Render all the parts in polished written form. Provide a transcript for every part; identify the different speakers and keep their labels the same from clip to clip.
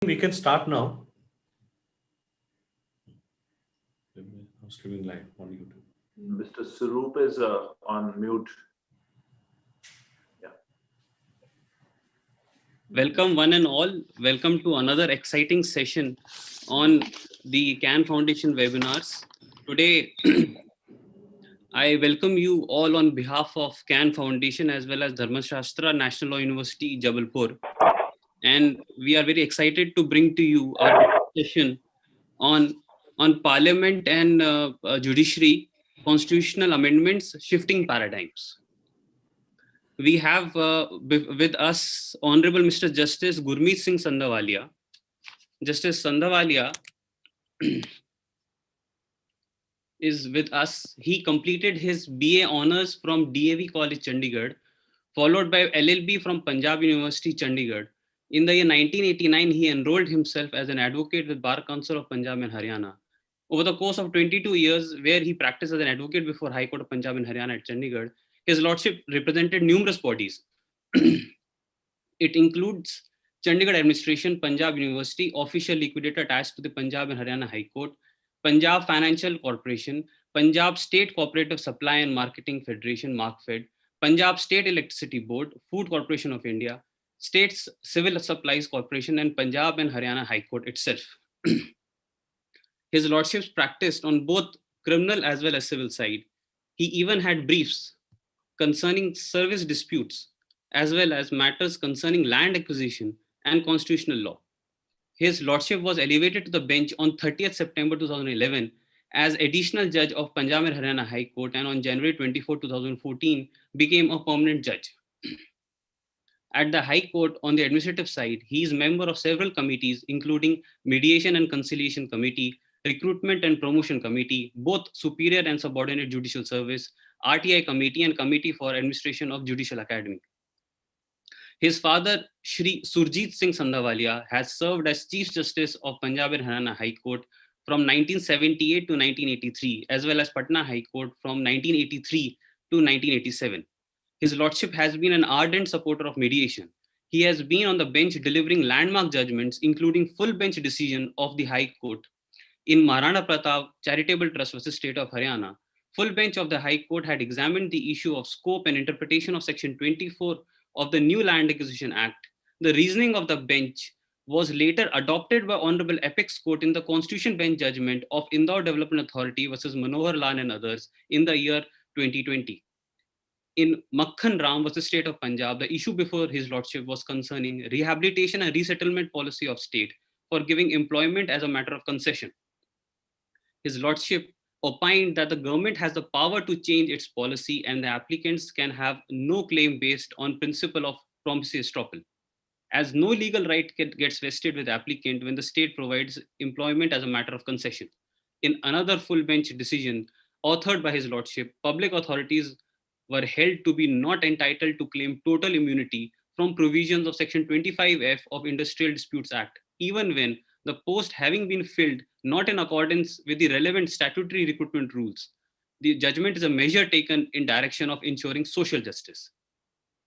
Speaker 1: We can start now. I'm streaming live on YouTube.
Speaker 2: Mr. Sarup is on mute. Yeah.
Speaker 3: Welcome one and all. Welcome to another exciting session on the CAN Foundation webinars. Today, I welcome you all on behalf of CAN Foundation as well as Dharmashastra National Law University, Jabalpur. And we are very excited to bring to you our session on Parliament and Judiciary, Constitutional Amendments, Shifting Paradigms. We have with us Honorable Mr. Justice Gurmeet Singh Sandawaliya. Justice Sandawaliya is with us. He completed his BA Honours from DAV College, Chandigarh, followed by LLB from Punjab University, Chandigarh. In the year 1989, he enrolled himself as an advocate with Bar Council of Punjab and Haryana. Over the course of 22 years, where he practiced as an advocate before High Court of Punjab and Haryana at Chandigarh, his Lordship represented numerous bodies. It includes Chandigarh Administration, Punjab University, official liquidator attached to the Punjab and Haryana High Court, Punjab Financial Corporation, Punjab State Cooperative Supply and Marketing Federation, MarkFed, Punjab State Electricity Board, Food Corporation of India, States Civil Supplies Corporation, and Punjab and Haryana High Court itself. His Lordships practiced on both criminal as well as civil side. He even had briefs concerning service disputes, as well as matters concerning land acquisition and constitutional law. His Lordship was elevated to the bench on 30th September 2011 as additional judge of Punjab and Haryana High Court, and on January 24, 2014, became a permanent judge. At the High Court, on the administrative side, he is member of several committees, including Mediation and Conciliation Committee, Recruitment and Promotion Committee, both Superior and Subordinate Judicial Service, RTI Committee, and Committee for Administration of Judicial Academy. His father, Shri Surjit Singh Sandhawalia, has served as Chief Justice of Punjab and Haryana High Court from 1978 to 1983, as well as Patna High Court from 1983 to 1987. His Lordship has been an ardent supporter of mediation. He has been on the bench delivering landmark judgments, including full bench decision of the High Court in Maharana Pratap Charitable Trust versus State of Haryana. Full bench of the High Court had examined the issue of scope and interpretation of Section 24 of the New Land Acquisition Act. The reasoning of the bench was later adopted by Honorable Apex Court in the Constitution Bench judgment of Indore Development Authority versus Manohar Lal and others in the year 2020. In Makhan Ram versus State of Punjab, the issue before his Lordship was concerning rehabilitation and resettlement policy of state for giving employment as a matter of concession. His Lordship opined that the government has the power to change its policy and the applicants can have no claim based on principle of promissory estoppel, as no legal right gets vested with the applicant when the state provides employment as a matter of concession. In another full bench decision authored by his Lordship, public authorities were held to be not entitled to claim total immunity from provisions of Section 25F of Industrial Disputes Act, even when the post having been filled not in accordance with the relevant statutory recruitment rules. The judgment is a measure taken in direction of ensuring social justice.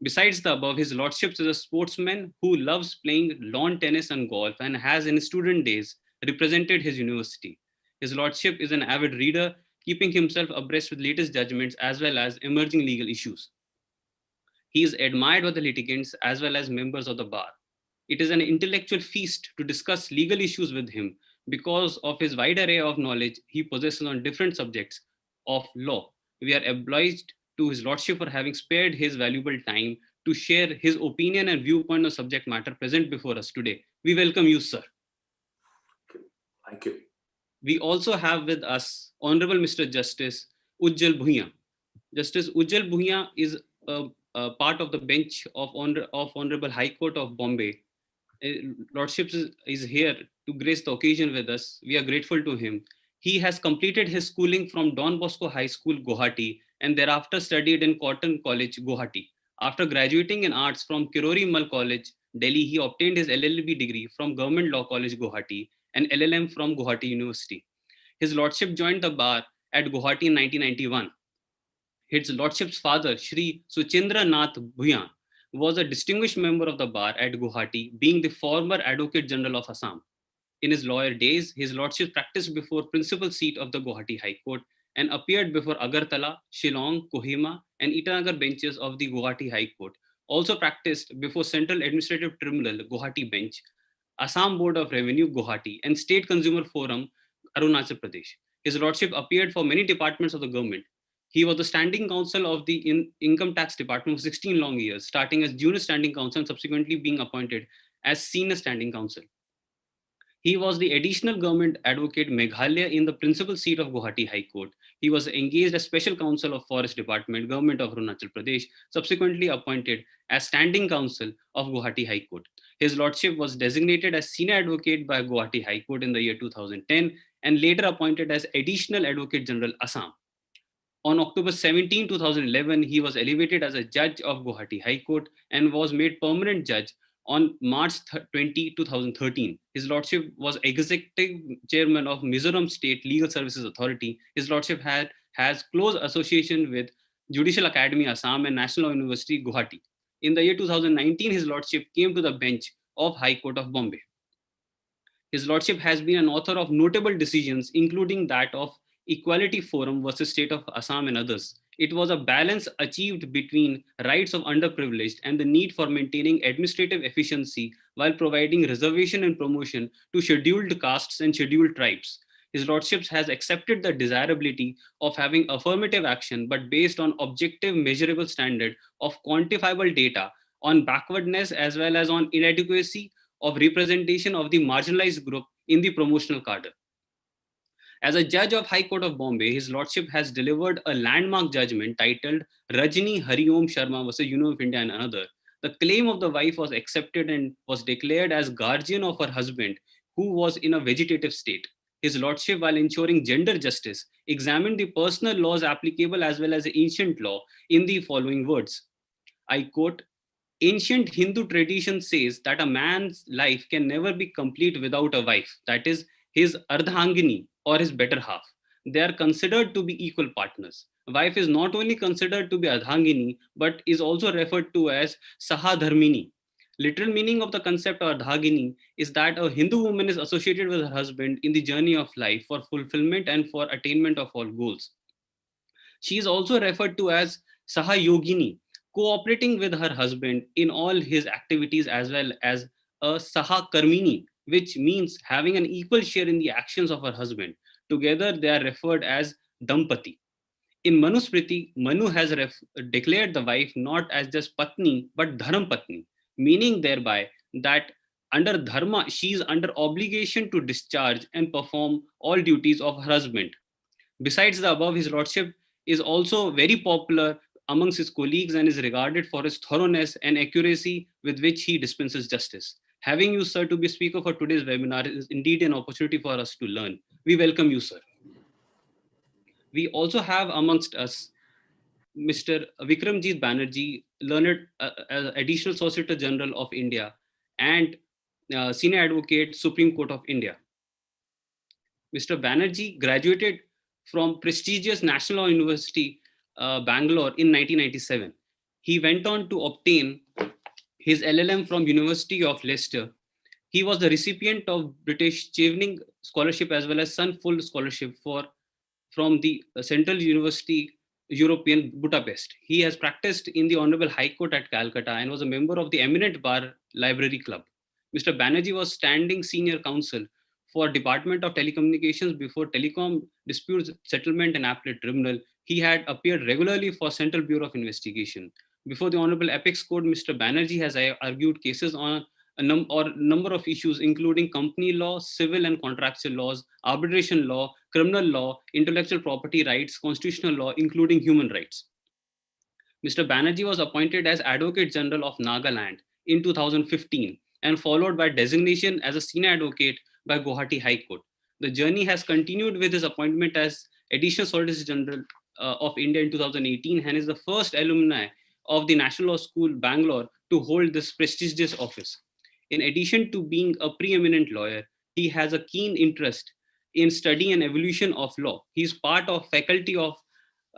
Speaker 3: Besides the above, his Lordship is a sportsman who loves playing lawn tennis and golf and has in his student days represented his university. His Lordship is an avid reader, keeping himself abreast with latest judgments as well as emerging legal issues. He is admired by the litigants as well as members of the bar. It is an intellectual feast to discuss legal issues with him because of his wide array of knowledge he possesses on different subjects of law. We are obliged to his Lordship for having spared his valuable time to share his opinion and viewpoint on subject matter present before us today. We welcome you, sir.
Speaker 2: Thank you.
Speaker 3: We also have with us Honorable Mr. Justice Ujjal Bhuyan. Justice Ujjal Bhuyan is a part of the bench of Honorable High Court of Bombay. Lordship is here to grace the occasion with us. We are grateful to him. He has completed his schooling from Don Bosco High School, Guwahati, and thereafter studied in Cotton College, Guwahati. After graduating in arts from Kirori Mal College, Delhi, he obtained his LLB degree from Government Law College, Guwahati, and LLM from Guwahati University. His Lordship joined the bar at Guwahati in 1991. His Lordship's father, Shri Suchindra Nath Bhuyan, was a distinguished member of the bar at Guwahati, being the former Advocate General of Assam. In his lawyer days, his lordship practiced before principal seat of the Guwahati High Court and appeared before Agartala, Shillong, Kohima, and Itanagar benches of the Guwahati High Court. Also practiced before Central Administrative Tribunal, Guwahati Bench, Assam Board of Revenue, Guwahati, and State Consumer Forum, Arunachal Pradesh. His lordship appeared for many departments of the government. He was the standing counsel of the Income Tax Department for 16 long years, starting as junior standing counsel and subsequently being appointed as senior standing counsel. He was the additional government advocate Meghalaya in the principal seat of Guwahati High Court. He was engaged as special counsel of Forest Department, Government of Arunachal Pradesh, subsequently appointed as standing counsel of Guwahati High Court. His lordship was designated as senior advocate by Guwahati High Court in the year 2010 and later appointed as additional advocate general Assam. On October 17, 2011, he was elevated as a judge of Guwahati High Court and was made permanent judge on March 20, 2013. His lordship was executive chairman of Mizoram State Legal Services Authority. His lordship has close association with Judicial Academy Assam and National Law University Guwahati. In the year 2019, his lordship came to the bench of High Court of Bombay. His lordship has been an author of notable decisions, including that of Equality Forum versus State of Assam and others. It was a balance achieved between rights of underprivileged and the need for maintaining administrative efficiency while providing reservation and promotion to scheduled castes and scheduled tribes. His lordship has accepted the desirability of having affirmative action, but based on objective measurable standard of quantifiable data on backwardness as well as on inadequacy of representation of the marginalized group in the promotional cadre. As a judge of High Court of Bombay, his lordship has delivered a landmark judgment titled Rajni Hariom Sharma versus Union of India and another. The claim of the wife was accepted and was declared as guardian of her husband, who was in a vegetative state. His lordship, while ensuring gender justice, examined the personal laws applicable as well as the ancient law in the following words. I quote, ancient Hindu tradition says that a man's life can never be complete without a wife, that is, his ardhangini or his better half. They are considered to be equal partners. Wife is not only considered to be ardhangini, but is also referred to as sahadharmini. Literal meaning of the concept ardhangini is that a Hindu woman is associated with her husband in the journey of life for fulfillment and for attainment of all goals. She is also referred to as sahayogini, cooperating with her husband in all his activities, as well as a sahakarmini, which means having an equal share in the actions of her husband. Together, they are referred as dampati. In Manusmriti, Manu has declared the wife not as just patni, but dharmpatni, meaning thereby that under dharma, she is under obligation to discharge and perform all duties of her husband. Besides the above, his lordship is also very popular amongst his colleagues and is regarded for his thoroughness and accuracy with which he dispenses justice. Having you, sir, to be speaker for today's webinar is indeed an opportunity for us to learn. We welcome you, sir. We also have amongst us Mr. Vikramjit Banerjee, learned Additional Solicitor General of India and Senior Advocate, Supreme Court of India. Mr. Banerjee graduated from prestigious National Law University, Bangalore in 1997. He went on to obtain his LLM from University of Leicester. He was the recipient of British Chevening Scholarship as well as Sun Full Scholarship from the Central University European Budapest. He has practiced in the Honorable High Court at Calcutta and was a member of the Eminent Bar Library Club. Mr. Banerjee was standing senior counsel for Department of Telecommunications before Telecom Disputes Settlement and Appellate Tribunal. He had appeared regularly for Central Bureau of Investigation. Before the Honorable Apex Court, Mr. Banerjee has argued cases on a number of issues, including company law, civil and contractual laws, arbitration law, criminal law, intellectual property rights, constitutional law, including human rights. Mr. Banerjee was appointed as Advocate General of Nagaland in 2015 and followed by designation as a senior advocate by Guwahati High Court. The journey has continued with his appointment as Additional Solicitor General of India in 2018 and is the first alumni of the National Law School, Bangalore, to hold this prestigious office. In addition to being a preeminent lawyer, he has a keen interest in study and evolution of law. He is part of faculty of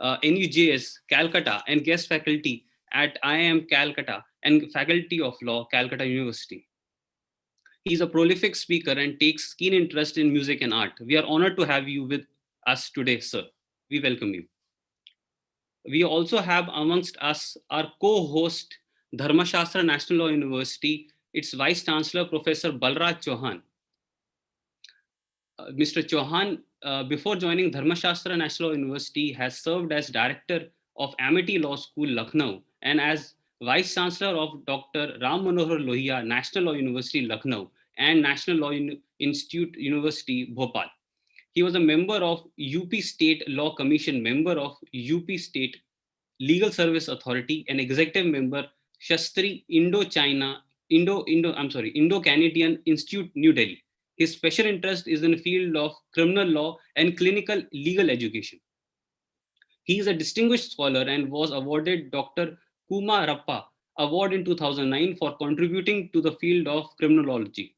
Speaker 3: NUJS, Calcutta, and guest faculty at IIM Calcutta and Faculty of Law, Calcutta University. He is a prolific speaker and takes keen interest in music and art. We are honored to have you with us today, sir. We welcome you. We also have amongst us our co-host, Dharmashastra National Law University, its Vice Chancellor, Professor Balraj Chauhan. Mr. Chauhan, before joining Dharmashastra National Law University, has served as Director of Amity Law School, Lucknow, and as Vice Chancellor of Dr. Ram Manohar Lohia National Law University, Lucknow, and National Law Institute University, Bhopal. He was a member of UP State Law Commission, member of UP State Legal Service Authority, and executive member, Shastri Indo-Canadian Institute, New Delhi. His special interest is in the field of criminal law and clinical legal education. He is a distinguished scholar and was awarded Dr. Kuma Rappa Award in 2009 for contributing to the field of criminology.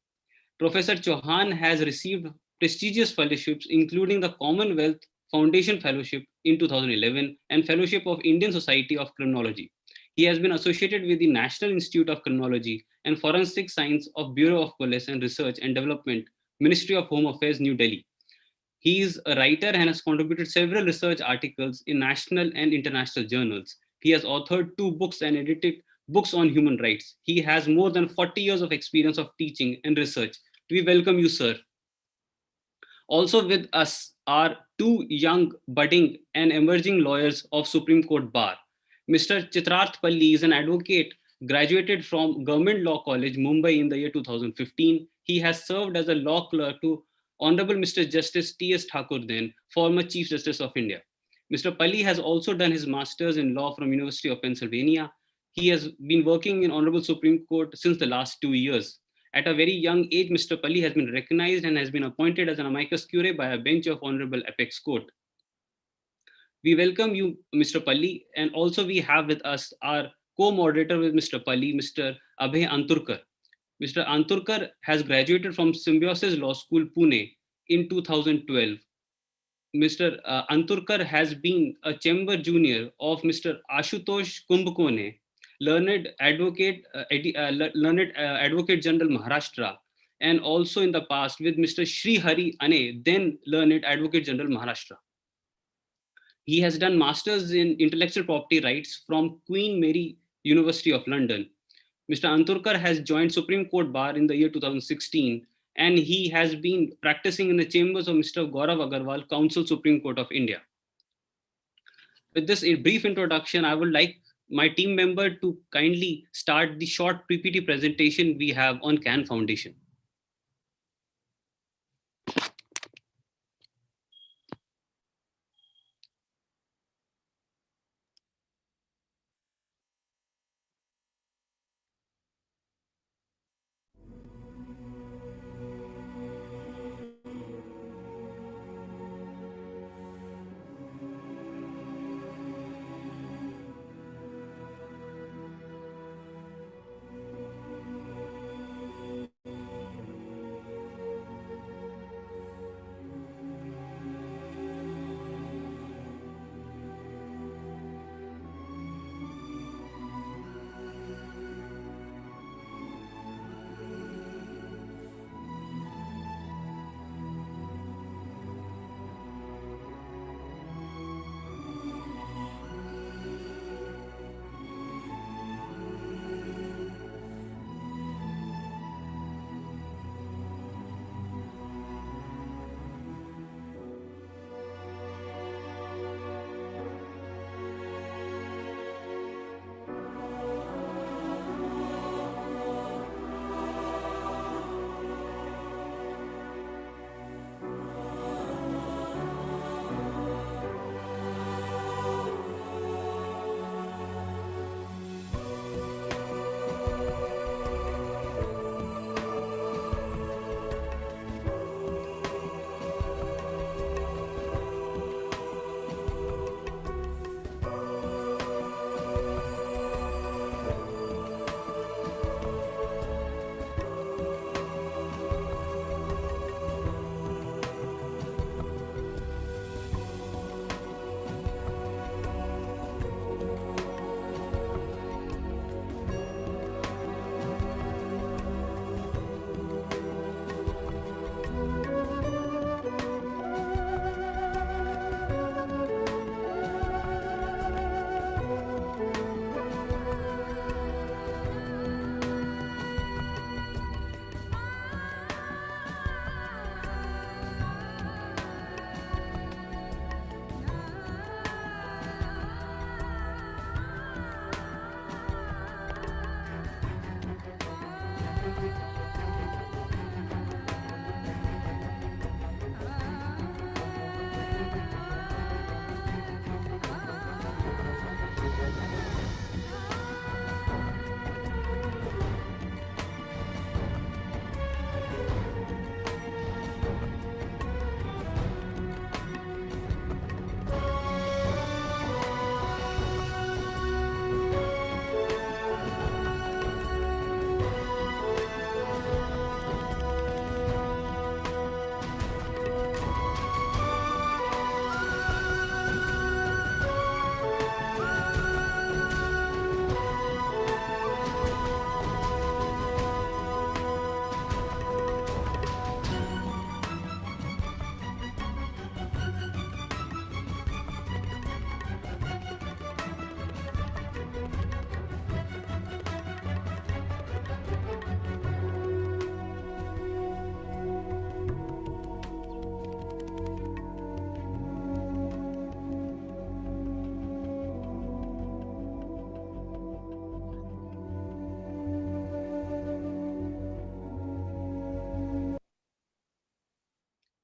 Speaker 3: Professor Chauhan has received prestigious fellowships, including the Commonwealth Foundation Fellowship in 2011 and Fellowship of Indian Society of Criminology. He has been associated with the National Institute of Criminology and Forensic Science of Bureau of Police and Research and Development, Ministry of Home Affairs, New Delhi. He is a writer and has contributed several research articles in national and international journals. He has authored 2 books and edited books on human rights. He has more than 40 years of experience of teaching and research. We welcome you, sir. Also with us are 2 young, budding, and emerging lawyers of Supreme Court Bar. Mr. Chitrarth Palli is an advocate, graduated from Government Law College, Mumbai in the year 2015. He has served as a law clerk to Hon'ble Mr. Justice T.S. Thakur, then former Chief Justice of India. Mr. Palli has also done his master's in law from University of Pennsylvania. He has been working in Honorable Supreme Court since the last 2 years. At a very young age, Mr. Palli has been recognized and has been appointed as an amicus curiae by a bench of Honorable Apex Court. We welcome you, Mr. Palli, and also we have with us our co-moderator with Mr. Palli, Mr. Abhay Anturkar. Mr. Anturkar has graduated from Symbiosis Law School, Pune in 2012. Mr. Anturkar has been a chamber junior of Mr. Ashutosh Kumbhkone, learned advocate General Maharashtra, and also in the past with Mr. Sri Hari Ane, then learned Advocate General Maharashtra. He has done masters in intellectual property rights from Queen Mary University of London. Mr. Anturkar has joined Supreme Court Bar in the year 2016, and he has been practicing in the chambers of Mr. Gaurav Agarwal, Counsel, Supreme Court of India. With this brief introduction, I would like my team member to kindly start the short PPT presentation we have on CAN Foundation.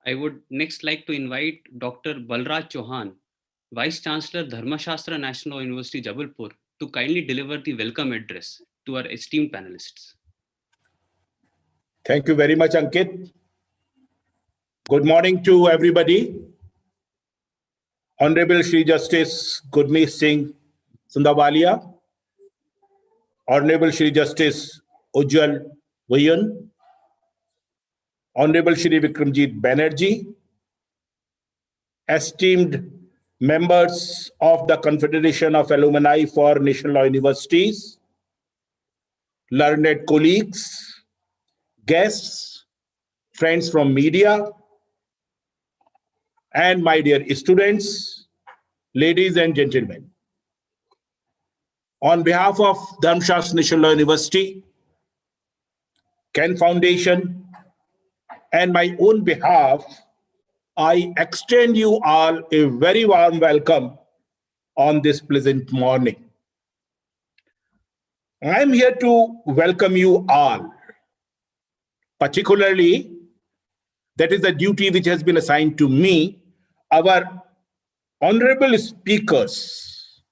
Speaker 3: I would next like to invite Dr. Balraj Chauhan, Vice Chancellor, Dharmashastra National Law University, Jabalpur, to kindly deliver the welcome address to our esteemed panelists.
Speaker 4: Thank you very much, Ankit. Good morning to everybody. Honorable Shri Justice Gurmeet Singh Sandawaliya, Honorable Shri Justice Ujjal Bhuyan, Honorable Shri Vikramjit Banerjee, esteemed members of the Confederation of Alumni for National Law Universities, learned colleagues, guests, friends from media, and my dear students, ladies and gentlemen. On behalf of Dharmashastra National Law University, Ken Foundation, and my own behalf, I extend you all a very warm welcome on this pleasant morning. I'm here to welcome you all. Particularly, that is the duty which has been assigned to me, our honorable speakers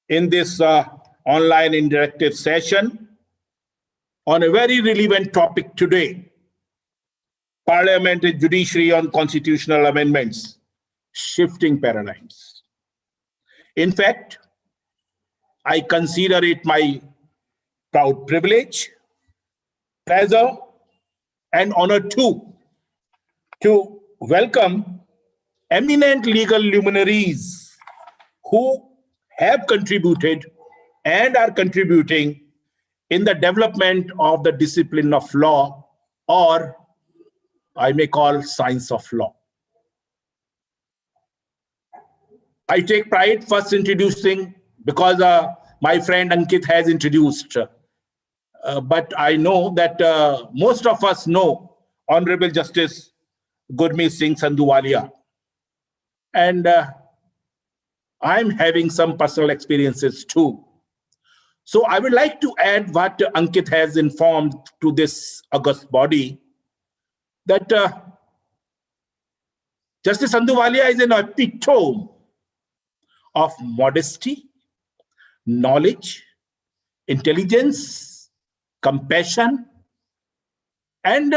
Speaker 4: in this online interactive session on a very relevant topic today, Parliament and Judiciary on Constitutional Amendments, Shifting Paradigms. In fact, I consider it my proud privilege, pleasure, and honor too, to welcome eminent legal luminaries who have contributed and are contributing in the development of the discipline of law, or I may call science of law. I take pride first introducing, because my friend Ankit has introduced, but I know that most of us know Honorable Justice Gurmeet Singh Sandhawalia. And I'm having some personal experiences too. So I would like to add what Ankit has informed to this august body, that Justice Sandhawalia is an epitome of modesty, knowledge, intelligence, compassion, and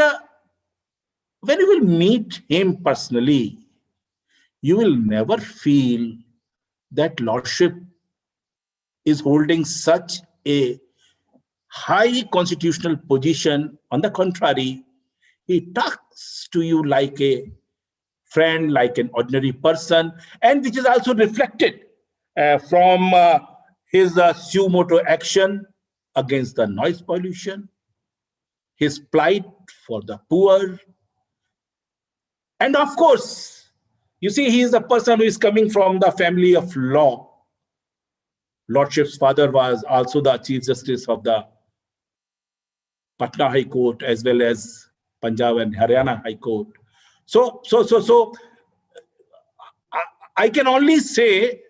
Speaker 4: when you will meet him personally, you will never feel that Lordship is holding such a high constitutional position. On the contrary, he talks to you like a friend, like an ordinary person, and which is also reflected from his suo motu action against the noise pollution, his plight for the poor, and of course, you see, he is a person who is coming from the family of law. Lordship's father was also the Chief Justice of the Patna High Court as well as Punjab and Haryana High Court. So I can only say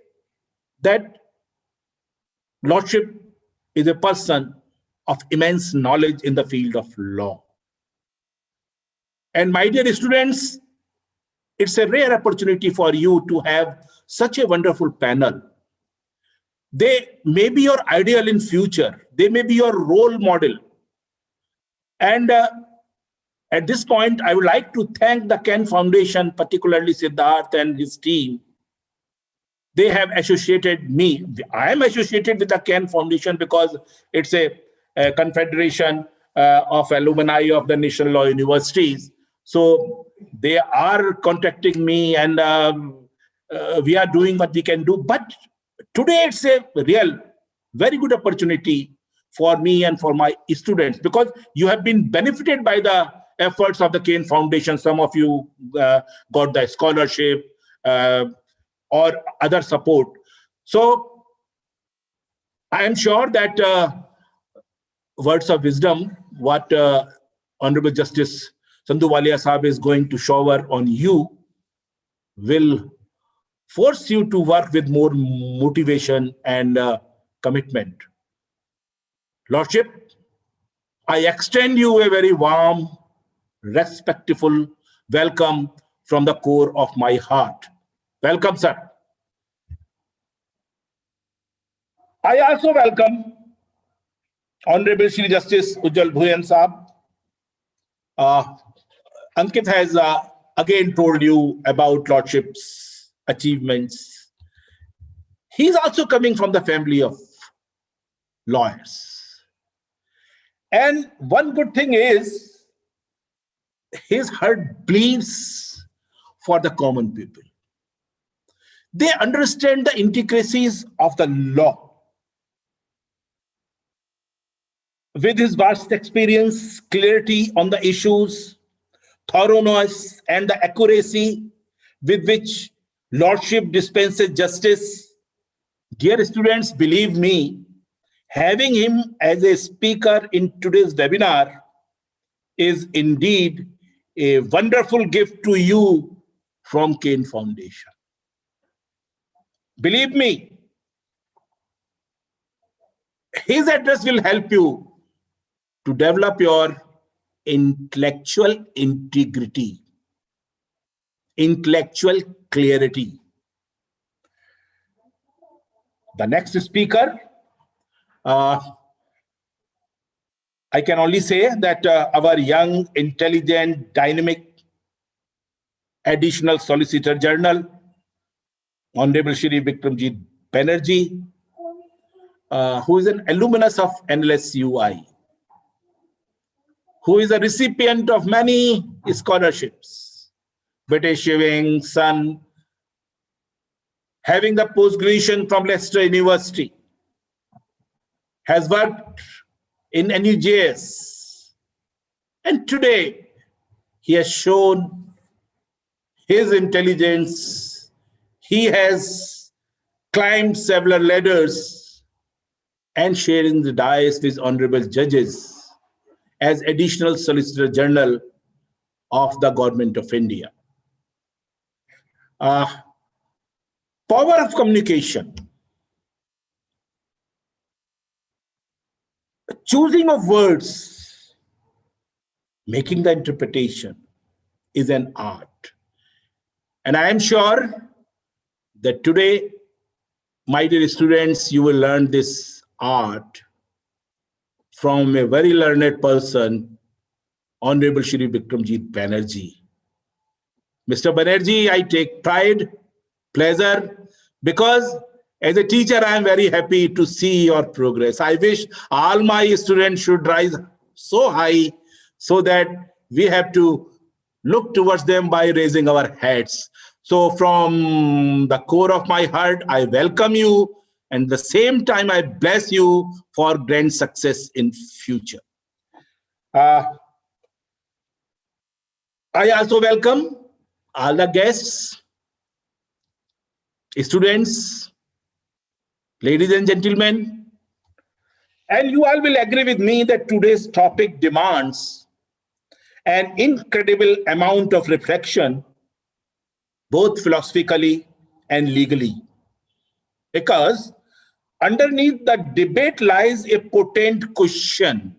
Speaker 4: that Lordship is a person of immense knowledge in the field of law. And my dear students, it's a rare opportunity for you to have such a wonderful panel. They may be your ideal in future. They may be your role model. And at this point, I would like to thank the Ken Foundation, particularly Siddharth and his team. They have associated me. I am associated with the Ken Foundation because it's a confederation of alumni of the National Law Universities. So they are contacting me, and we are doing what we can do. But today it's a real, very good opportunity for me and for my students, because you have been benefited by the efforts of the Ken Foundation. Some of you got the scholarship or other support. So I am sure that words of wisdom, what Honorable Justice Sandhawalia Sahab is going to shower on you, will force you to work with more motivation and commitment. Lordship, I extend you a very warm, respectful welcome from the core of my heart. Welcome, sir. I also welcome Honorable Shri Justice Ujjal Bhuyan Saab. Ankit has again told you about Lordship's achievements. He's also coming from the family of lawyers. And one good thing is his heart bleeds for the common people. They understand the intricacies of the law. With his vast experience, clarity on the issues, thoroughness, and the accuracy with which Lordship dispenses justice, dear students, believe me, having him as a speaker in today's webinar is indeed a wonderful gift to you from Kane Foundation. Believe me, his address will help you to develop your intellectual integrity, intellectual clarity. The next speaker, I can only say that our young, intelligent, dynamic Additional Solicitor General, Honorable Shri Bikramjit Banerjee, who is an alumnus of NLSUI, who is a recipient of many scholarships, British Shillong, son, having the post-graduation from Leicester University, has worked in NUJS, and today he has shown his intelligence. He has climbed several ladders and sharing the dais with honorable judges as Additional Solicitor General of the Government of India. Power of communication. Choosing of words, making the interpretation is an art. And I am sure that today, my dear students, you will learn this art from a very learned person, Honorable Shri Bikramjit Banerjee. Mr. Banerjee, I take pride, pleasure, because as a teacher, I am very happy to see your progress. I wish all my students should rise so high so that we have to look towards them by raising our heads. So from the core of my heart, I welcome you, and at the same time, I bless you for grand success in future. I also welcome all the guests, students, ladies and gentlemen, and you all will agree with me that today's topic demands an incredible amount of reflection, both philosophically and legally, because underneath the debate lies a potent question: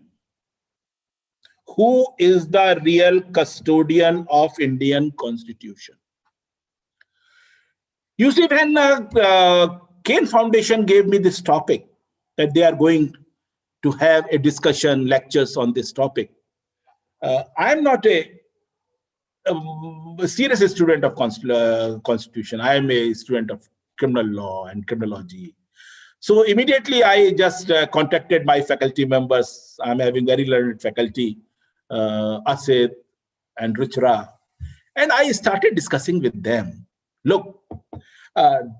Speaker 4: who is the real custodian of Indian Constitution? You see, when Kane Foundation gave me this topic, that they are going to have a discussion, lectures on this topic, I'm not a serious student of Constitution. I am a student of criminal law and criminology. So immediately I just contacted my faculty members. I'm having very learned faculty, Asid and Ruchra, and I started discussing with them. Look,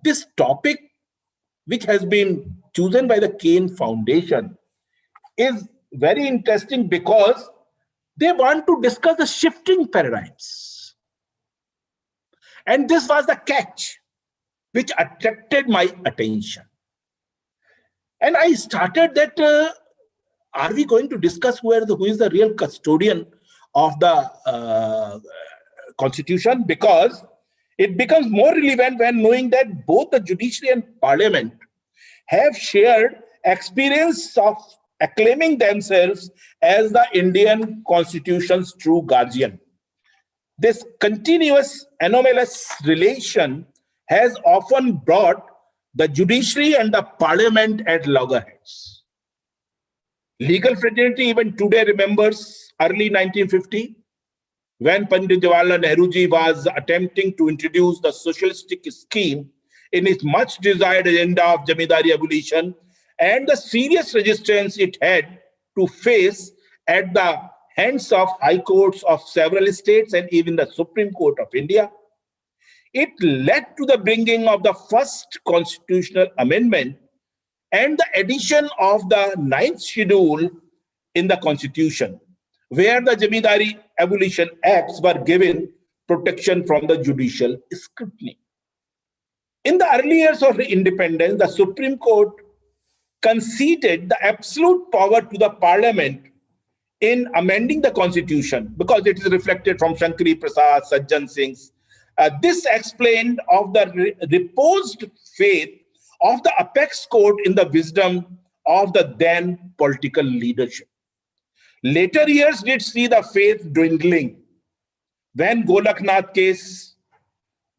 Speaker 4: this topic, which has been chosen by the Kane Foundation, is very interesting because they want to discuss the shifting paradigms. And this was the catch which attracted my attention. And I started that, are we going to discuss who is the real custodian of the Constitution? Because it becomes more relevant when knowing that both the judiciary and parliament have shared experience of acclaiming themselves as the Indian Constitution's true guardian. This continuous anomalous relation has often brought the judiciary and the parliament at loggerheads. Legal fraternity even today remembers early 1950, when Pandit Jawaharlal Nehru was attempting to introduce the socialistic scheme in his much desired agenda of Jamindari abolition, and the serious resistance it had to face at the hands of high courts of several states and even the Supreme Court of India. It led to the bringing of the first constitutional amendment and the addition of the 9th schedule in the constitution, where the Jamindari abolition acts were given protection from the judicial scrutiny. In the early years of independence, the Supreme Court conceded the absolute power to the parliament in amending the constitution, because it is reflected from Shankari Prasad, Sajjan Singh's. This explained of the reposed faith of the apex court in the wisdom of the then political leadership. Later years did see the faith dwindling when Golaknath case,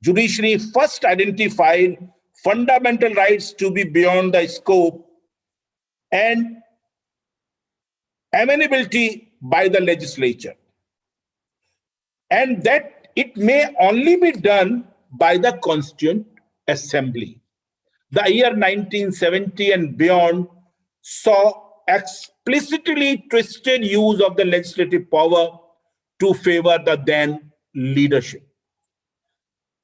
Speaker 4: judiciary first identified fundamental rights to be beyond the scope and amenability by the legislature, and that it may only be done by the Constituent Assembly. The year 1970 and beyond saw explicitly twisted use of the legislative power to favor the then leadership.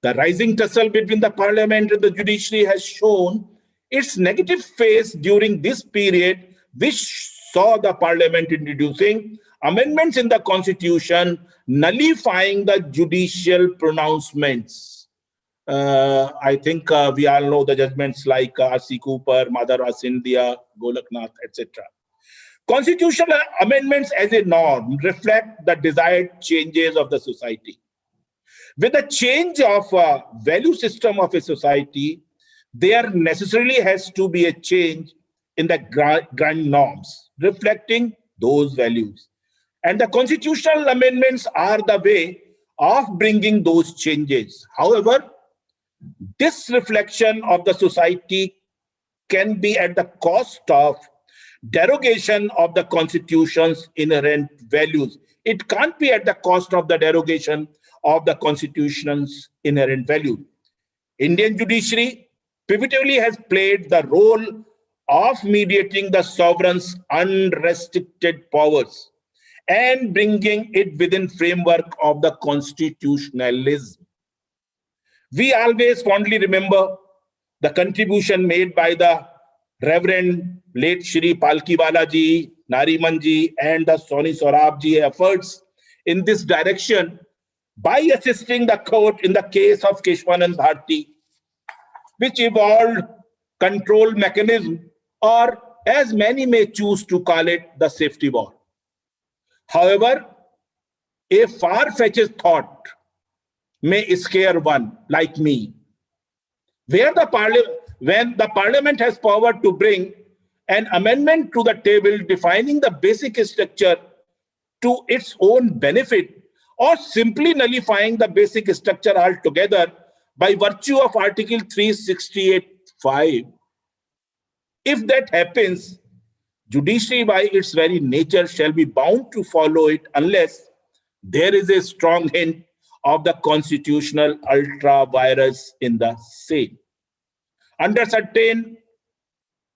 Speaker 4: The rising tussle between the parliament and the judiciary has shown its negative face during this period, which saw the parliament introducing amendments in the constitution nullifying the judicial pronouncements. I think we all know the judgments like R.C. Cooper, Madhava Sindhya, Golaknath, etc. Constitutional amendments as a norm reflect the desired changes of the society. With the change of value system of a society, there necessarily has to be a change in the grand norms reflecting those values. And the constitutional amendments are the way of bringing those changes. However, this reflection of the society can be at the cost of derogation of the Constitution's inherent values. It can't be at the cost of the derogation of the Constitution's inherent value. Indian judiciary pivotally has played the role of mediating the sovereign's unrestricted powers and bringing it within framework of the constitutionalism. We always fondly remember the contribution made by the Reverend late Shri Palkiwala ji, Nariman ji, and the Soni Sorab ji efforts in this direction by assisting the court in the case of Keshavananda Bharti, which evolved control mechanism, or as many may choose to call it, the safety valve. However, a far-fetched thought may scare one like me, when the parliament has power to bring an amendment to the table defining the basic structure to its own benefit, or simply nullifying the basic structure altogether by virtue of Article 368(5). If that happens, judiciary by its very nature shall be bound to follow it unless there is a strong hint of the constitutional ultra-virus in the same. Under certain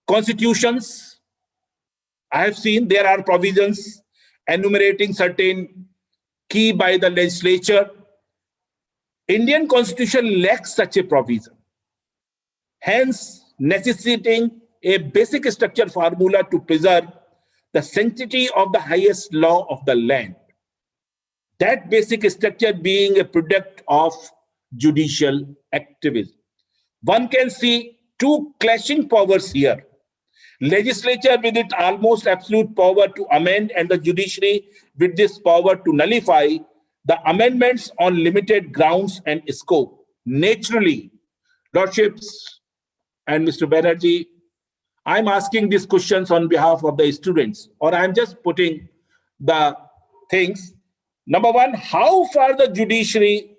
Speaker 4: constitutions, I have seen there are provisions enumerating certain key by the legislature. Indian constitution lacks such a provision, hence necessitating a basic structure formula to preserve the sanctity of the highest law of the land. That basic structure being a product of judicial activism. One can see two clashing powers here. Legislature with its almost absolute power to amend, and the judiciary with this power to nullify the amendments on limited grounds and scope. Naturally, Lordships and Mr. Banerjee, I'm asking these questions on behalf of the students, or I'm just putting the things Number one, how far the judiciary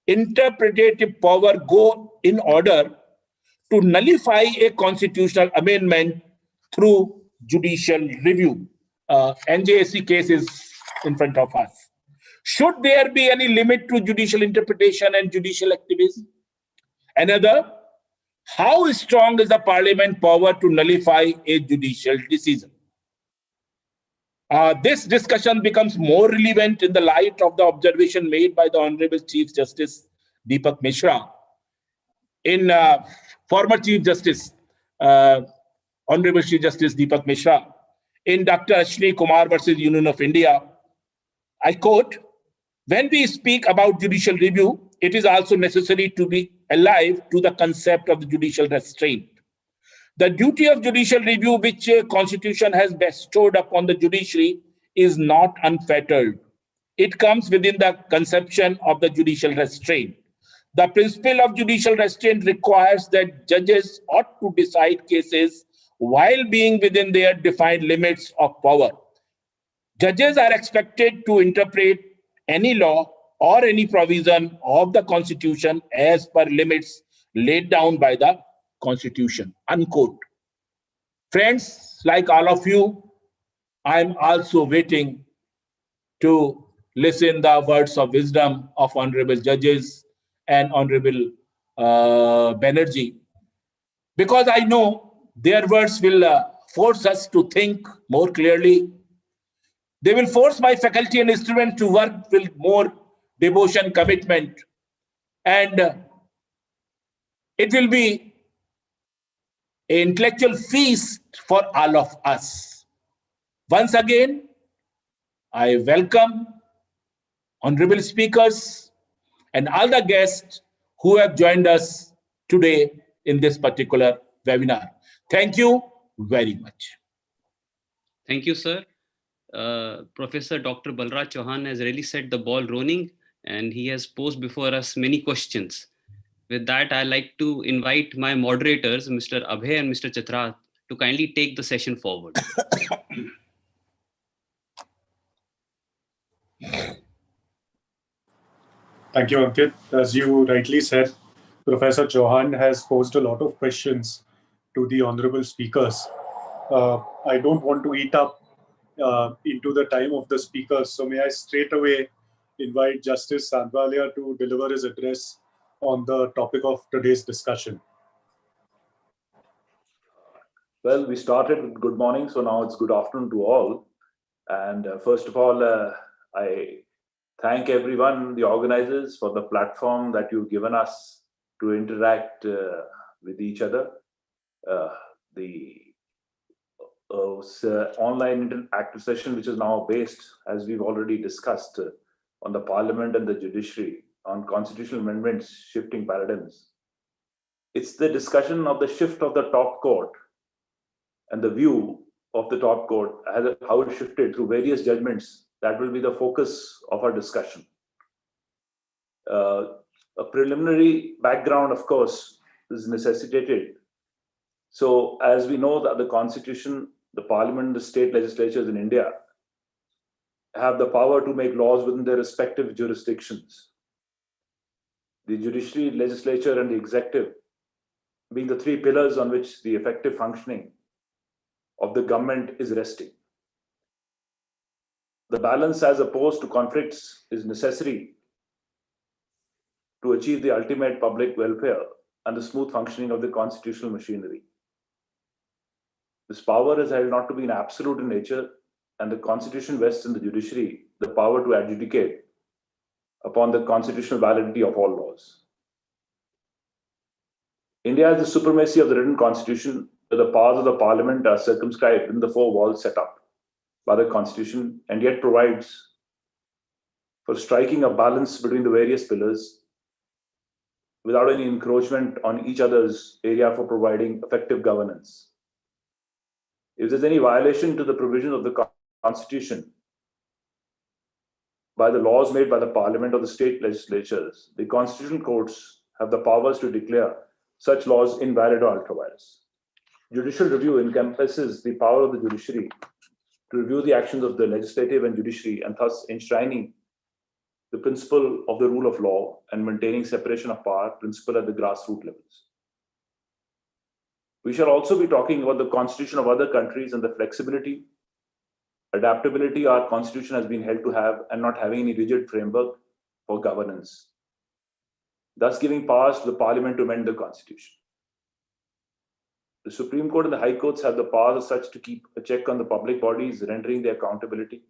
Speaker 4: interpretative power go in order to nullify a constitutional amendment through judicial review. NJSC case is in front of us. Should there be any limit to judicial interpretation and judicial activism? Another, how strong is the parliament power to nullify a judicial decision? This discussion becomes more relevant in the light of the observation made by the Honorable Chief Justice Deepak Mishra in former Chief Justice, Honorable Chief Justice Deepak Mishra in Dr. Ashwini Kumar versus Union of India. I quote, when we speak about judicial review, it is also necessary to be alive to the concept of the judicial restraint. The duty of judicial review, which Constitution has bestowed upon the judiciary, is not unfettered. It comes within the conception of the judicial restraint. The principle of judicial restraint requires that judges ought to decide cases while being within their defined limits of power. Judges are expected to interpret any law or any provision of the Constitution as per limits laid down by the Constitution, unquote. Friends, like all of you, I'm also waiting to listen the words of wisdom of honorable judges and honorable Banerjee, because I know their words will force us to think more clearly. They will force my faculty and students to work with more devotion, commitment, and it will be an intellectual feast for all of us. Once again, I welcome honorable speakers and all the guests who have joined us today in this particular webinar. Thank you very much.
Speaker 3: Thank you, sir. Professor Dr. Balraj Chauhan has really set the ball rolling, and he has posed before us many questions. With that, I'd like to invite my moderators, Mr. Abhay and Mr. Chitra, to kindly take the session forward.
Speaker 5: Thank you, Ankit. As you rightly said, Professor Chauhan has posed a lot of questions to the honorable speakers. I don't want to eat up into the time of the speakers, so may I straight away invite Justice Sandhawalia to deliver his address on the topic of today's discussion.
Speaker 2: Well, we started with good morning, so now it's good afternoon to all. And first of all, I thank everyone, the organizers, for the platform that you've given us to interact with each other. The online interactive session, which is now based, as we've already discussed, on the Parliament and the Judiciary, on constitutional amendments, shifting paradigms. It's the discussion of the shift of the top court and the view of the top court, how it shifted through various judgments. That will be the focus of our discussion. A preliminary background, of course, is necessitated. So as we know that the Constitution, the Parliament, the state legislatures in India have the power to make laws within their respective jurisdictions. The judiciary, legislature, and the executive being the three pillars on which the effective functioning of the government is resting. The balance as opposed to conflicts is necessary to achieve the ultimate public welfare and the smooth functioning of the constitutional machinery. This power is held not to be an absolute in nature, and the Constitution vests in the judiciary the power to adjudicate upon the constitutional validity of all laws. India has the supremacy of the written constitution, where the powers of the parliament are circumscribed in the four walls set up by the constitution, and yet provides for striking a balance between the various pillars without any encroachment on each other's area for providing effective governance. If there's any violation to the provisions of the constitution by the laws made by the parliament or the state legislatures, the constitutional courts have the powers to declare such laws invalid or ultra-vires. Judicial review encompasses the power of the judiciary to review the actions of the legislative and judiciary, and thus enshrining the principle of the rule of law and maintaining separation of power principle at the grassroots levels. We shall also be talking about the constitution of other countries and the flexibility, adaptability our constitution has been held to have and not having any rigid framework for governance, thus giving powers to the parliament to amend the constitution. The Supreme Court and the High Courts have the powers as such to keep a check on the public bodies, rendering their accountability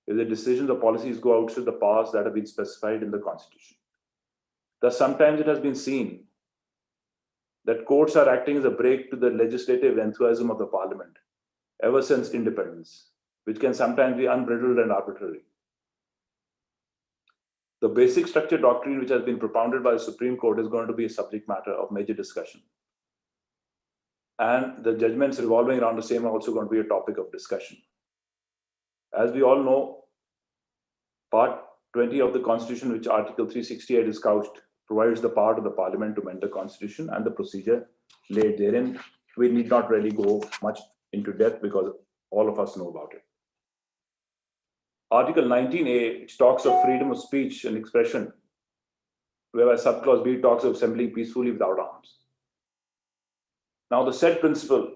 Speaker 2: if the decisions or policies go outside the powers that have been specified in the Constitution. Thus, sometimes it has been seen that courts are acting as a brake to the legislative enthusiasm of the Parliament ever since independence, which can sometimes be unbridled and arbitrary. The basic structure doctrine which has been propounded by the Supreme Court is going to be a subject matter of major discussion. And the judgments revolving around the same are also going to be a topic of discussion. As we all know, Part 20 of the Constitution, which Article 368 is couched, provides the power to the Parliament to amend the Constitution and the procedure laid therein. We need not really go much into depth because all of us know about it. Article 19A, which talks of freedom of speech and expression, whereby subclause B talks of assembling peacefully without arms. Now, the said principle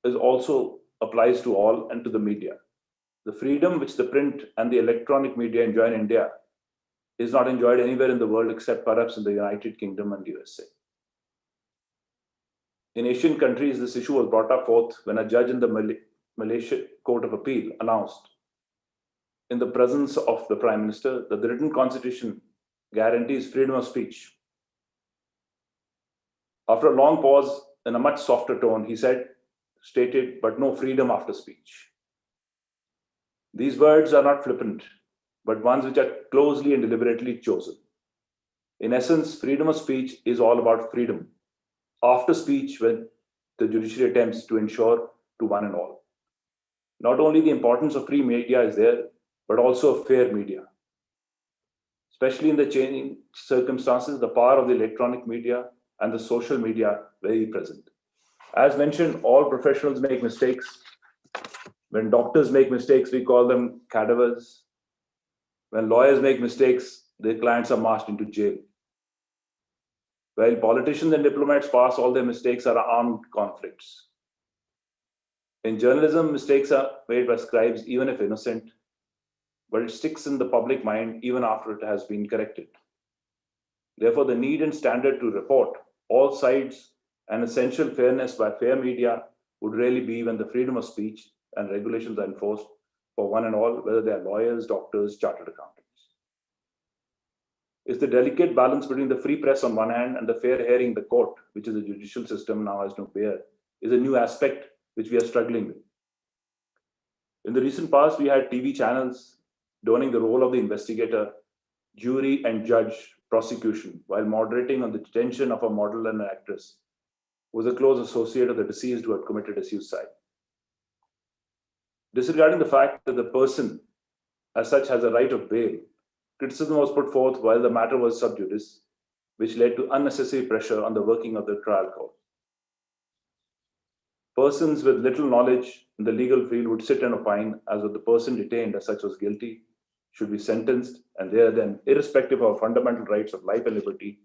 Speaker 2: is also applies to all and to the media. The freedom which the print and the electronic media enjoy in India is not enjoyed anywhere in the world except perhaps in the United Kingdom and USA. In Asian countries, this issue was brought up forth when a judge in the Malaysia Court of Appeal announced, in the presence of the Prime Minister, that the written constitution guarantees freedom of speech. After a long pause, in a much softer tone, he stated, but no freedom after speech. These words are not flippant, but ones which are closely and deliberately chosen. In essence, freedom of speech is all about freedom after speech, when the judiciary attempts to ensure to one and all. Not only the importance of free media is there, but also of fair media. Especially in the changing circumstances, the power of the electronic media and the social media very present. As mentioned, all professionals make mistakes. When doctors make mistakes, we call them cadavers. When lawyers make mistakes, their clients are marched into jail. While politicians and diplomats pass, all their mistakes are armed conflicts. In journalism, mistakes are made by scribes, even if innocent, but it sticks in the public mind even after it has been corrected. Therefore, the need and standard to report all sides and essential fairness by fair media would really be when the freedom of speech and regulations are enforced for one and all, whether they are lawyers, doctors, chartered accountants. It's the delicate balance between the free press on one hand and the fair hearing in the court, which is the judicial system now has no peer, is a new aspect which we are struggling with. In the recent past, we had TV channels donning the role of the investigator, jury, and judge prosecution while moderating on the detention of a model and an actress who was a close associate of the deceased who had committed a suicide. Disregarding the fact that the person as such has a right of bail, criticism was put forth while the matter was sub judice, which led to unnecessary pressure on the working of the trial court. Persons with little knowledge in the legal field would sit and opine as if the person detained as such was guilty, should be sentenced, and there then, irrespective of fundamental rights of life and liberty,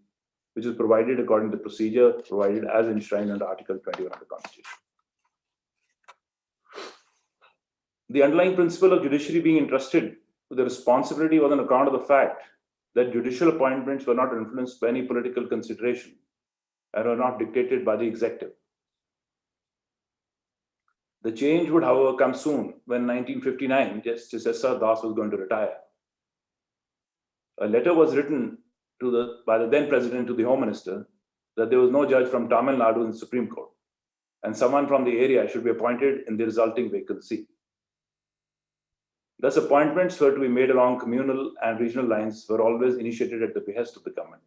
Speaker 2: which is provided according to the procedure provided as enshrined under Article 21 of the Constitution. The underlying principle of judiciary being entrusted with the responsibility was on account of the fact that judicial appointments were not influenced by any political consideration and were not dictated by the executive. The change would, however, come soon when 1959, Justice S.R. Das was going to retire. A letter was written by the then president to the Home Minister that there was no judge from Tamil Nadu in the Supreme Court, and someone from the area should be appointed in the resulting vacancy. Thus, appointments were to be made along communal and regional lines were always initiated at the behest of the government.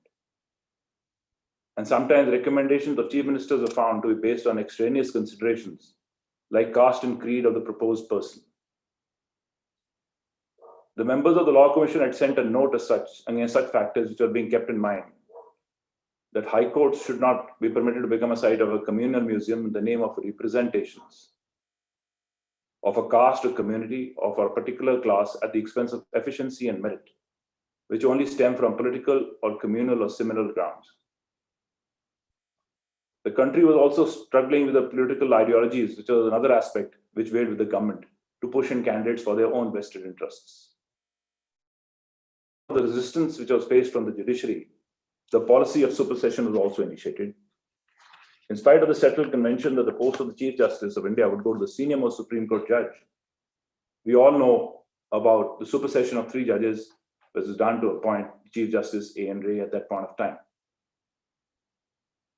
Speaker 2: And sometimes recommendations of chief ministers were found to be based on extraneous considerations like caste and creed of the proposed person. The members of the Law Commission had sent a note as such against such factors which were being kept in mind, that high courts should not be permitted to become a site of a communal museum in the name of representations of a caste or community or for a particular class at the expense of efficiency and merit, which only stem from political or communal or similar grounds. The country was also struggling with the political ideologies, which was another aspect which weighed with the government to push in candidates for their own vested interests. The resistance which was faced from the judiciary, the policy of supersession was also initiated. In spite of the settled convention that the post of the Chief Justice of India would go to the senior most Supreme Court judge, we all know about the supersession of 3 judges, which was done to appoint Chief Justice A.N. Ray at that point of time.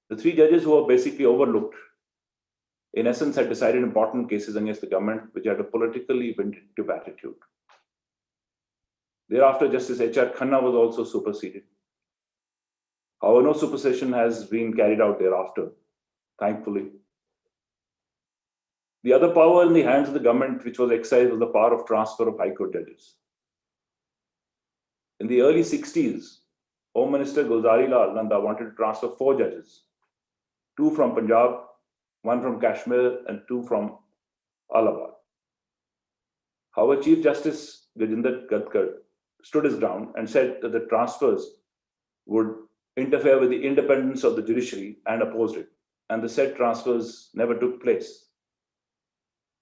Speaker 2: The 3 judges who were basically overlooked, in essence, had decided important cases against the government, which had a politically vindictive attitude. Thereafter, Justice H.R. Khanna was also superseded. However, no supersession has been carried out thereafter, thankfully. The other power in the hands of the government, which was excised, was the power of transfer of High Court judges. In the early 60s, Home Minister Gulzari Lal Nanda wanted to transfer 4 judges, 2 from Punjab, 1 from Kashmir, and 2 from Allahabad. However, Chief Justice Gajinder Gadkar stood his ground and said that the transfers would interfere with the independence of the judiciary and opposed it, and the said transfers never took place.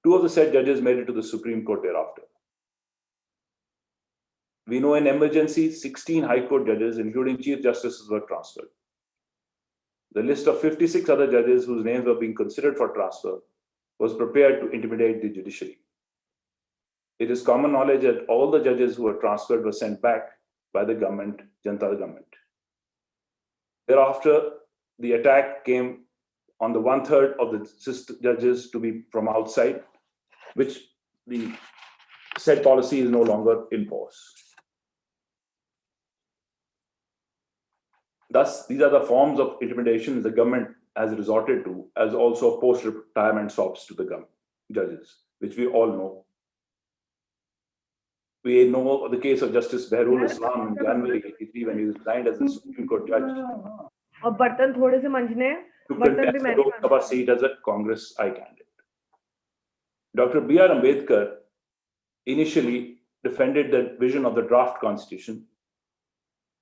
Speaker 2: 2 of the said judges made it to the Supreme Court thereafter. We know in emergency, 16 High Court judges, including Chief Justices, were transferred. The list of 56 other judges whose names were being considered for transfer was prepared to intimidate the judiciary. It is common knowledge that all the judges who were transferred were sent back by the government, Janata government. Thereafter, the attack came on the 1/3 of the judges to be from outside, which the said policy is no longer in force. Thus, these are the forms of intimidation the government has resorted to, as also post-retirement swaps to the judges, which we all know. We know the case of Justice Behrul Islam in January 1983 when he resigned as a Supreme Court judge
Speaker 6: और बर्तन थोड़े से मंजने
Speaker 2: to
Speaker 6: बर्तन भी
Speaker 2: contest the
Speaker 6: मैंने
Speaker 2: Lok Sabha seat as a Congress I candidate. Dr. B.R. Ambedkar initially defended the vision of the draft constitution,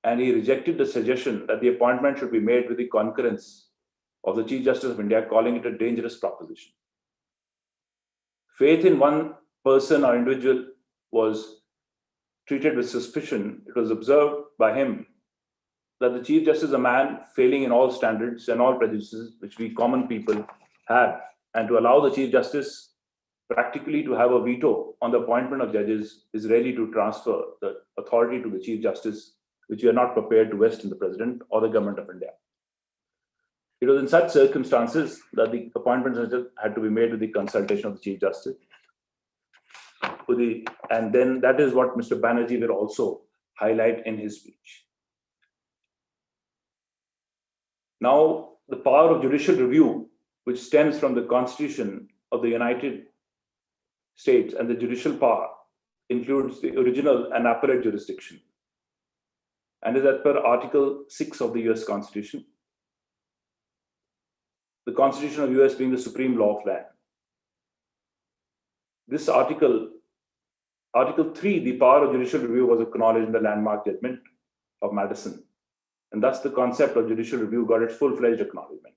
Speaker 2: and he rejected the suggestion that the appointment should be made with the concurrence of the Chief Justice of India, calling it a dangerous proposition. Faith in one person or individual was treated with suspicion. It was observed by him that the Chief Justice is a man failing in all standards and all prejudices which we common people have, and to allow the Chief Justice practically to have a veto on the appointment of judges is really to transfer the authority to the Chief Justice, which we are not prepared to vest in the President or the Government of India. It was in such circumstances that the appointments had to be made with the consultation of the Chief Justice. And then that is what Mr. Banerjee will also highlight in his speech. Now, the power of judicial review, which stems from the Constitution of the United States and the judicial power, includes the original and appellate jurisdiction, and is as per Article 6 of the US Constitution. The Constitution of US being the supreme law of land. This Article 3, the power of judicial review, was acknowledged in the landmark judgment of Madison, and thus the concept of judicial review got its full-fledged acknowledgement.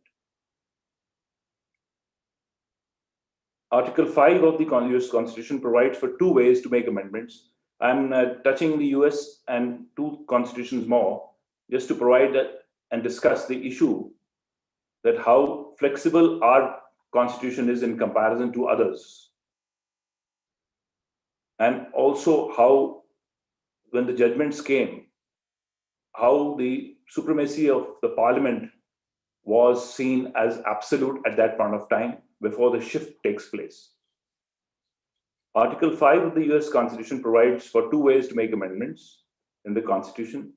Speaker 2: Article 5 of the US Constitution provides for 2 ways to make amendments. I'm touching the US and 2 constitutions more, just to provide and discuss the issue that how flexible our constitution is in comparison to others. And also how, when the judgments came, how the supremacy of the parliament was seen as absolute at that point of time before the shift takes place. Article 5 of the US Constitution provides for 2 ways to make amendments in the Constitution.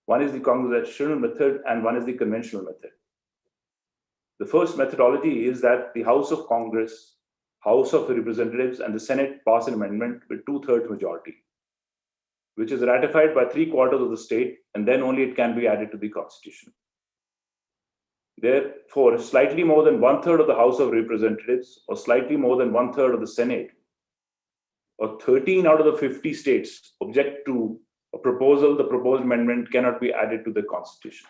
Speaker 2: One is the congressional method and one is the conventional method. The first methodology is that the House of Congress, House of Representatives, and the Senate pass an amendment with 2/3 majority, which is ratified by 3/4 of the state, and then only it can be added to the Constitution. Therefore, slightly more than 1/3 of the House of Representatives, or slightly more than 1/3 of the Senate, or 13 out of the 50 states object to a proposal, the proposed amendment cannot be added to the Constitution.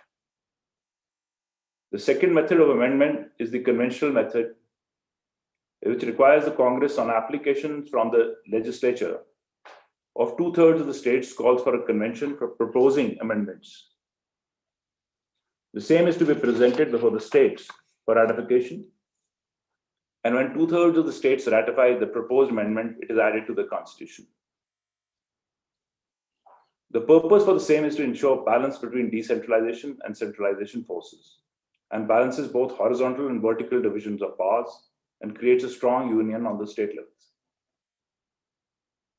Speaker 2: The second method of amendment is the conventional method, which requires the Congress, on application from the legislature of 2/3 of the states, calls for a convention for proposing amendments. The same is to be presented before the states for ratification. And when 2/3 of the states ratify the proposed amendment, it is added to the Constitution. The purpose for the same is to ensure balance between decentralization and centralization forces, and balances both horizontal and vertical divisions of powers, and creates a strong union on the state levels.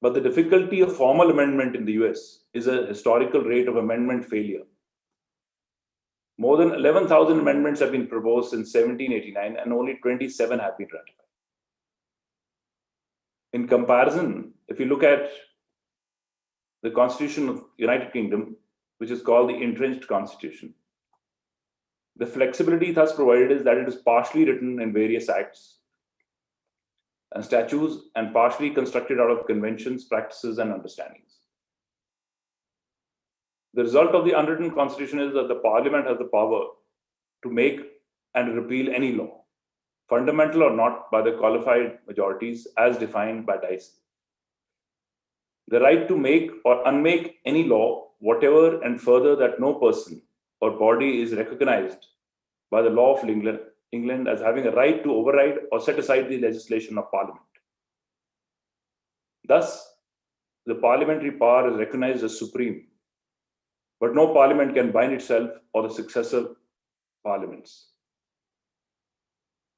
Speaker 2: But the difficulty of formal amendment in the US is a historical rate of amendment failure. More than 11,000 amendments have been proposed since 1789, and only 27 have been ratified. In comparison, if you look at the Constitution of the United Kingdom, which is called the Entrenched Constitution, the flexibility thus provided is that it is partially written in various acts and statutes, and partially constructed out of conventions, practices, and understandings. The result of the unwritten Constitution is that the Parliament has the power to make and repeal any law, fundamental or not, by the qualified majorities as defined by DICE. The right to make or unmake any law, whatever, and further, that no person or body is recognized by the law of England as having a right to override or set aside the legislation of Parliament. Thus, the parliamentary power is recognized as supreme, but no parliament can bind itself or the successive parliaments.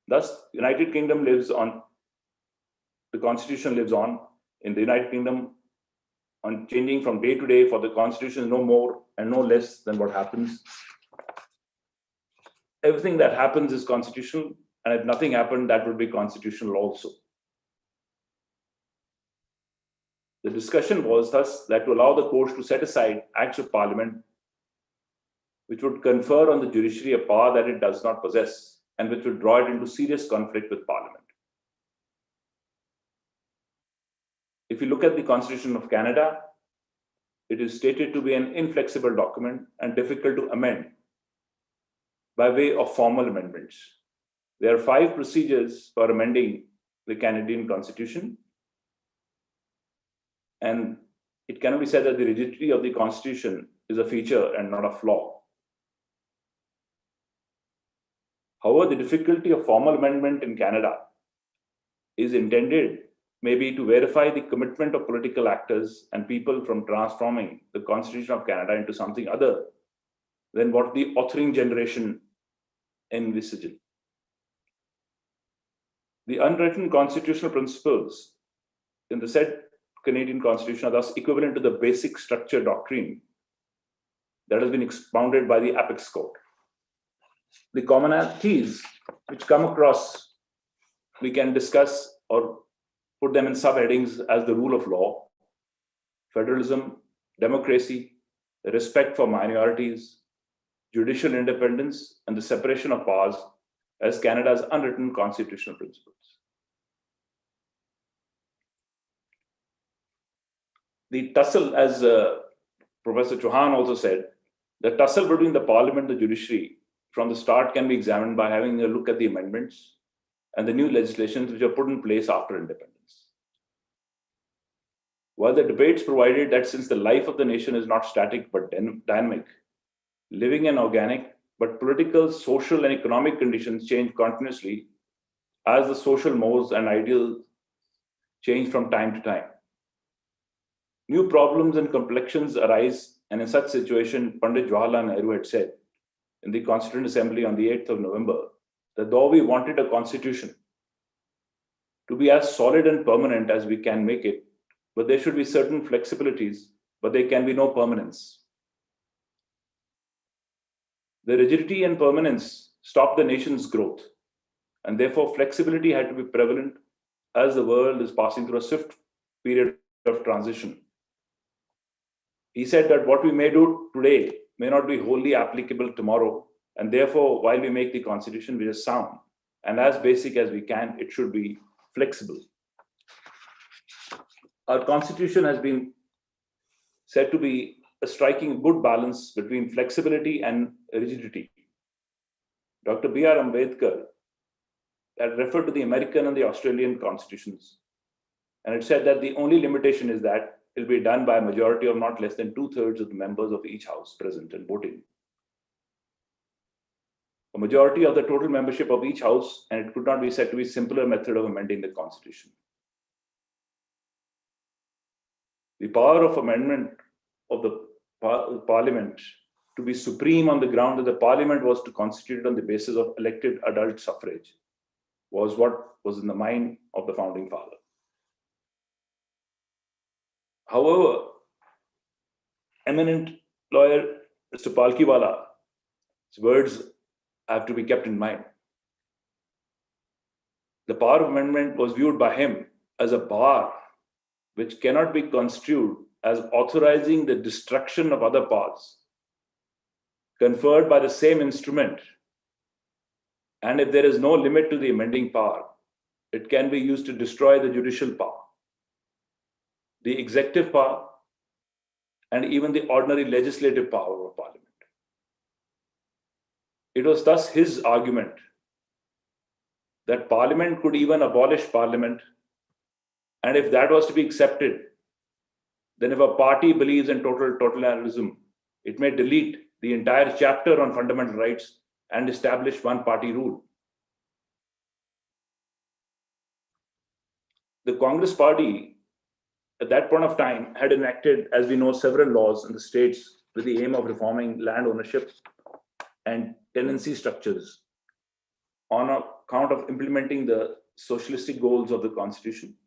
Speaker 2: Thus, United Kingdom lives on, the Constitution lives on in the United Kingdom, on changing from day to day, for the Constitution is no more and no less than what happens. Everything that happens is constitutional, and if nothing happened, that would be constitutional also. The discussion was thus that to allow the courts to set aside acts of Parliament which would confer on the judiciary a power that it does not possess, and which would draw it into serious conflict with Parliament. If you look at the Constitution of Canada, it is stated to be an inflexible document and difficult to amend by way of formal amendments. There are 5 procedures for amending the Canadian Constitution, and it cannot be said that the rigidity of the Constitution is a feature and not a flaw. However, the difficulty of formal amendment in Canada is intended maybe to verify the commitment of political actors and people from transforming the Constitution of Canada into something other than what the authoring generation envisaged. The unwritten constitutional principles in the said Canadian Constitution are thus equivalent to the basic structure doctrine that has been expounded by the Apex Court. The commonalities which come across, we can discuss or put them in subheadings as the rule of law, federalism, democracy, respect for minorities, judicial independence, and the separation of powers as Canada's unwritten constitutional principles. The tussle, as Professor Chauhan also said, the tussle between the Parliament and the judiciary from the start can be examined by having a look at the amendments and the new legislations which are put in place after independence. While the debates provided that since the life of the nation is not static but dynamic, living and organic, but political, social, and economic conditions change continuously as the social mores and ideals change from time to time. New problems and complexions arise, and in such situation, Pandit Jawaharlal Nehru had said in the Constituent Assembly on the 8th of November that though we wanted a constitution to be as solid and permanent as we can make it, but there should be certain flexibilities, but there can be no permanence. The rigidity and permanence stopped the nation's growth, and therefore flexibility had to be prevalent as the world is passing through a swift period of transition. He said that what we may do today may not be wholly applicable tomorrow, and therefore, while we make the Constitution which is sound and as basic as we can, it should be flexible. Our Constitution has been said to be striking a good balance between flexibility and rigidity. Dr. B.R. Ambedkar had referred to the American and the Australian constitutions, and it said that the only limitation is that it will be done by a majority of not less than 2/3 of the members of each house present and voting. A majority of the total membership of each house, and it could not be said to be a simpler method of amending the constitution. The power of amendment of the parliament to be supreme on the ground that the parliament was to constitute on the basis of elected adult suffrage was what was in the mind of the founding father. However, eminent lawyer Mr. Palkiwala's words have to be kept in mind. The power of amendment was viewed by him as a bar which cannot be construed as authorizing the destruction of other powers conferred by the same instrument. And if there is no limit to the amending power, it can be used to destroy the judicial power, the executive power, and even the ordinary legislative power of parliament. It was thus his argument that parliament could even abolish parliament, and if that was to be accepted, then if a party believes in totalitarianism, it may delete the entire chapter on fundamental rights and establish one-party rule. The Congress party at that point of time had enacted, as we know, several laws in the states with the aim of reforming land ownership and tenancy structures on account of implementing the socialistic goals of the Constitution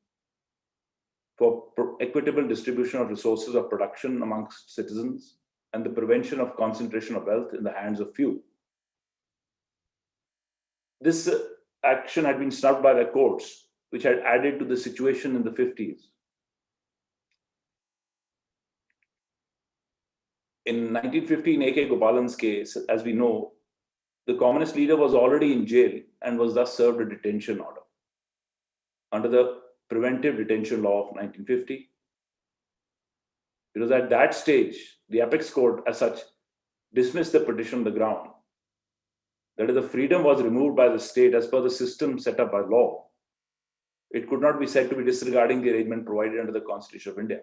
Speaker 2: for equitable distribution of resources of production amongst citizens and the prevention of concentration of wealth in the hands of few. This action had been snubbed by the courts, which had added to the situation in the 50s. In 1915, A.K. Gopalan's case, as we know, the communist leader was already in jail and was thus served a detention order under the Preventive Detention Law of 1950. It was at that stage, the apex court as such dismissed the petition on the ground that if the freedom was removed by the state as per the system set up by law, it could not be said to be disregarding the arrangement provided under the Constitution of India.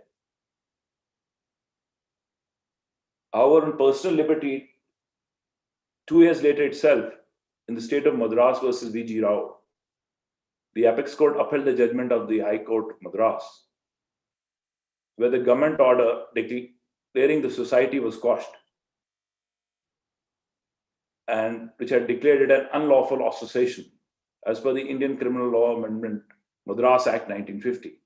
Speaker 2: However, on personal liberty, 2 years later itself, in the state of Madras versus V.G. Rao, the apex court upheld the judgment of the High Court, Madras, where the government order declaring the society was quashed and which had declared it an unlawful association as per the Indian Criminal Law Amendment, Madras Act 1950.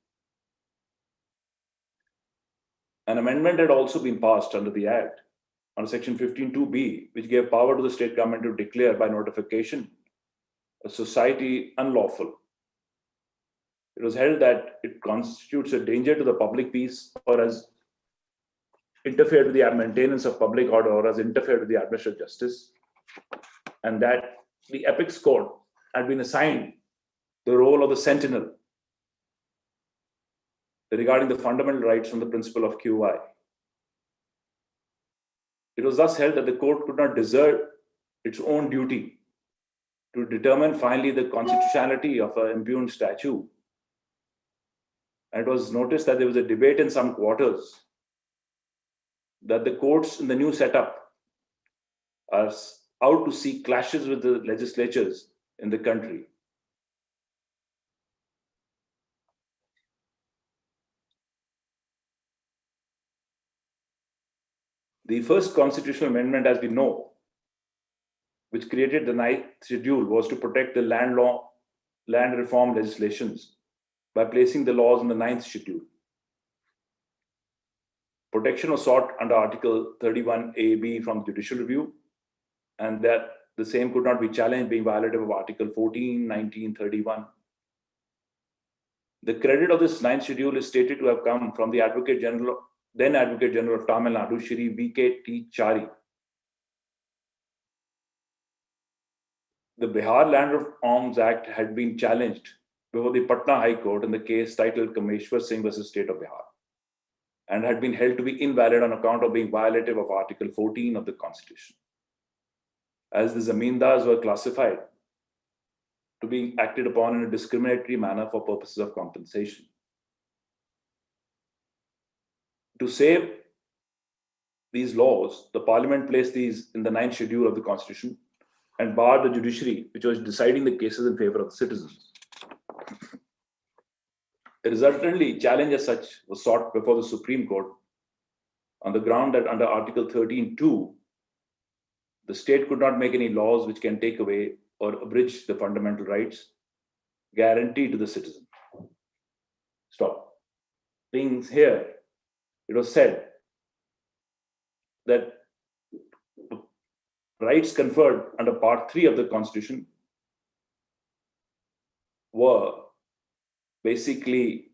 Speaker 2: An amendment had also been passed under the Act on Section 15(2)(b), which gave power to the state government to declare by notification a society unlawful. It was held that it constitutes a danger to the public peace or has interfered with the maintenance of public order or has interfered with the administration of justice, and that the apex court had been assigned the role of the sentinel regarding the fundamental rights from the principle of QI. It was thus held that the court could not desert its own duty to determine finally the constitutionality of an impugned statute. And it was noticed that there was a debate in some quarters that the courts in the new setup are out to seek clashes with the legislatures in the country. The first constitutional amendment, as we know, which created the 9th schedule, was to protect the land reform legislations by placing the laws in the 9th schedule. Protection was sought under Article 31A(b) from judicial review, and that the same could not be challenged, being violative of Article 14, 19, 31. The credit of this 9th schedule is stated to have come from the then Advocate General of Tamil Nadu, Shri V.K.T. Chari. The Bihar Land Reforms Act had been challenged before the Patna High Court in the case titled Kameshwar Singh versus State of Bihar. and had been held to be invalid on account of being violative of Article 14 of the Constitution, as the zamindars were classified to be acted upon in a discriminatory manner for purposes of compensation. To save these laws, the Parliament placed these in the 9th schedule of the Constitution and barred the judiciary, which was deciding the cases in favor of the citizens. A resultantly, challenge as such was sought before the Supreme Court on the ground that under Article 13(2), the state could not make any laws which can take away or abridge the fundamental rights guaranteed to the citizen. Stop. Things here, it was said that rights conferred under Part 3 of the Constitution were basically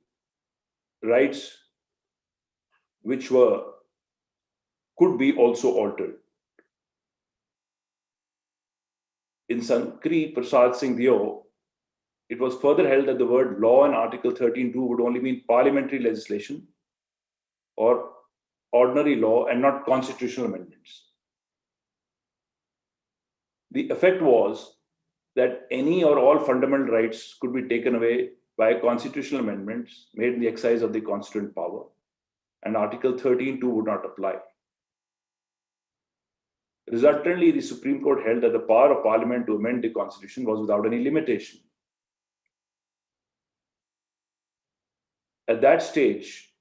Speaker 2: rights which could be also altered. In Sankri Prasad Singh Dio, it was further held that the word law in Article 13(2) would only mean parliamentary legislation or ordinary law and not constitutional amendments. The effect was that any or all fundamental rights could be taken away by constitutional amendments made in the exercise of the constituent power, and Article 13(2) would not apply. Resultantly, the Supreme Court held that the power of Parliament to amend the Constitution was without any limitation. At that stage,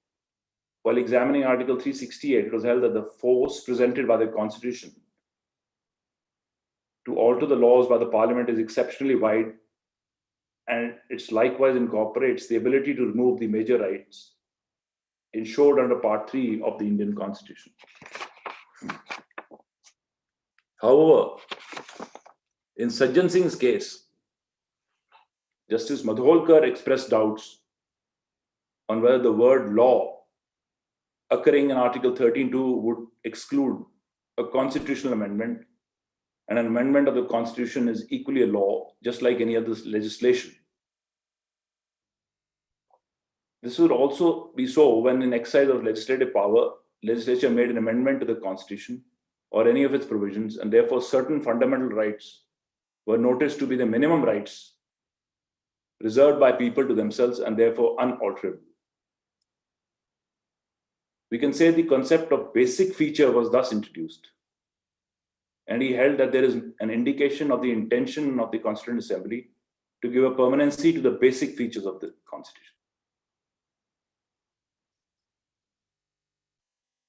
Speaker 2: while examining Article 368, it was held that the force presented by the Constitution to alter the laws by the Parliament is exceptionally wide, and it likewise incorporates the ability to remove the major rights enshrined under Part 3 of the Indian Constitution. However, in Sajjan Singh's case, Justice Madholkar expressed doubts on whether the word law occurring in Article 13(2) would exclude a constitutional amendment, and an amendment of the Constitution is equally a law, just like any other legislation. This would also be so when in exercise of legislative power, legislature made an amendment to the Constitution or any of its provisions, and therefore certain fundamental rights were noticed to be the minimum rights reserved by people to themselves and therefore unalterable. We can say the concept of basic feature was thus introduced, and he held that there is an indication of the intention of the Constituent Assembly to give a permanency to the basic features of the Constitution.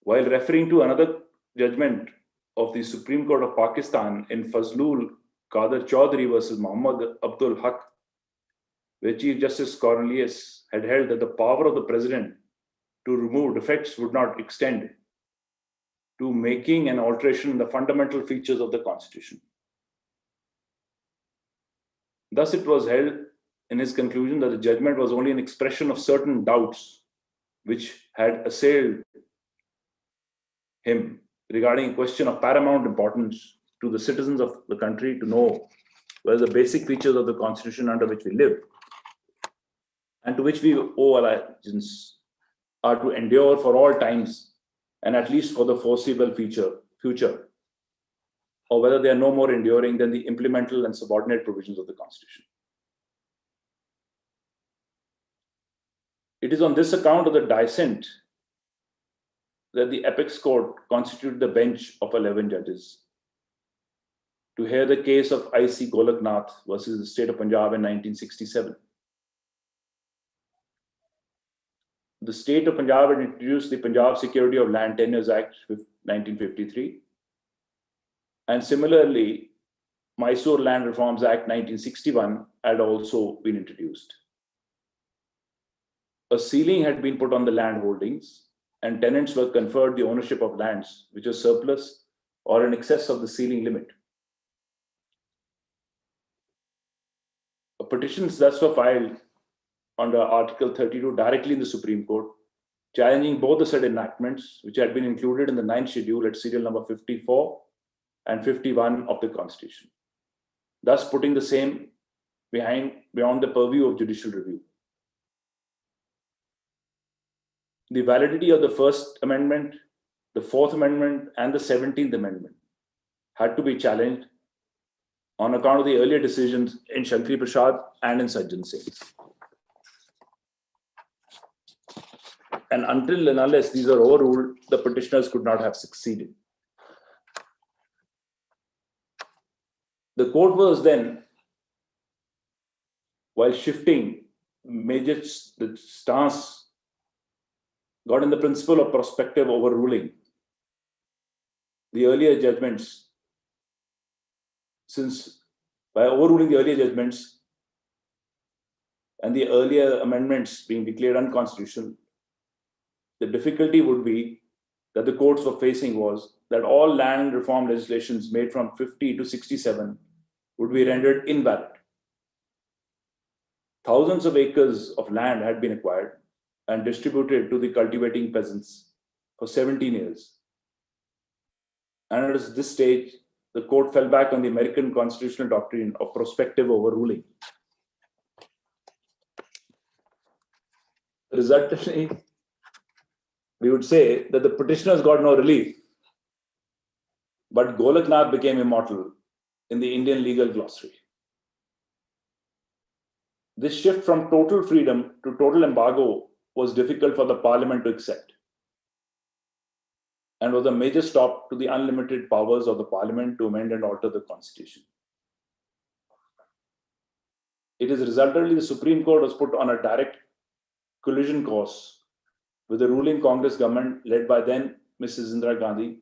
Speaker 2: While referring to another judgment of the Supreme Court of Pakistan in Fazlul Qadir Chaudhary versus Muhammad Abdul Haq, where Chief Justice Cornelius had held that the power of the President to remove defects would not extend to making an alteration in the fundamental features of the Constitution. Thus, it was held in his conclusion that the judgment was only an expression of certain doubts which had assailed him regarding a question of paramount importance to the citizens of the country to know whether the basic features of the Constitution under which we live and to which we owe allegiance are to endure for all times and at least for the foreseeable future, or whether they are no more enduring than the implemental and subordinate provisions of the Constitution. It is on this account of the dissent that the Apex Court constituted the bench of 11 judges to hear the case of I.C. Golaknath versus the State of Punjab in 1967. The State of Punjab had introduced the Punjab Security of Land Tenures Act 1953, and similarly, Mysore Land Reforms Act 1961 had also been introduced. A ceiling had been put on the land holdings, and tenants were conferred the ownership of lands which were surplus or in excess of the ceiling limit. Petitions thus were filed under Article 32 directly in the Supreme Court, challenging both the said enactments, which had been included in the 9th schedule at serial number 54 and 51 of the Constitution, thus putting the same beyond the purview of judicial review. the validity of the First Amendment, the Fourth Amendment, and the 17th Amendment had to be challenged on account of the earlier decisions in Shankari Prasad and in Sajjan Singh. And until and unless these are overruled, the petitioners could not have succeeded. The court was then, while shifting the stance, got in the principle of prospective overruling the earlier judgments. Since by overruling the earlier judgments and the earlier amendments being declared unconstitutional, the difficulty would be that the courts were facing was that all land reform legislations made from 50 to 67 would be rendered invalid. Thousands of acres of land had been acquired and distributed to the cultivating peasants for 17 years. And at this stage, the court fell back on the American constitutional doctrine of prospective overruling. Resultantly, we would say that the petitioners got no relief, but Golaknath became immortal in the Indian legal glossary. This shift from total freedom to total embargo was difficult for the parliament to accept and was a major stop to the unlimited powers of the parliament to amend and alter the constitution. It is resultantly the Supreme Court was put on a direct collision course with the ruling Congress government led by then Mrs. Indira Gandhi.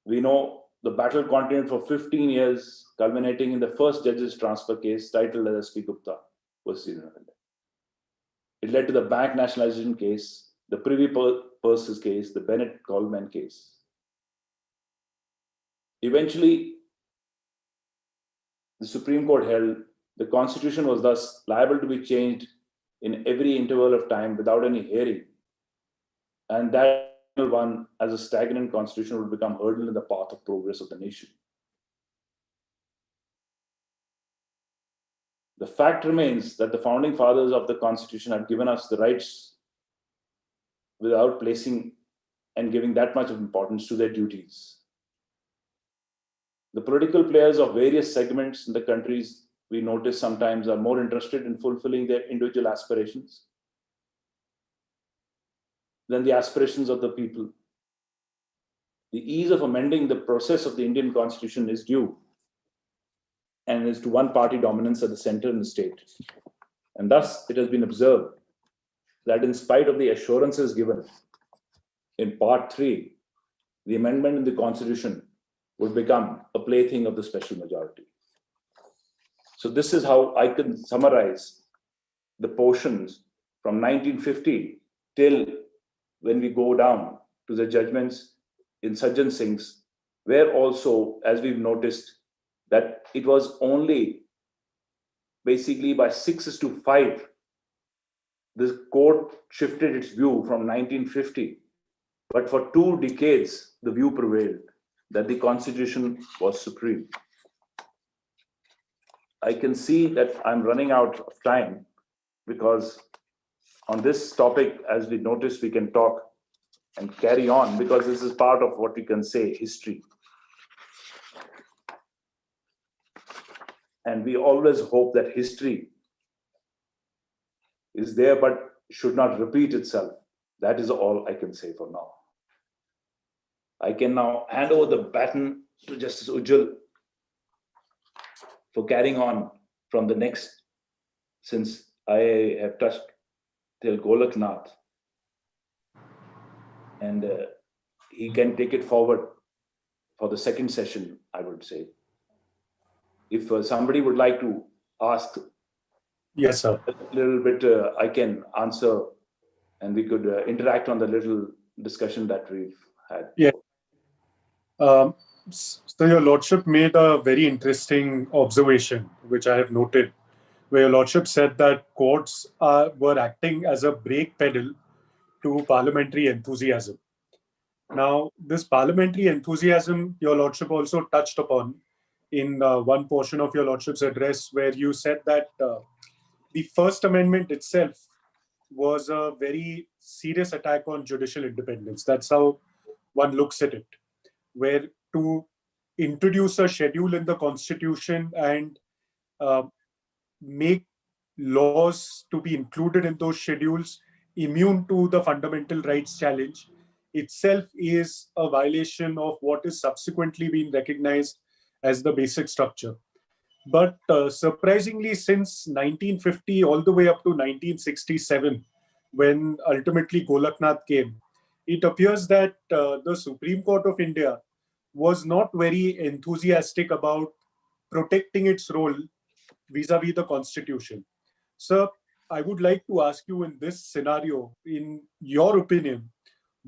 Speaker 2: We know the battle continued for 15 years, culminating in the first judge's transfer case titled as SP Gupta versus Indira Gandhi. It led to the bank nationalization case, the Privy Purses case, the Bennett Coleman case. Eventually, the Supreme Court held the Constitution was thus liable to be changed in every interval of time without any hearing, and that one as a stagnant constitution would become hurdle in the path of progress of the nation. The fact remains that the founding fathers of the Constitution have given us the rights without placing and giving that much of importance to their duties. The political players of various segments in the countries we notice sometimes are more interested in fulfilling their individual aspirations than the aspirations of the people. The ease of amending the process of the Indian Constitution is due and is to one party dominance at the center in the state. And thus it has been observed that in spite of the assurances given in part 3, the amendment in the Constitution would become a plaything of the special majority. So this is how I can summarize the portions from 1950 till when we go down to the judgments in Sajjan Singh's, where also, as we've noticed, that it was only basically by 6-5, the court shifted its view from 1950. But for 2 decades, the view prevailed that the Constitution was supreme. I can see that I'm running out of time because on this topic, as we noticed, we can talk and carry on because this is part of what we can say history. And we always hope that history is there but should not repeat itself. That is all I can say for now. I can now hand over the baton to Justice Ujjal for carrying on from the next, since I have touched till Golaknath. And he can take it forward for the second session, I would say. If somebody would like to ask
Speaker 5: Yes, sir.
Speaker 2: a little bit, I can answer and we could interact on the little discussion that we've had.
Speaker 5: Yeah. So your Lordship made a very interesting observation, which I have noted, where your Lordship said that courts were acting as a brake pedal to parliamentary enthusiasm. Now, this parliamentary enthusiasm, your Lordship also touched upon in one portion of your Lordship's address, where you said that the First Amendment itself was a very serious attack on judicial independence. That's how one looks at it, where to introduce a schedule in the constitution and make laws to be included in those schedules immune to the fundamental rights challenge itself is a violation of what is subsequently being recognized as the basic structure. But surprisingly, since 1950 all the way up to 1967, when ultimately Golaknath came, it appears that the Supreme Court of India was not very enthusiastic about protecting its role vis-a-vis the Constitution. Sir, I would like to ask you in this scenario, in your opinion,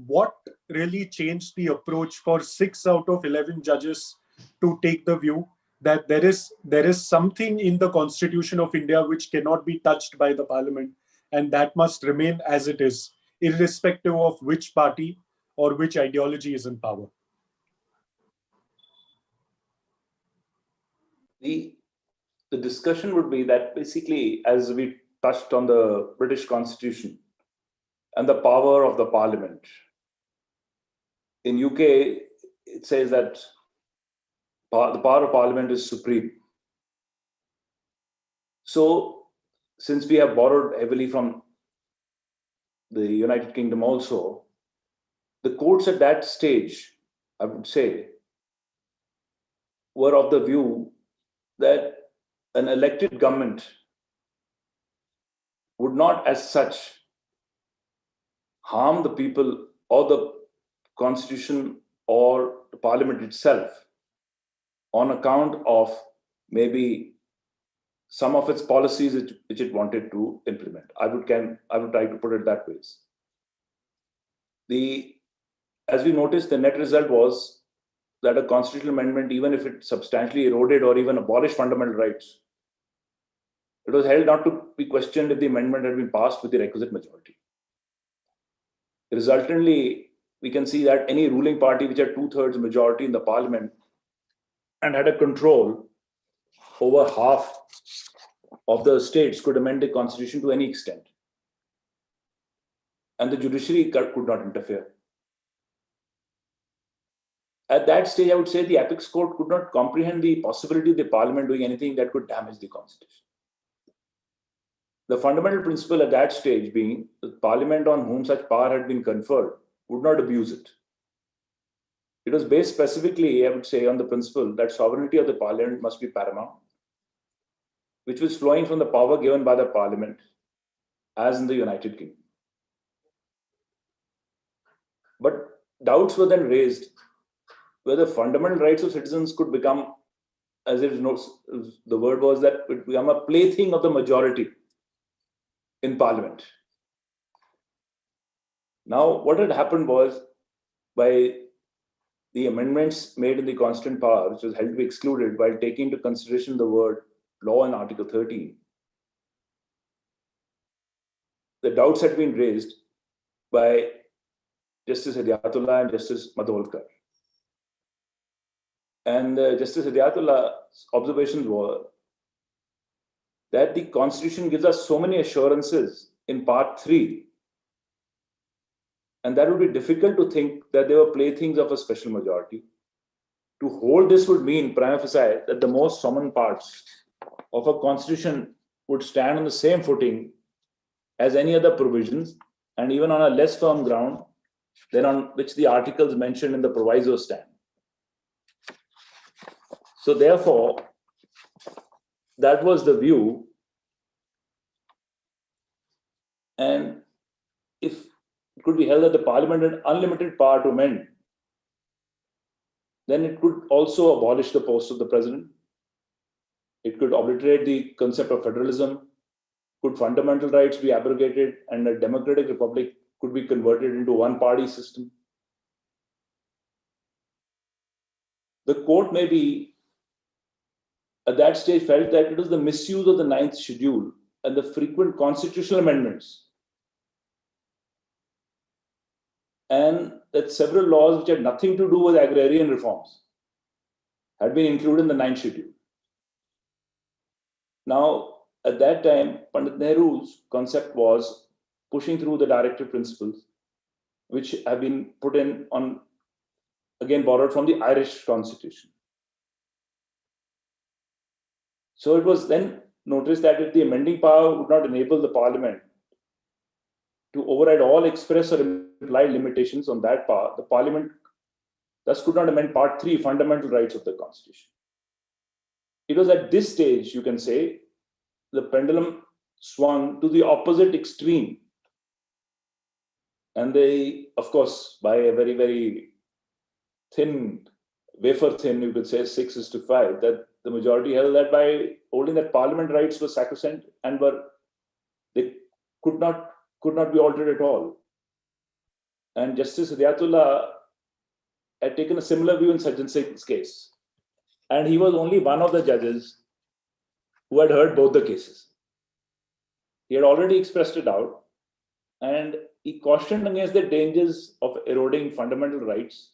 Speaker 5: what really changed the approach for 6 out of 11 judges to take the view that there is something in the Constitution of India which cannot be touched by the Parliament, and that must remain as it is, irrespective of which party or which ideology is in power?
Speaker 2: The discussion would be that basically, as we touched on the British Constitution and the power of the Parliament, in UK, it says that the power of Parliament is supreme. So, since we have borrowed heavily from the United Kingdom also, the courts at that stage, I would say, were of the view that an elected government would not as such harm the people or the Constitution or the Parliament itself on account of maybe some of its policies which it wanted to implement. I would try to put it that way. As we noticed, the net result was that a constitutional amendment, even if it substantially eroded or even abolished fundamental rights, it was held not to be questioned if the amendment had been passed with the requisite majority. Resultantly, we can see that any ruling party which had 2/3 majority in the Parliament and had a control over half of the states could amend the Constitution to any extent. And the judiciary could not interfere. At that stage, I would say the Apex Court could not comprehend the possibility of the Parliament doing anything that could damage the Constitution. The fundamental principle at that stage being that Parliament on whom such power had been conferred would not abuse it. It was based specifically, I would say, on the principle that sovereignty of the Parliament must be paramount, which was flowing from the power given by the Parliament, as in the United Kingdom. But doubts were then raised whether fundamental rights of citizens could become, as it is, the word was that it become a plaything of the majority in Parliament. Now, what had happened was, by the amendments made in the Constituent Power, which was held to be excluded while taking into consideration the word law in Article 13, the doubts had been raised by Justice Hidayatullah and Justice Madholkar. And Justice Hidayatullah's observations were that the Constitution gives us so many assurances in Part 3, and that would be difficult to think that they were playthings of a special majority. To hold this would mean, prima facie, that the most common parts of a Constitution would stand on the same footing as any other provisions, and even on a less firm ground than on which the articles mentioned in the provisos stand. So therefore, that was the view. And if it could be held that the Parliament had unlimited power to amend, then it could also abolish the post of the President. It could obliterate the concept of federalism. Could fundamental rights be abrogated, and a democratic republic could be converted into one-party system. The court maybe at that stage felt that it was the misuse of the 9th schedule and the frequent constitutional amendments, and that several laws which had nothing to do with agrarian reforms had been included in the 9th schedule. Now, at that time, Pandit Nehru's concept was pushing through the directive principles, which have been put in on, again, borrowed from the Irish constitution. So it was then noticed that if the amending power would not enable the parliament to override all express or implied limitations on that power, the parliament thus could not amend part 3, fundamental rights of the constitution. It was at this stage, you can say, the pendulum swung to the opposite extreme. And they, of course, by a very, very thin, wafer thin, you could say 6:5, that the majority held that by holding that parliament rights were sacrosanct and they could not be altered at all. And Justice Hidayatullah had taken a similar view in Sajjan Singh's case. And he was only one of the judges who had heard both the cases. He had already expressed it out, and he cautioned against the dangers of eroding fundamental rights.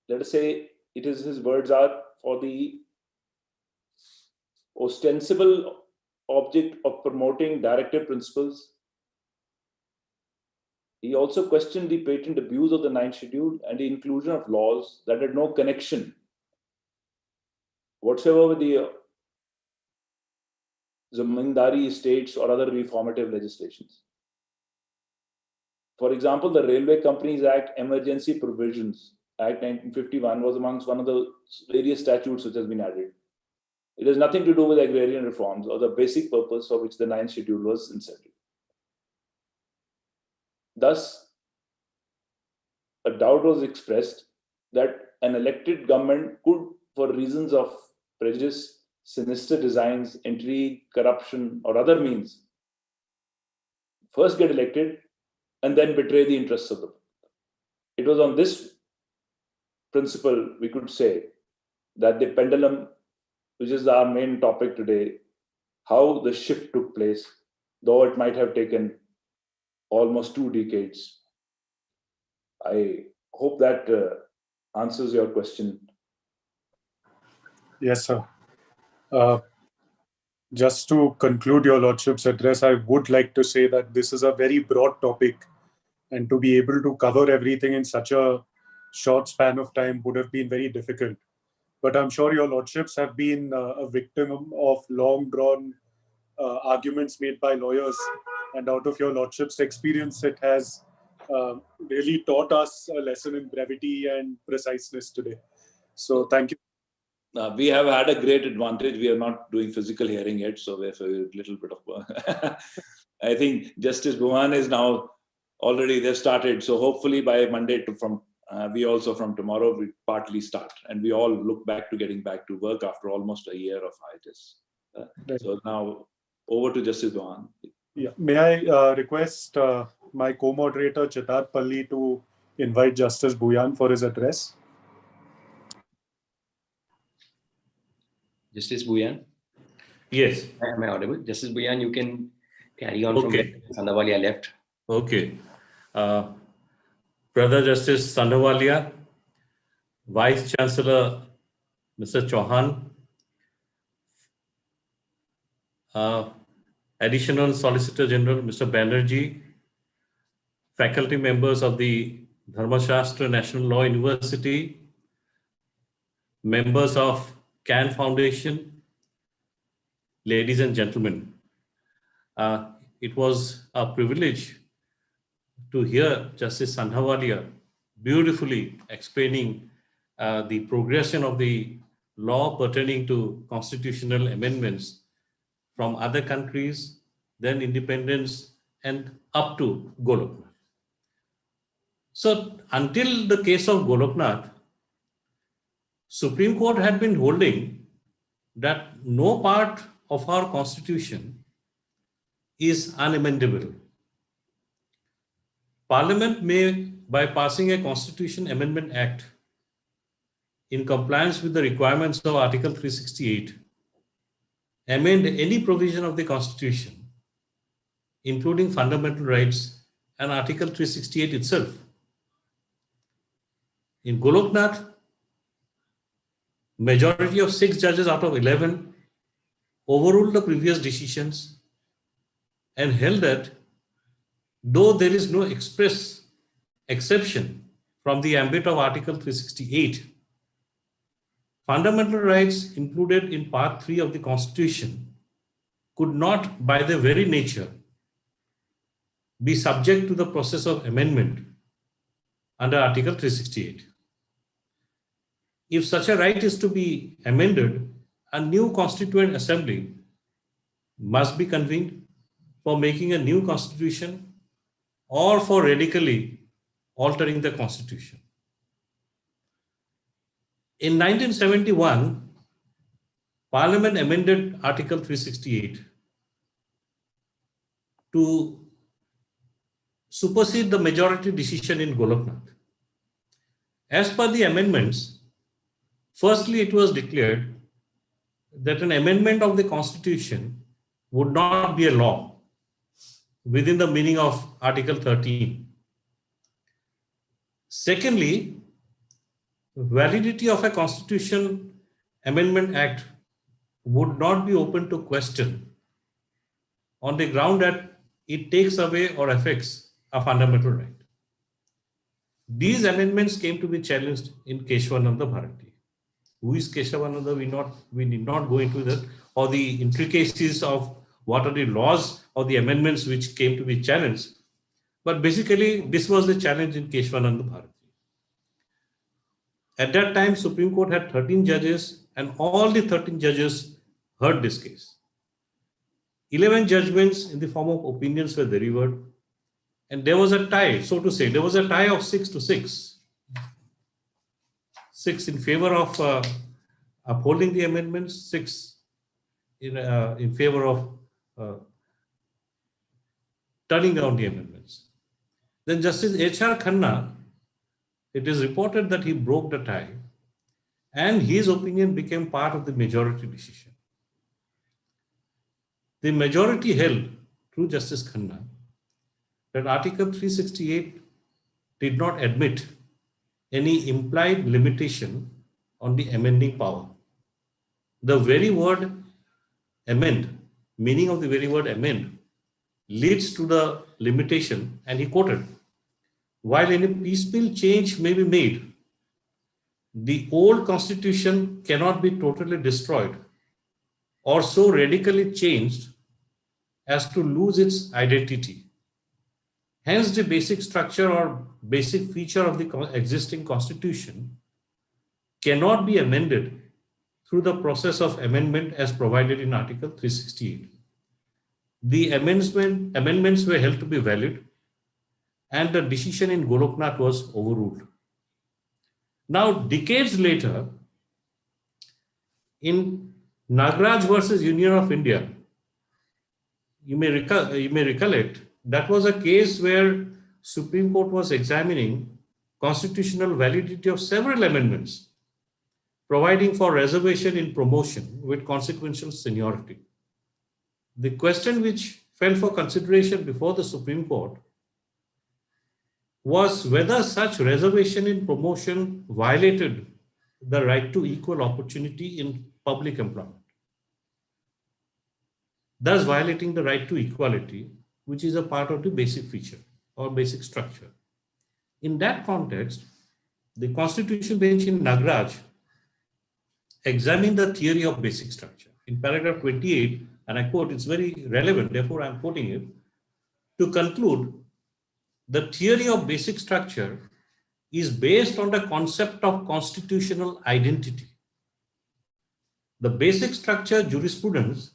Speaker 2: Let us say his words are, for the ostensible object of promoting directive principles. He also questioned the patent abuse of the 9th schedule and the inclusion of laws that had no connection whatsoever with the zamindari estates or other reformative legislations. For example, the Railway Companies Act Emergency Provisions Act 1951 was amongst one of the various statutes which has been added. It has nothing to do with agrarian reforms or the basic purpose for which the 9th schedule was inserted. Thus, a doubt was expressed that an elected government could, for reasons of prejudice, sinister designs, intrigue, corruption, or other means, first get elected and then betray the interests of the people. It was on this principle, we could say, that the pendulum, which is our main topic today, how the shift took place, though it might have taken almost 2 decades. I hope that answers your question.
Speaker 5: Yes, sir. Just to conclude your Lordship's address, I would like to say that this is a very broad topic, and to be able to cover everything in such a short span of time would have been very difficult. But I'm sure your Lordships have been a victim of long-drawn arguments made by lawyers, and out of your Lordship's experience, it has really taught us a lesson in brevity and preciseness today. So thank you.
Speaker 2: We have had a great advantage. We are not doing physical hearing yet, so there's a little bit of... I think Justice Bhuyan is now already, they've started. So hopefully by Monday we also from tomorrow, we partly start. And we all look back to getting back to work after almost a year of hiatus. So now over to Justice Bhuyan.
Speaker 5: Yeah. May I request my co-moderator Chitat Palli to invite Justice Bhuyan for his address?
Speaker 7: Justice Bhuyan?
Speaker 1: Yes.
Speaker 7: Am I audible? Justice Bhuyan, you can carry on
Speaker 1: Okay.
Speaker 7: from Sandhawalia left.
Speaker 1: Okay. Brother Justice Sandawaliya, Vice Chancellor Mr. Chauhan, Additional Solicitor General Mr. Banerjee, faculty members of the Dharmashastra National Law University, members of CAN Foundation, ladies and gentlemen. It was a privilege to hear Justice Sandhawalia beautifully explaining the progression of the law pertaining to constitutional amendments from other countries, then independence, and up to Goloknath. So until the case of Goloknath, Supreme Court had been holding that no part of our constitution is unamendable. Parliament may, by passing a Constitution Amendment Act in compliance with the requirements of Article 368, amend any provision of the Constitution, including fundamental rights and Article 368 itself. In Goloknath, majority of 6 judges out of 11 overruled the previous decisions and held that though there is no express exception from the ambit of Article 368, fundamental rights included in Part 3 of the Constitution could not, by their very nature, be subject to the process of amendment under Article 368. If such a right is to be amended, a new Constituent Assembly must be convened for making a new Constitution or for radically altering the Constitution. In 1971, Parliament amended Article 368 to supersede the majority decision in Goloknath. As per the amendments, firstly, it was declared that an amendment of the Constitution would not be a law within the meaning of Article 13. Secondly, validity of a Constitution Amendment Act would not be open to question on the ground that it takes away or affects a fundamental right. These amendments came to be challenged in Keshavananda Bharati. Who is Keshavananda? We need not go into that or the intricacies of what are the laws or the amendments which came to be challenged. But basically, this was the challenge in Keshavananda Bharati. At that time, Supreme Court had 13 judges and all the 13 judges heard this case. 11 judgments in the form of opinions were delivered and there was a tie, so to say, there was a tie of 6-6. 6 in favor of upholding the amendments, 6 in favor of turning down the amendments. Then Justice H.R. Khanna, it is reported that he broke the tie and his opinion became part of the majority decision. The majority held, through Justice Khanna, that Article 368 did not admit any implied limitation on the amending power. The very word amend, meaning of the very word amend, leads to the limitation, and he quoted, while any piecemeal change may be made, the old Constitution cannot be totally destroyed or so radically changed as to lose its identity. Hence, the basic structure or basic feature of the existing Constitution cannot be amended through the process of amendment as provided in Article 368. The amendments were held to be valid and the decision in Goloknath was overruled. Now, decades later, in Nagraj versus Union of India, you may recollect, that was a case where Supreme Court was examining constitutional validity of several amendments, providing for reservation in promotion with consequential seniority. The question which fell for consideration before the Supreme Court was whether such reservation in promotion violated the right to equal opportunity in public employment, thus violating the right to equality, which is a part of the basic feature or basic structure. In that context, the Constitutional Bench in Nagraj examined the theory of basic structure. In paragraph 28, and I quote, it's very relevant, therefore I'm quoting it, to conclude, the theory of basic structure is based on the concept of constitutional identity. The basic structure jurisprudence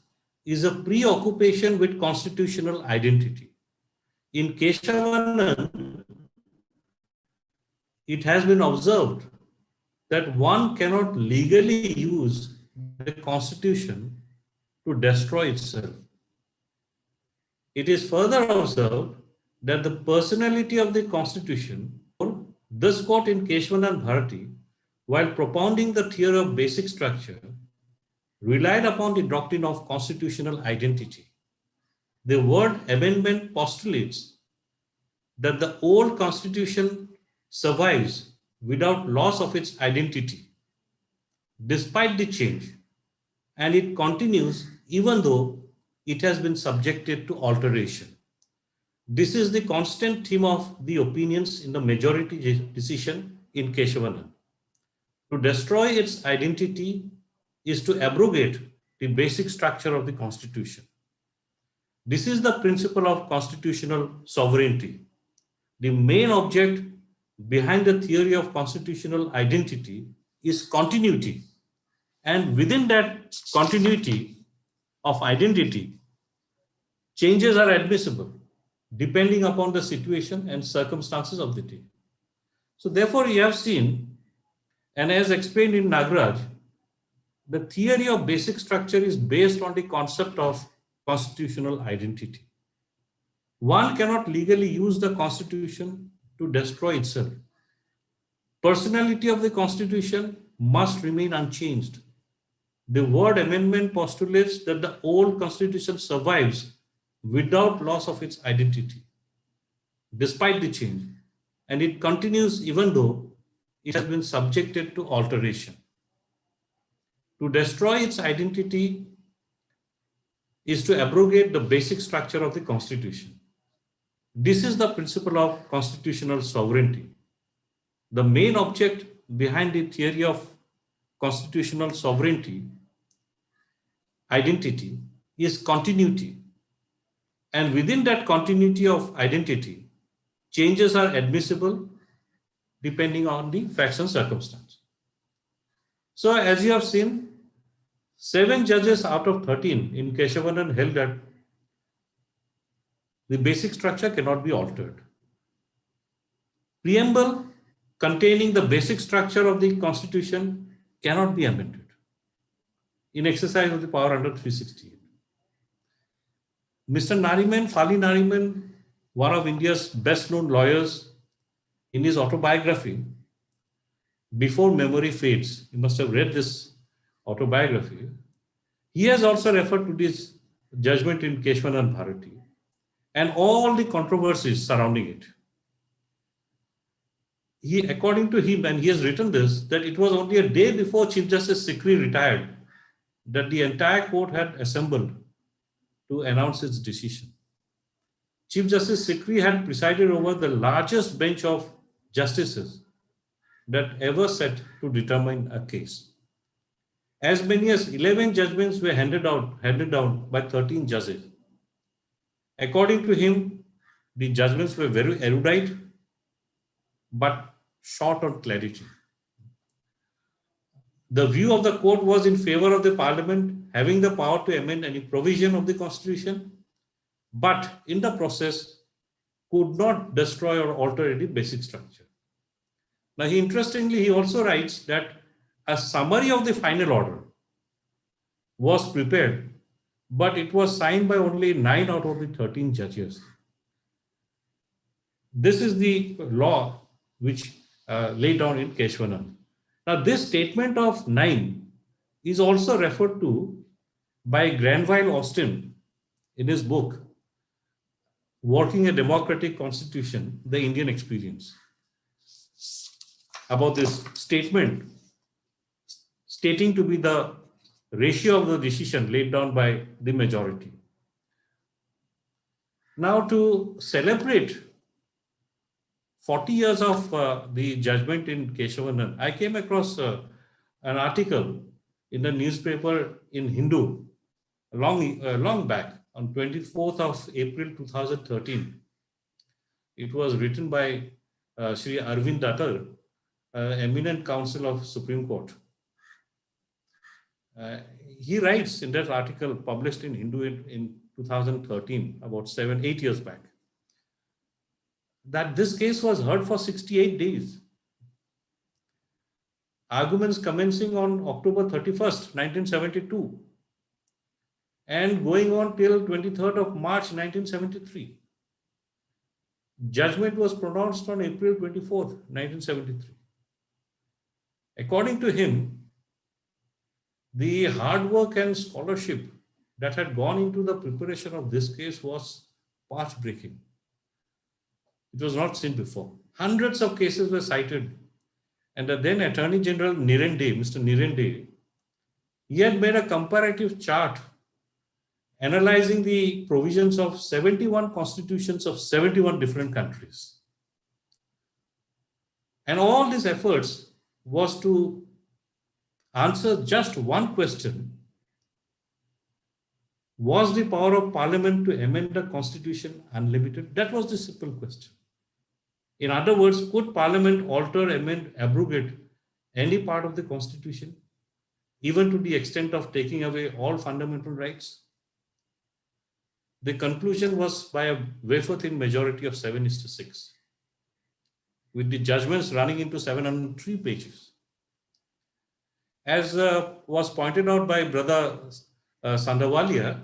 Speaker 1: is a preoccupation with constitutional identity. In Keshavananda, it has been observed that one cannot legally use the Constitution to destroy itself. It is further observed that the personality of the Constitution, this court in Keshavananda Bharati, while propounding the theory of basic structure, relied upon the doctrine of constitutional identity. The word amendment postulates that the old Constitution survives without loss of its identity, despite the change, and it continues even though it has been subjected to alteration. This is the constant theme of the opinions in the majority decision in Keshavananda. To destroy its identity is to abrogate the basic structure of the Constitution. This is the principle of constitutional sovereignty. The main object behind the theory of constitutional identity is continuity. And within that continuity of identity, changes are admissible depending upon the situation and circumstances of the day. So therefore, you have seen, and as explained in Nagaraj, the theory of basic structure is based on the concept of constitutional identity. One cannot legally use the Constitution to destroy itself. Personality of the Constitution must remain unchanged. The word amendment postulates that the old Constitution survives without loss of its identity, despite the change, and it continues even though it has been subjected to alteration. To destroy its identity is to abrogate the basic structure of the Constitution. This is the principle of constitutional sovereignty. The main object behind the theory of constitutional sovereignty identity is continuity. And within that continuity of identity, changes are admissible depending on the facts and circumstance. So as you have seen, 7 judges out of 13 in Keshavananda held that the basic structure cannot be altered. Preamble containing the basic structure of the Constitution cannot be amended in exercise of the power under 368. Mr. Nariman, Fali Nariman, one of India's best-known lawyers, in his autobiography, Before Memory Fades, you must have read this autobiography, he has also referred to this judgment in Keshavananda Bharati and all the controversies surrounding it. According to him, and he has written this, that it was only a day before Chief Justice Sikri retired that the entire court had assembled to announce its decision. Chief Justice Sikri had presided over the largest bench of justices that ever sat to determine a case. As many as 11 judgments were handed down by 13 judges. According to him, the judgments were very erudite, but short on clarity. The view of the court was in favor of the parliament having the power to amend any provision of the Constitution, but in the process could not destroy or alter any basic structure. Now, he also writes that a summary of the final order was prepared, but it was signed by only 9 out of the 13 judges. This is the law which laid down in Keshavananda. Now, this statement of 9 is also referred to by Granville Austin in his book, Working a Democratic Constitution, The Indian Experience, about this statement stating to be the ratio of the decision laid down by the majority. Now, to celebrate 40 years of the judgment in Keshavananda, I came across an article in the newspaper in Hindu long back on 24th of April 2013. It was written by Shri Arvind Datar, eminent counsel of Supreme Court. He writes in that article published in Hindu in 2013, about 7-8 years back, that this case was heard for 68 days. Arguments commencing on October 31st, 1972, and going on till 23rd of March, 1973. Judgment was pronounced on April 24th, 1973. According to him, the hard work and scholarship that had gone into the preparation of this case was path-breaking. It was not seen before. Hundreds of cases were cited, and the then Attorney General Nirende, Mr. Nirende, he had made a comparative chart analyzing the provisions of 71 constitutions of 71 different countries. And all these efforts was to answer just one question: was the power of parliament to amend the constitution unlimited? That was the simple question. In other words, could parliament alter, amend, abrogate any part of the constitution, even to the extent of taking away all fundamental rights? The conclusion was by a wafer-thin majority of 7:6, with the judgments running into 703 pages. As was pointed out by Brother Sandhawalia,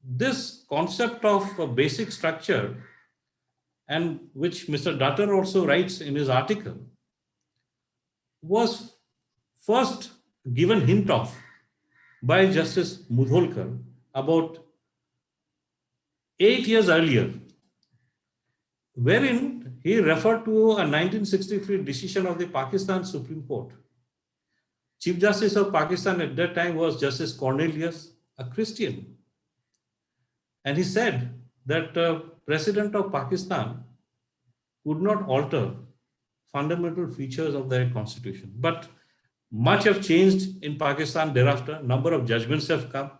Speaker 1: this concept of a basic structure, and which Mr. Datter also writes in his article, was first given hint of by Justice Mudholkar about 8 years earlier, wherein he referred to a 1963 decision of the Pakistan Supreme Court. Chief Justice of Pakistan at that time was Justice Cornelius, a Christian. And he said that President of Pakistan could not alter fundamental features of their constitution. But much have changed in Pakistan thereafter. A number of judgments have come,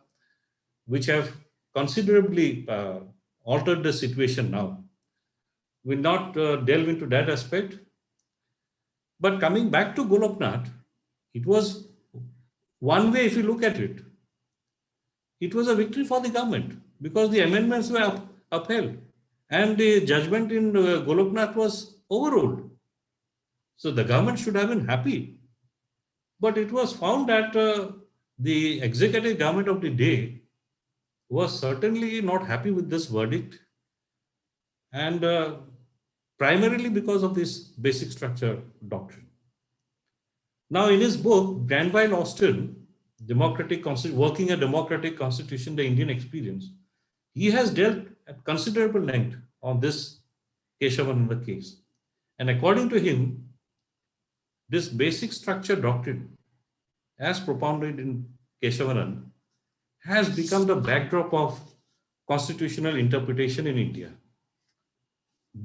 Speaker 1: which have considerably altered the situation now. We'll not delve into that aspect. But coming back to Goloknath, it was one way, if you look at it, it was a victory for the government because the amendments were upheld and the judgment in Goloknath was overruled. So the government should have been happy. But it was found that the executive government of the day was certainly not happy with this verdict, and primarily because of this basic structure doctrine. Now, in his book, Granville Austin, Working a Democratic Constitution, the Indian Experience, he has dealt at considerable length on this Keshavananda case. And according to him, this basic structure doctrine, as propounded in Keshavananda, has become the backdrop of constitutional interpretation in India.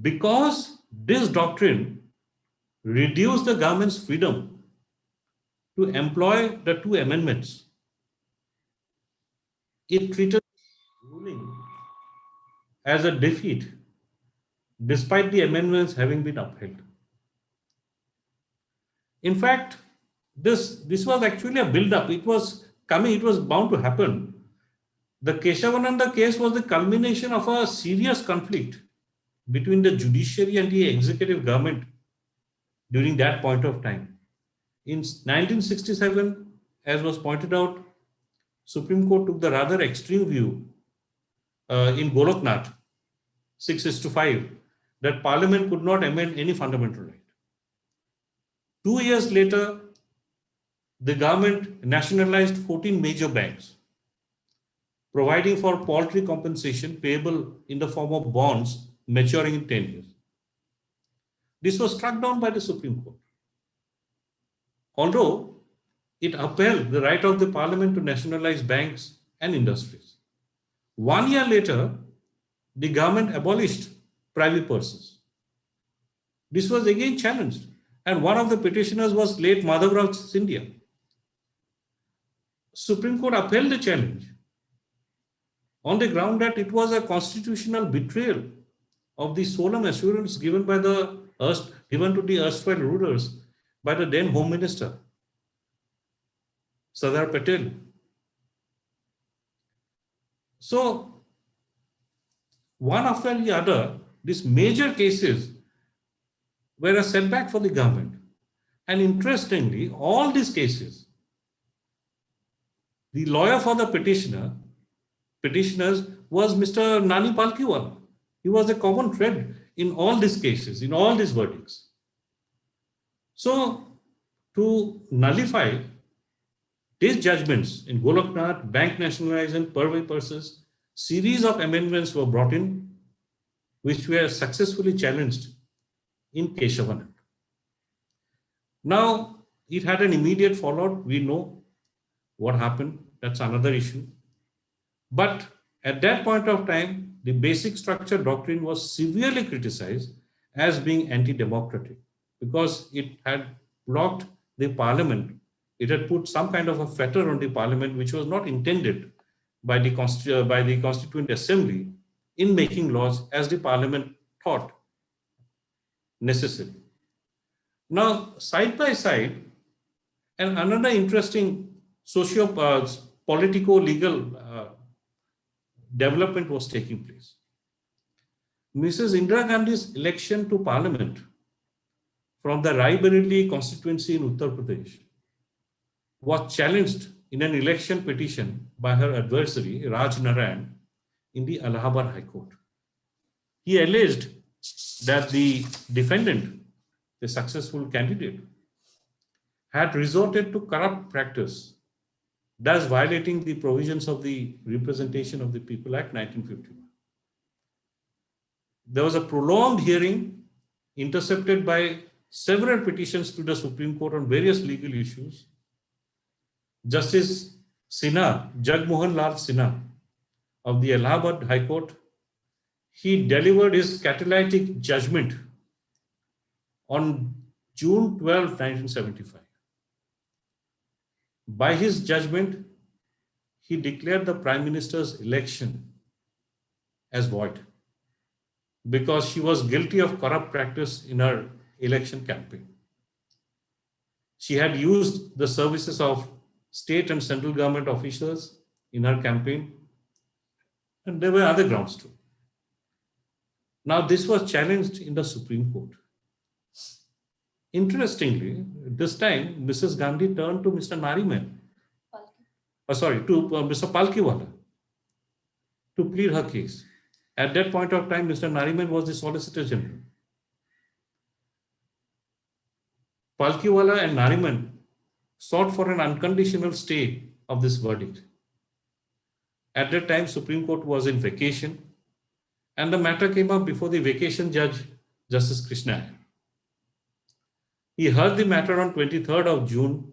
Speaker 1: Because this doctrine reduced the government's freedom to employ the two amendments, it treated ruling as a defeat, despite the amendments having been upheld. In fact, this was actually a build-up. It was coming, it was bound to happen. The Keshavananda case was the culmination of a serious conflict between the judiciary and the executive government during that point of time. In 1967, as was pointed out, Supreme Court took the rather extreme view in Goloknath, 6:5, that Parliament could not amend any fundamental right. 2 years later, the government nationalized 14 major banks, providing for paltry compensation payable in the form of bonds maturing in 10 years. This was struck down by the Supreme Court. Although it upheld the right of the Parliament to nationalize banks and industries. 1 year later, the government abolished private persons. This was again challenged, and one of the petitioners was late Madhavrao Scindia. Supreme Court upheld the challenge on the ground that it was a constitutional betrayal of the solemn assurance given to the erstwhile rulers by the then Home Minister, Sardar Patel. So, one after the other, these major cases were a setback for the government. And interestingly, all these cases, the lawyer for the petitioners was Mr. Nani Palkiwala. He was a common thread in all these cases, in all these verdicts. So, to nullify these judgments in Goloknath, bank nationalization, private persons, series of amendments were brought in, which were successfully challenged in Keshavananda. Now, it had an immediate fallout. We know what happened. That's another issue. But At that point of time, the basic structure doctrine was severely criticized as being anti-democratic because it had blocked the parliament. It had put some kind of a fetter on the parliament, which was not intended by the Constituent Assembly in making laws as the parliament thought necessary. Now, side by side, and another interesting politico-legal development was taking place. Mrs. Indira Gandhi's election to parliament from the Raebareli constituency in Uttar Pradesh was challenged in an election petition by her adversary, Raj Narayan, in the Allahabad High Court. He alleged that the defendant, the successful candidate, had resorted to corrupt practice, thus violating the provisions of the Representation of the People Act 1951. There was a prolonged hearing intercepted by several petitions to the Supreme Court on various legal issues. Justice Sinha, Jagmohan Lal Sinha of the Allahabad High Court, he delivered his catalytic judgment on June 12, 1975. By his judgment, he declared the Prime Minister's election as void because she was guilty of corrupt practice in her election campaign. She had used the services of state and central government officials in her campaign, and there were other grounds too. Now, this was challenged in the Supreme Court. Interestingly, this time, Mrs. Gandhi turned to Mr. Nariman, to Mr. Palkiwala to plead her case. At that point of time, Mr. Nariman was the Solicitor General. Palkiwala and Nariman sought for an unconditional stay of this verdict. At that time, Supreme Court was in vacation, and the matter came up before the vacation judge, Justice Krishna Iyer. He heard the matter on 23rd of June,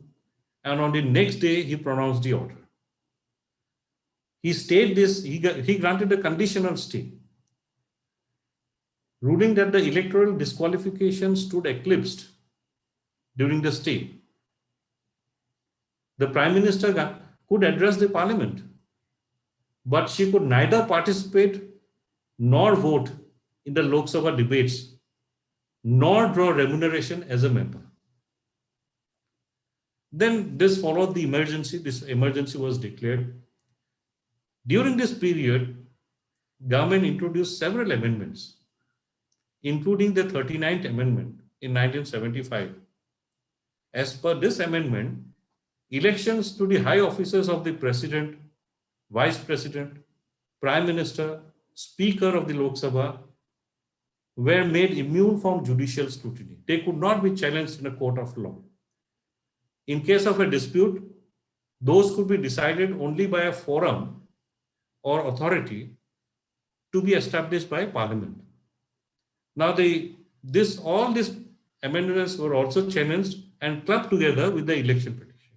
Speaker 1: and on the next day, he pronounced the order. He stayed this, he granted a conditional stay, ruling that the electoral disqualification stood eclipsed during the stay. The Prime Minister could address the Parliament, but she could neither participate nor vote in the Lok Sabha debates, nor draw remuneration as a member. Then this followed the emergency. This emergency was declared. During this period, government introduced several amendments, including the 39th Amendment in 1975. As per this amendment, elections to the high offices of the President, Vice President, Prime Minister, Speaker of the Lok Sabha were made immune from judicial scrutiny. They could not be challenged in a court of law. In case of a dispute, those could be decided only by a forum or authority to be established by Parliament. Now, all these amendments were also challenged and clubbed together with the election petition.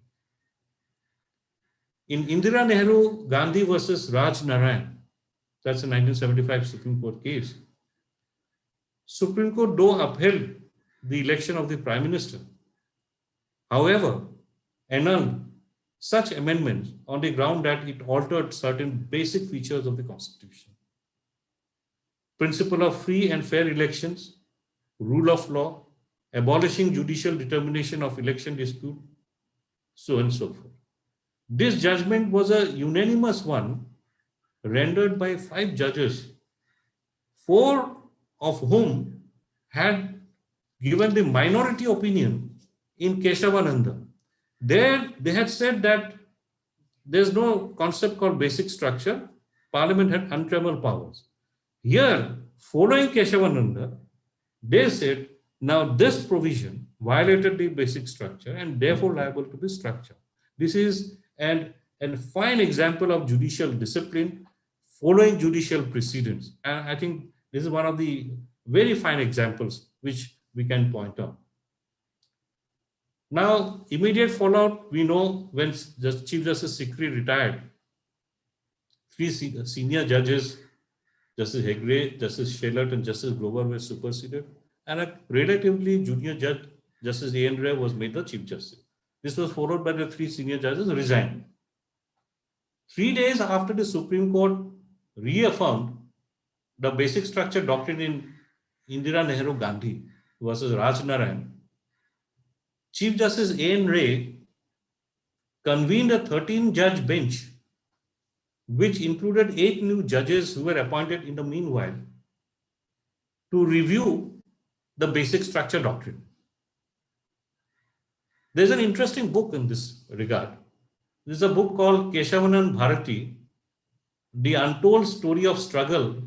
Speaker 1: In Indira Nehru Gandhi versus Raj Narayan, that's a 1975 Supreme Court case, Supreme Court though upheld the election of the Prime Minister, however, annulled such amendments on the ground that it altered certain basic features of the Constitution. Principle of free and fair elections, rule of law, abolishing judicial determination of election dispute, so on and so forth. This judgment was a unanimous one rendered by 5 judges, 4 of whom had given the minority opinion in Keshavananda. There, they had said that there's no concept called basic structure. Parliament had untrammeled powers. Here, following Keshavananda, they said, now this provision violated the basic structure and therefore liable to be structure. This is a fine example of judicial discipline following judicial precedents. And I think this is one of the very fine examples which we can point out. Now, immediate fallout, we know when Chief Justice Sikri retired, three senior judges, Justice Hegde, Justice Shelott, and Justice Grover were superseded, and a relatively junior judge, Justice A.N. Ray, was made the Chief Justice. This was followed by the three senior judges resigning. 3 days after the Supreme Court reaffirmed the basic structure doctrine in Indira Nehru Gandhi versus Raj Narayan, Chief Justice A.N. Ray convened a 13-judge bench, which included 8 new judges who were appointed in the meanwhile, to review the basic structure doctrine. There's an interesting book in this regard. This is a book called Keshavananda Bharati, The Untold Story of Struggle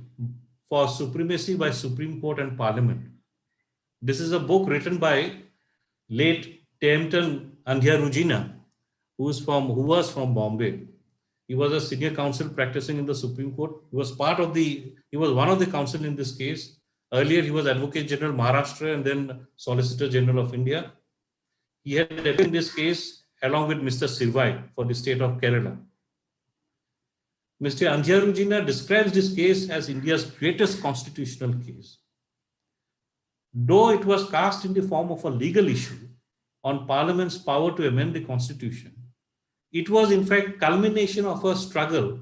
Speaker 1: for Supremacy by Supreme Court and Parliament. This is a book written by late Tempton Andhyarujina, who was from Bombay. He was a senior counsel practicing in the Supreme Court. He was one of the counsel in this case. Earlier, he was Advocate General Maharashtra and then Solicitor General of India. He had appeared in this case along with Mr. Sirvai for the state of Kerala. Mr. Andhyarujina describes this case as India's greatest constitutional case. Though it was cast in the form of a legal issue on Parliament's power to amend the Constitution, it was in fact culmination of a struggle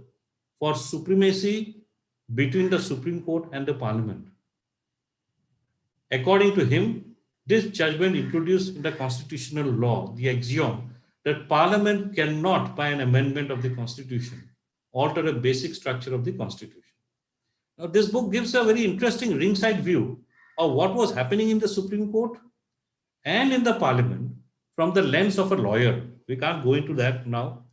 Speaker 1: for supremacy between the Supreme Court and the Parliament. According to him, this judgment introduced in the constitutional law the axiom that Parliament cannot, by an amendment of the Constitution, alter a basic structure of the Constitution. Now, this book gives a very interesting ringside view of what was happening in the Supreme Court and in the Parliament from the lens of a lawyer. We can't go into that now.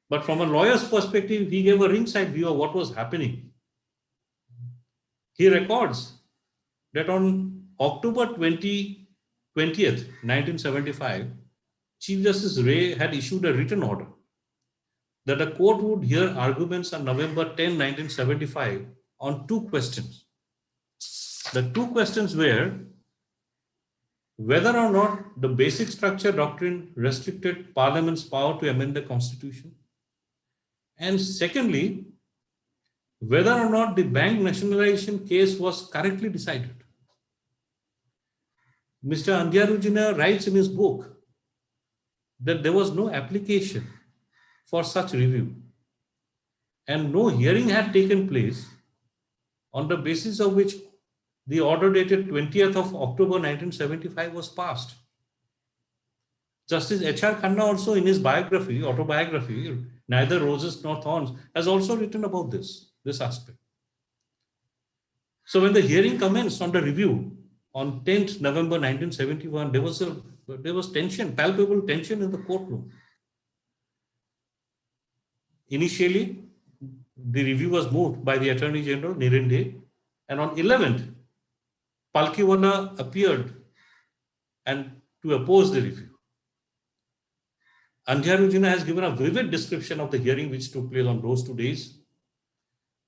Speaker 1: But from a lawyer's perspective, he gave a ringside view of what was happening. He records that on October 20th, 1975, Chief Justice Ray had issued a written order that the court would hear arguments on November 10, 1975 on 2 questions. The 2 questions were whether or not the basic structure doctrine restricted Parliament's power to amend the Constitution, and secondly, whether or not the bank nationalization case was correctly decided. Mr. Andhyarujina writes in his book that there was no application for such review and no hearing had taken place, on the basis of which the order dated 20th of October 1975 was passed. Justice H.R. Khanna also in his autobiography, Neither Roses Nor Thorns, has also written about this aspect. So when the hearing commenced on the review on 10th November 1971, there was tension, palpable tension in the courtroom. Initially, the review was moved by the Attorney General, Nirinde, and on 11th, Palkhiwala appeared and to oppose the review. Andhyarujina has given a vivid description of the hearing which took place on those 2 days.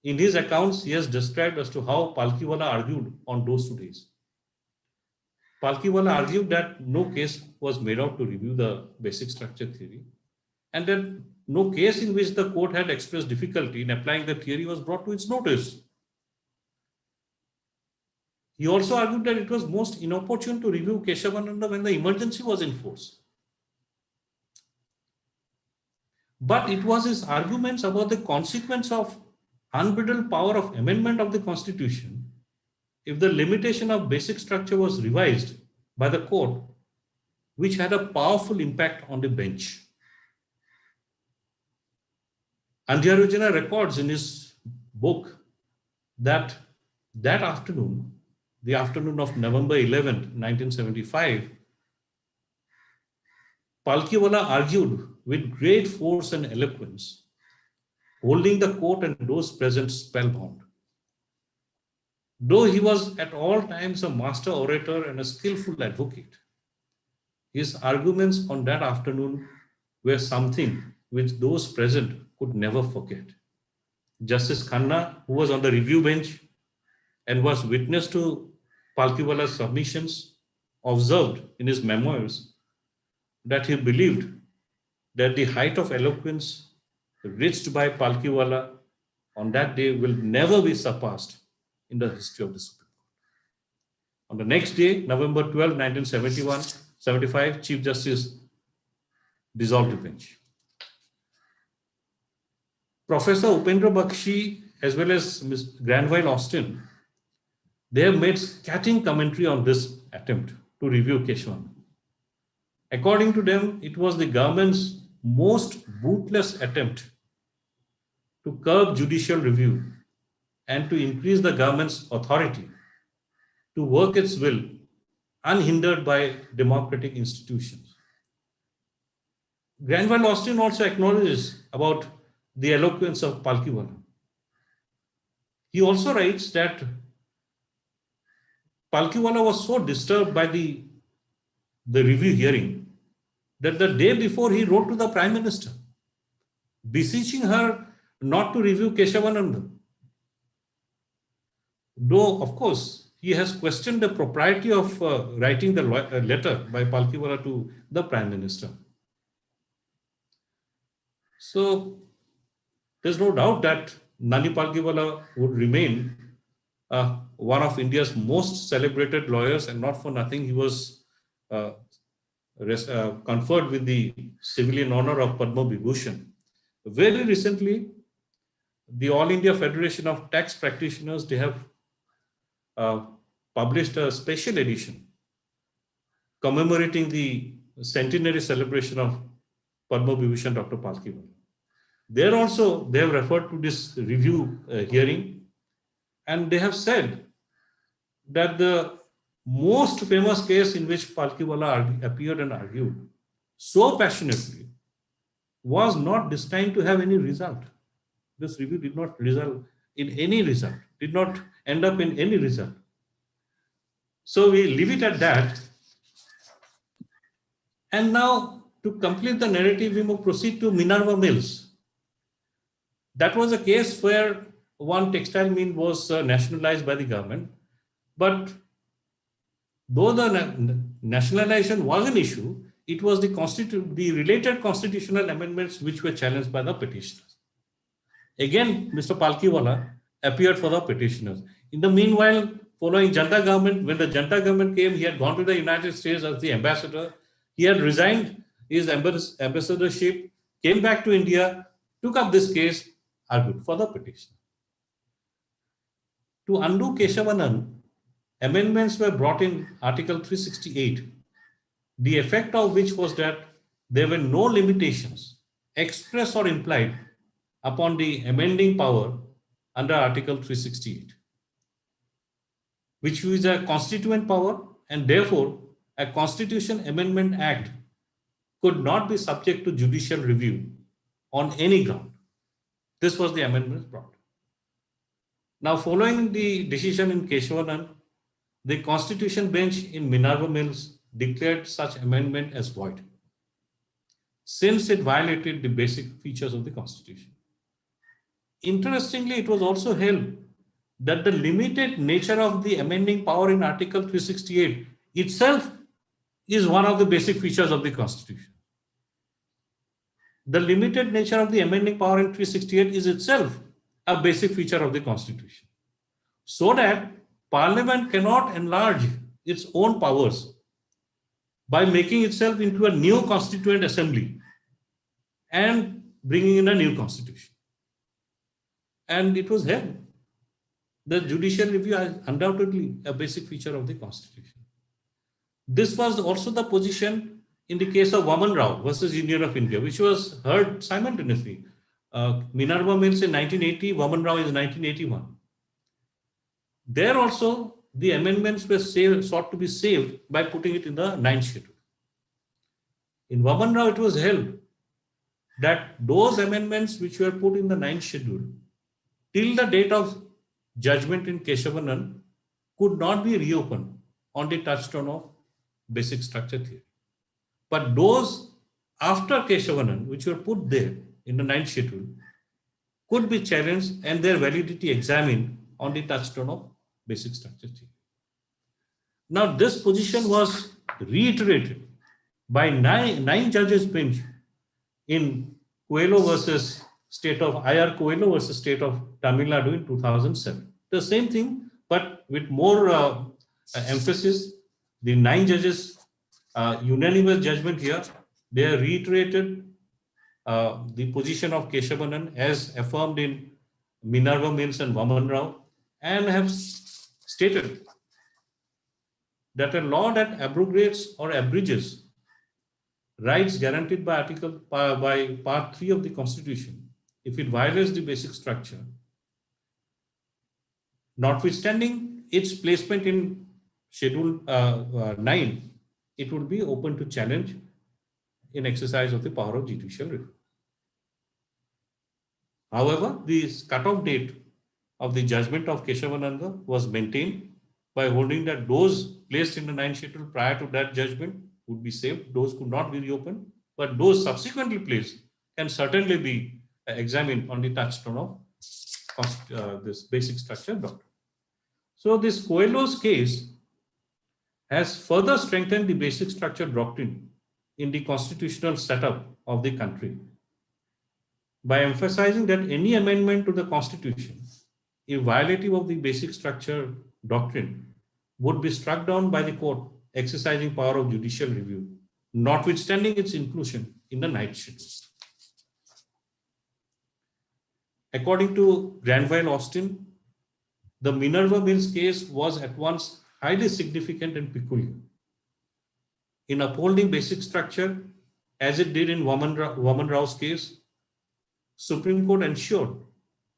Speaker 1: In his accounts, he has described as to how Palkhiwala argued on those 2 days. Palkhiwala argued that no case was made out to review the basic structure theory, and that no case in which the court had expressed difficulty in applying the theory was brought to its notice. He also argued that it was most inopportune to review Keshavananda when the emergency was in force. But it was his arguments about the consequence of unbridled power of amendment of the Constitution if the limitation of basic structure was revised by the court, which had a powerful impact on the bench. Andhyarujina records in his book that afternoon, the afternoon of November 11th, 1975, Palkhiwala argued with great force and eloquence, holding the court and those present spellbound. Though he was at all times a master orator and a skillful advocate, his arguments on that afternoon were something which those present could never forget. Justice Khanna, who was on the review bench and was witness to Palkhiwala's submissions, observed in his memoirs that he believed that the height of eloquence reached by Palkhiwala on that day will never be surpassed in the history of the Supreme Court. On the next day, November 12, 1975, Chief Justice dissolved the bench. Professor Upendra Bakshi, as well as Ms. Granville Austin, they have made scathing commentary on this attempt to review Keshavananda. According to them, it was the government's most bootless attempt to curb judicial review and to increase the government's authority to work its will unhindered by democratic institutions. Granville Austin also acknowledges about the eloquence of Palkhiwala. He also writes that Palkhiwala was so disturbed by the review hearing that the day before he wrote to the Prime Minister, beseeching her not to review Keshavananda. Though, of course, he has questioned the propriety of writing the letter by Palkhiwala to the Prime Minister. So, there's no doubt that Nani Palkhiwala would remain one of India's most celebrated lawyers, and not for nothing he was conferred with the civilian honor of Padma Vibhushan. Very recently, the All India Federation of Tax Practitioners, they have published a special edition commemorating the centenary celebration of Padma Vibhushan Dr. Palkhiwala. There also, they have referred to this review hearing, and they have said that the most famous case in which Palkhiwala appeared and argued so passionately was not destined to have any result. This review did not result in any result, did not end up in any result. So we leave it at that. And now, to complete the narrative, we will proceed to Minerva Mills. That was a case where one textile mill was nationalized by the government, but though the nationalization was an issue, it was the related constitutional amendments which were challenged by the petitioners. Again, Mr. Palkhiwala appeared for the petitioners. In the meanwhile, following Janta government, when the Janta government came, he had gone to the United States as the ambassador. He had resigned his ambassadorship, came back to India, took up this case, argued for the petition. To undo Keshavananda, amendments were brought in Article 368, the effect of which was that there were no limitations, express or implied, upon the amending power under Article 368, which is a constituent power, and therefore a Constitution Amendment Act could not be subject to judicial review on any ground. This was the amendments brought. Now, following the decision in Keshavananda, the Constitution Bench in Minerva Mills declared such amendment as void, since it violated the basic features of the Constitution. Interestingly, it was also held that the limited nature of the amending power in Article 368 itself is one of the basic features of the Constitution. The limited nature of the amending power in 368 is itself a basic feature of the Constitution, so that Parliament cannot enlarge its own powers by making itself into a new constituent assembly and bringing in a new constitution. And it was held. The judicial review is undoubtedly a basic feature of the Constitution. This was also the position in the case of Vaman Rao versus Union of India, which was heard simultaneously. Minerva Mills in 1980, Vaman Rao in 1981. There also, the amendments were sought to be saved by putting it in the 9th schedule. In Vaman Rao, it was held that those amendments which were put in the 9th schedule till the date of judgment in Keshavananda could not be reopened on the touchstone of basic structure theory. But those after Keshavananda, which were put there in the 9th schedule, could be challenged and their validity examined on the touchstone of basic structure theory. Now, this position was reiterated by nine judges bench in Coelho versus State of I.R. Coelho versus State of Tamil Nadu in 2007. The same thing, but with more emphasis. The 9 judges unanimous judgment here. They reiterated the position of Keshavananda as affirmed in Minerva Mills and Vaman Rao, and have stated that a law that abrogates or abridges rights guaranteed by by Part 3 of the Constitution, if it violates the basic structure, notwithstanding its placement in Schedule 9, it would be open to challenge in exercise of the power of judicial review. However, the cutoff date of the judgment of Keshavananda was maintained by holding that those placed in the 9th schedule prior to that judgment would be saved. Those could not be reopened, but those subsequently placed can certainly be examined on the touchstone of this basic structure doctrine. So this Coelho's case has further strengthened the basic structure doctrine in the constitutional setup of the country by emphasizing that any amendment to the Constitution, if violative of the basic structure doctrine, would be struck down by the court exercising power of judicial review, notwithstanding its inclusion in the 9th schedule. According to Granville Austin, the Minerva Mills case was at once highly significant and peculiar. In upholding basic structure, as it did in Vaman Rao's case, Supreme Court ensured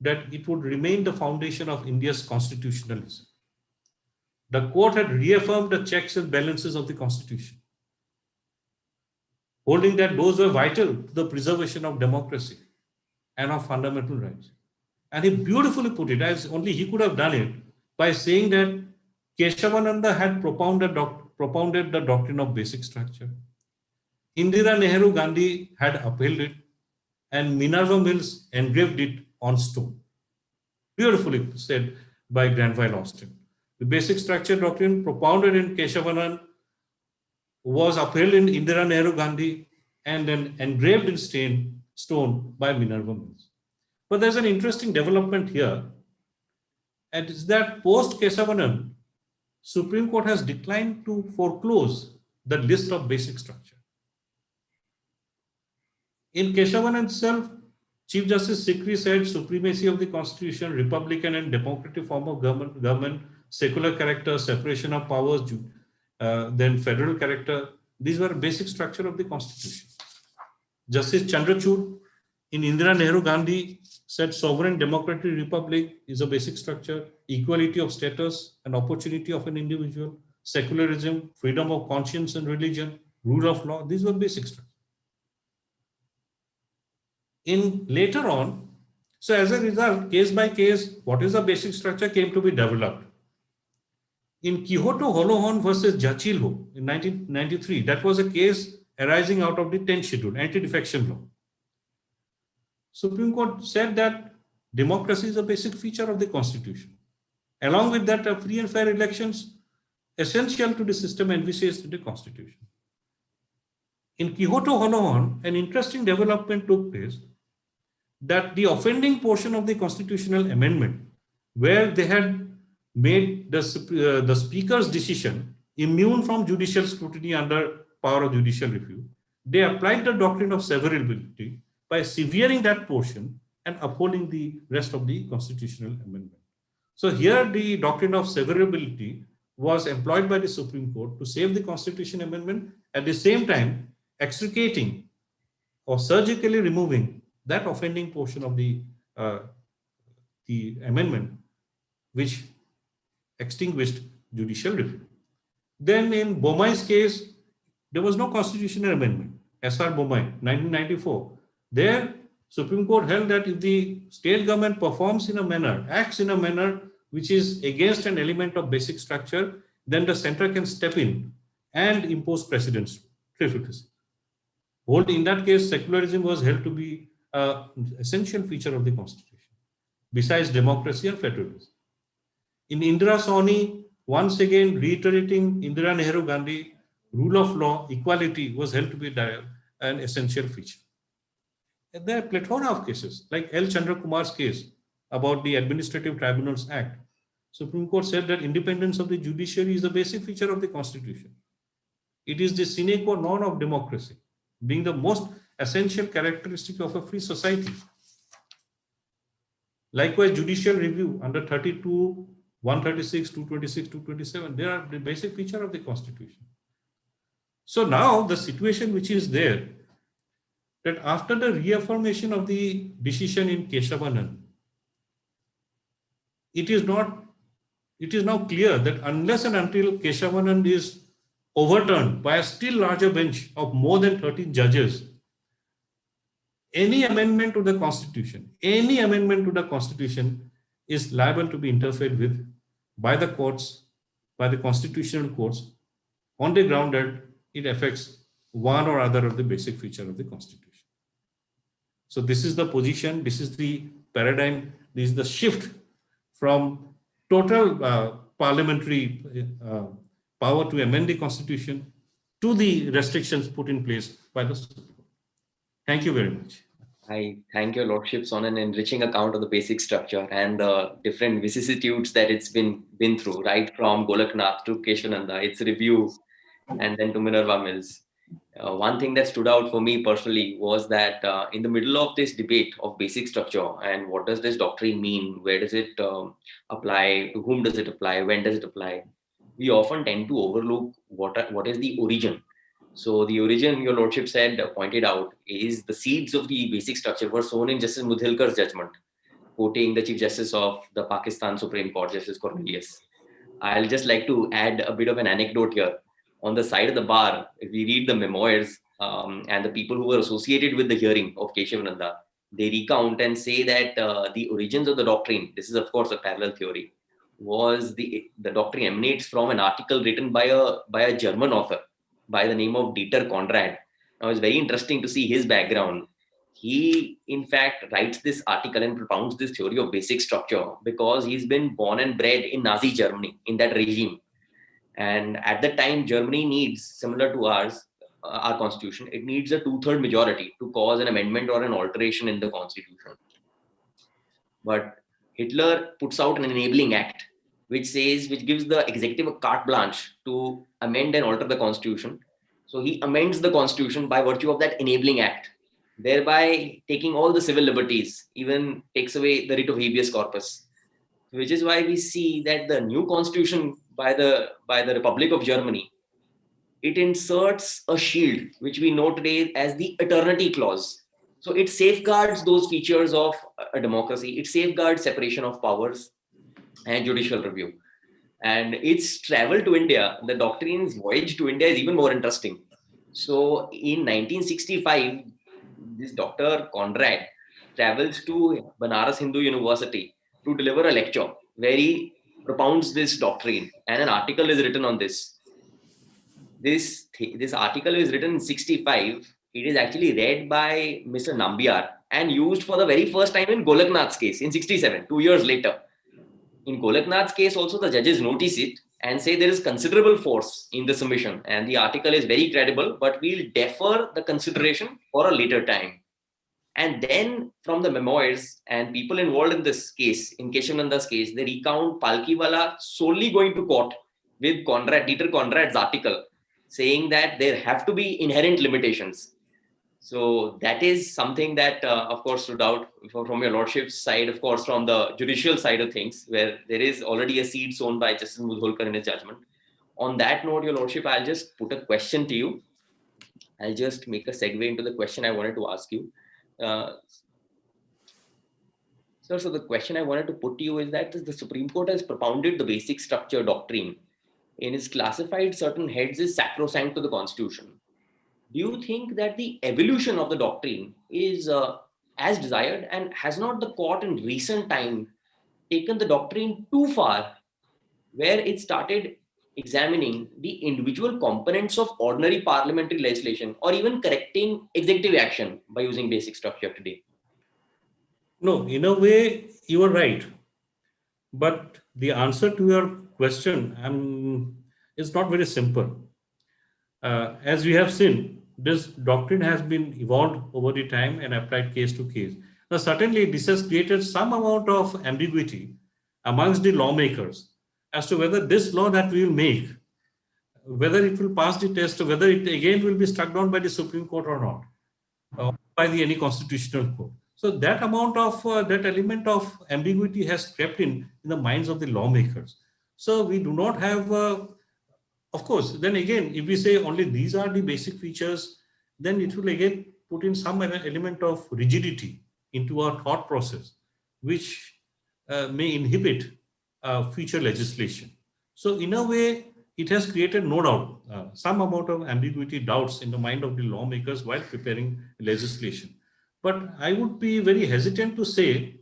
Speaker 1: that it would remain the foundation of India's constitutionalism. The court had reaffirmed the checks and balances of the Constitution, holding that those were vital to the preservation of democracy and of fundamental rights. And he beautifully put it, as only he could have done it, by saying that Keshavananda had propounded the doctrine of basic structure. Indira Nehru Gandhi had upheld it, and Minerva Mills engraved it on stone. Beautifully said by Granville Austin. The basic structure doctrine propounded in Keshavananda was upheld in Indira Nehru Gandhi and then engraved in stone by Minerva Mills. But there's an interesting development here, and it's that post Keshavananda, Supreme Court has declined to foreclose the list of basic structure. In Keshavananda itself, Chief Justice Sikri said supremacy of the Constitution, republican and democratic form of government, secular character, separation of powers, then federal character, these were basic structure of the Constitution. Justice Chandrachud in Indira Nehru Gandhi said sovereign democratic republic is a basic structure, equality of status and opportunity of an individual, secularism, freedom of conscience and religion, rule of law, these were basic structures. In later on, so as a result, case by case, what is the basic structure came to be developed. In Kihoto Holohan versus Jachilho in 1993, that was a case arising out of the 10th schedule, anti-defection law. Supreme Court said that democracy is a basic feature of the Constitution. Along with that, free and fair elections essential to the system envisaged in the Constitution. In Kihoto Holohan, an interesting development took place that the offending portion of the constitutional amendment, where they had made the speaker's decision immune from judicial scrutiny under power of judicial review, they applied the doctrine of severability by severing that portion and upholding the rest of the constitutional amendment. So here the doctrine of severability was employed by the Supreme Court to save the constitution amendment, at the same time extricating or surgically removing that offending portion of the amendment which extinguished judicial review. Then in Bombay's case, there was no constitutional amendment. S.R. Bombay, 1994. There, Supreme Court held that if the state government performs in a manner, acts in a manner which is against an element of basic structure, then the center can step in and impose precedence. In that case, secularism was held to be an essential feature of the Constitution, besides democracy and federalism. In Indira Sawhney, once again reiterating Indira Nehru Gandhi, rule of law, equality was held to be an essential feature. And there are a plethora of cases, like L. Chandra Kumar's case about the Administrative Tribunals Act. Supreme Court said that independence of the judiciary is the basic feature of the Constitution. It is the sine qua non of democracy, being the most essential characteristic of a free society. Likewise, judicial review under 32, 136, 226, 227, they are the basic feature of the Constitution. So now the situation which is there, that after the reaffirmation of the decision in Keshavananda, it is now clear that unless and until Keshavananda is overturned by a still larger bench of more than 13 judges, any amendment to the Constitution is liable to be interfered with by the courts, by the constitutional courts, on the ground that it affects one or other of the basic feature of the Constitution. So this is the position, this is the paradigm, this is the shift from total parliamentary power to amend the Constitution to the restrictions put in place by the Supreme Court. Thank you very much.
Speaker 7: I thank your lordships on an enriching account of the basic structure and the different vicissitudes that it's been through, right from Golaknath to Keshavananda, its review, and then to Minerva Mills. One thing that stood out for me personally was that in the middle of this debate of basic structure and what does this doctrine mean, where does it apply, to whom does it apply, when does it apply, we often tend to overlook what is the origin. So the origin, your lordship said, pointed out, is the seeds of the basic structure were sown in Justice Mudhilkar's judgment, quoting the Chief Justice of the Pakistan Supreme Court, Justice Cornelius. I'll just like to add a bit of an anecdote here. On the side of the bar, if we read the memoirs and the people who were associated with the hearing of Keshavananda, they recount and say that the origins of the doctrine, this is of course a parallel theory, was the doctrine emanates from an article written by a German author by the name of Dieter Conrad. Now it's very interesting to see his background. He in fact writes this article and propounds this theory of basic structure because he's been born and bred in Nazi Germany, in that regime. And at the time, Germany needs, similar to ours, our constitution, it needs a 2/3 majority to cause an amendment or an alteration in the constitution. But Hitler puts out an enabling act, which gives the executive a carte blanche to amend and alter the constitution. So he amends the constitution by virtue of that enabling act, thereby taking all the civil liberties, even takes away the writ of habeas corpus, which is why we see that the new constitution by the Republic of Germany, it inserts a shield, which we know today as the eternity clause. So it safeguards those features of a democracy. It safeguards separation of powers and judicial review. And its travel to India, the doctrine's voyage to India is even more interesting. So in 1965, this Dr. Conrad travels to Banaras Hindu University to deliver a lecture where he propounds this doctrine, and an article is written on this. This article is written in 65. It is actually read by Mr. Nambiar and used for the very first time in Golaknath's case in 67, 2 years later. In Golaknath's case also, the judges notice it and say there is considerable force in the submission and the article is very credible, but we'll defer the consideration for a later time. And then from the memoirs and people involved in this case, in Keshavananda's case, they recount Palkiwala solely going to court with Dieter Conrad's article, saying that there have to be inherent limitations. So that is something that, of course, stood out from your lordship's side, of course, from the judicial side of things, where there is already a seed sown by Justice Mudholkar in his judgment. On that note, your lordship, I'll just put a question to you. I'll just make a segue into the question I wanted to ask you. So the question I wanted to put to you is that the Supreme Court has propounded the basic structure doctrine and is classified certain heads as sacrosanct to the Constitution. Do you think that the evolution of the doctrine is as desired, and has not the court in recent time taken the doctrine too far, where it started examining the individual components of ordinary parliamentary legislation or even correcting executive action by using basic structure today?
Speaker 1: No, in a way, you are right. But the answer to your question is not very simple. As we have seen, this doctrine has been evolved over the time and applied case to case. Now, certainly, this has created some amount of ambiguity amongst the lawmakers as to whether this law that we will make, whether it will pass the test, or whether it again will be struck down by the Supreme Court or not, or by any constitutional court. So that amount of that element of ambiguity has crept in the minds of the lawmakers. So we do not have, of course, then again, if we say only these are the basic features, then it will again put in some element of rigidity into our thought process, which may inhibit future legislation. So in a way, it has created, no doubt, some amount of ambiguity, doubts in the mind of the lawmakers while preparing legislation. But I would be very hesitant to say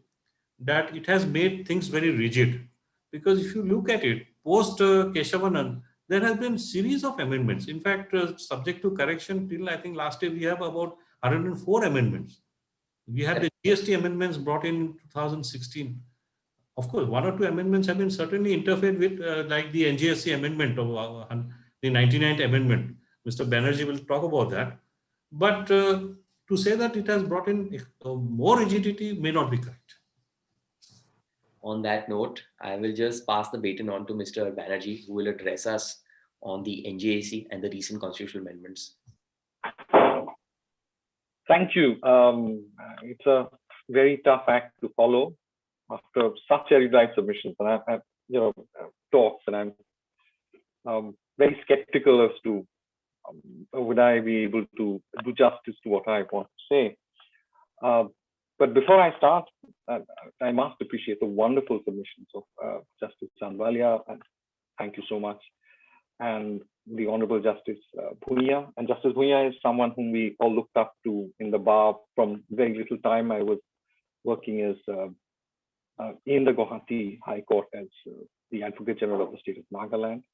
Speaker 1: that it has made things very rigid, because if you look at it, post Keshavananda, there has been series of amendments. In fact, subject to correction, till I think last year we have about 104 amendments. We had the GST amendments brought in 2016. Of course, one or two amendments have been certainly interfered with, like the NGSC amendment of the 99th amendment. Mr. Banerjee will talk about that. But to say that it has brought in more rigidity may not be correct.
Speaker 7: On that note, I will just pass the baton on to Mr. Banerjee, who will address us on the NGAC and the recent constitutional amendments.
Speaker 8: Thank you. It's a very tough act to follow after such erudite submissions, and I've talks, and I'm very skeptical as to would I be able to do justice to what I want to say. But before I start, I must appreciate the wonderful submissions of Justice Sandawaliya, and thank you so much, and the Honorable Justice Bhuyan. And Justice Bhuyan is someone whom we all looked up to in the bar from very little time. I was working as in the Gauhati High Court as the Advocate General of the state of Nagaland.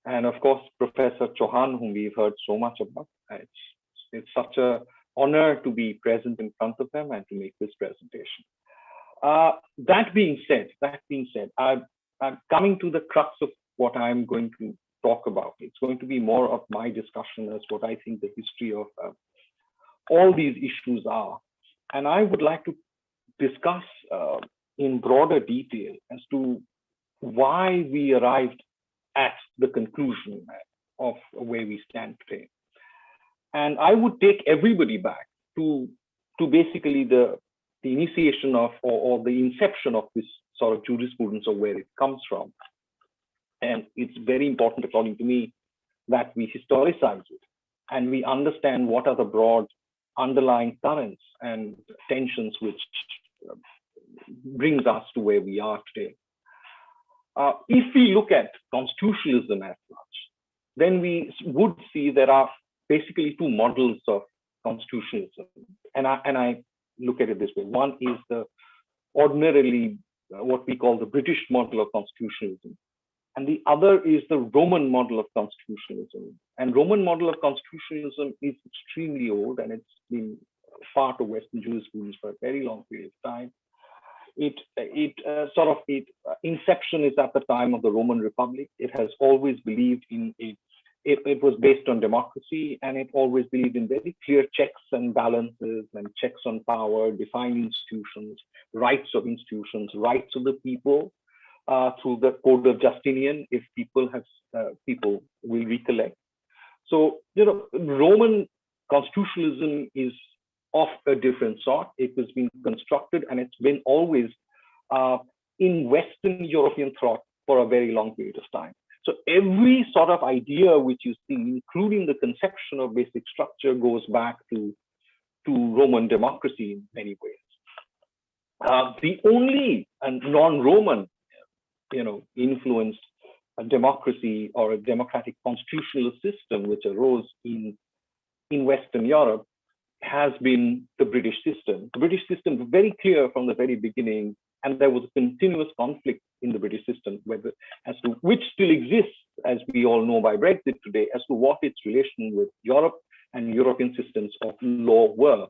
Speaker 8: And of course, Professor Chauhan, whom we've heard so much about. It's such an honor to be present in front of them and to make this presentation. That being said, I'm coming to the crux of what I'm going to talk about. It's going to be more of my discussion as what I think the history of all these issues are. And I would like to discuss in broader detail as to why we arrived at the conclusion of where we stand today. And I would take everybody back to basically the initiation of or the inception of this sort of jurisprudence, or where it comes from. And it's very important, according to me, that we historicize it and we understand what are the broad underlying currents and tensions which brings us to where we are today. If we look at constitutionalism as such, then we would see there are basically two models of constitutionalism. And I look at it this way. One is the ordinarily what we call the British model of constitutionalism. And the other is the Roman model of constitutionalism. And Roman model of constitutionalism is extremely old, and it's been part of Western jurisprudence for a very long period of time. Inception is at the time of the Roman Republic. It has always believed in it was based on democracy, and it always believed in very clear checks and balances and checks on power, defined institutions, rights of institutions, rights of the people through the Code of Justinian, if people will recollect. So, Roman constitutionalism is of a different sort. It was being constructed, and it's been always in Western European thought for a very long period of time. So every sort of idea which you see, including the conception of basic structure, goes back to Roman democracy in many ways. The only non-Roman, influenced democracy or a democratic constitutional system which arose in Western Europe has been the British system. The British system was very clear from the very beginning, and there was a continuous conflict in the British system, as to which still exists, as we all know by Brexit today, as to what its relation with Europe and European systems of law were.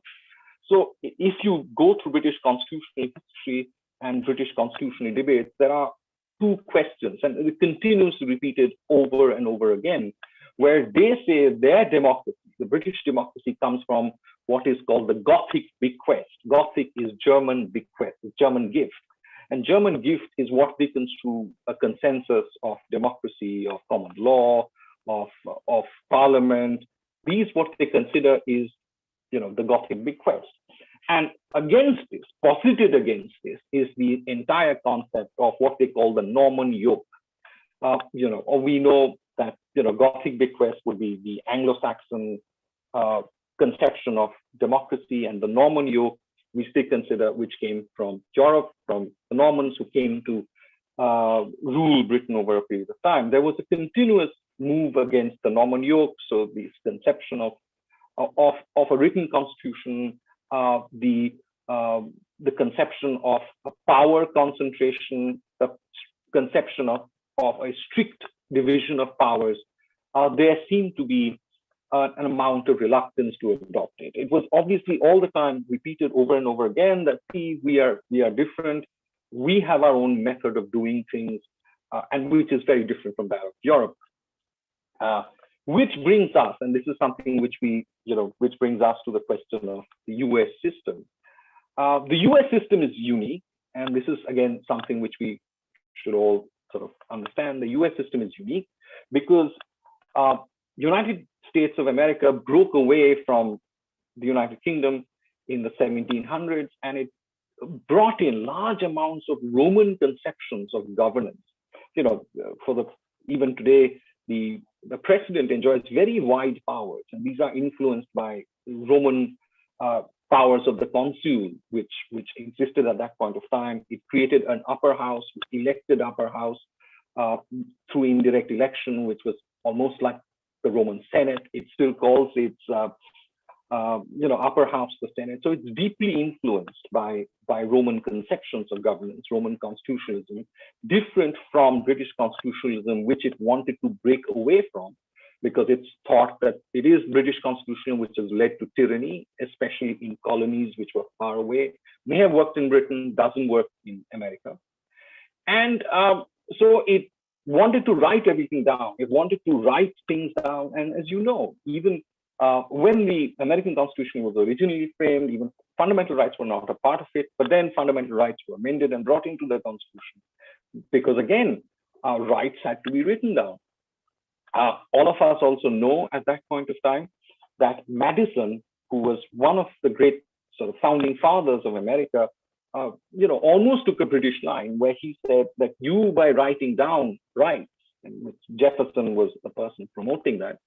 Speaker 8: So if you go through British constitutional history and British constitutional debates, there are two questions, and it continues to repeat it over and over again, where they say their democracy, The British democracy comes from what is called the Gothic bequest. Gothic is German bequest, German gift. And German gift is what they construe a consensus of democracy, of common law, of parliament. These what they consider is, the Gothic bequest. And against this, posited against this, is the entire concept of what they call the Norman yoke. Or we know that Gothic bequest would be the Anglo-Saxon conception of democracy, and the Norman yoke we still consider, which came from Europe, from the Normans who came to rule Britain over a period of time. There was a continuous move against the Norman yoke. So this conception of a written constitution, the conception of a power concentration, the conception of a strict division of powers, there seemed to be an amount of reluctance to adopt it. It was obviously all the time repeated over and over again that, see, we are different. We have our own method of doing things, and which is very different from that of Europe. Which brings us, and this is something which which brings us to the question of the US system. The US system is unique, and this is again something which we should all sort of understand. The US system is unique because United States of America broke away from the United Kingdom in the 1700s, and it brought in large amounts of Roman conceptions of governance. Even today, the president enjoys very wide powers, and these are influenced by Roman powers of the consul, which existed at that point of time. It created an upper house, elected upper house through indirect election, which was almost like the Roman Senate. It still calls its upper house the Senate. So it's deeply influenced by Roman conceptions of governance, Roman constitutionalism, different from British constitutionalism, which it wanted to break away from, because it's thought that it is British constitution which has led to tyranny, especially in colonies which were far away, may have worked in Britain, doesn't work in America. And so it wanted to write everything down. It wanted to write things down. And as you know, even when the American Constitution was originally framed, even fundamental rights were not a part of it, but then fundamental rights were amended and brought into the Constitution because, again, rights had to be written down. All of us also know at that point of time that Madison, who was one of the great sort of founding fathers of America, almost took a British line where he said that you, by writing down rights, and Jefferson was the person promoting that,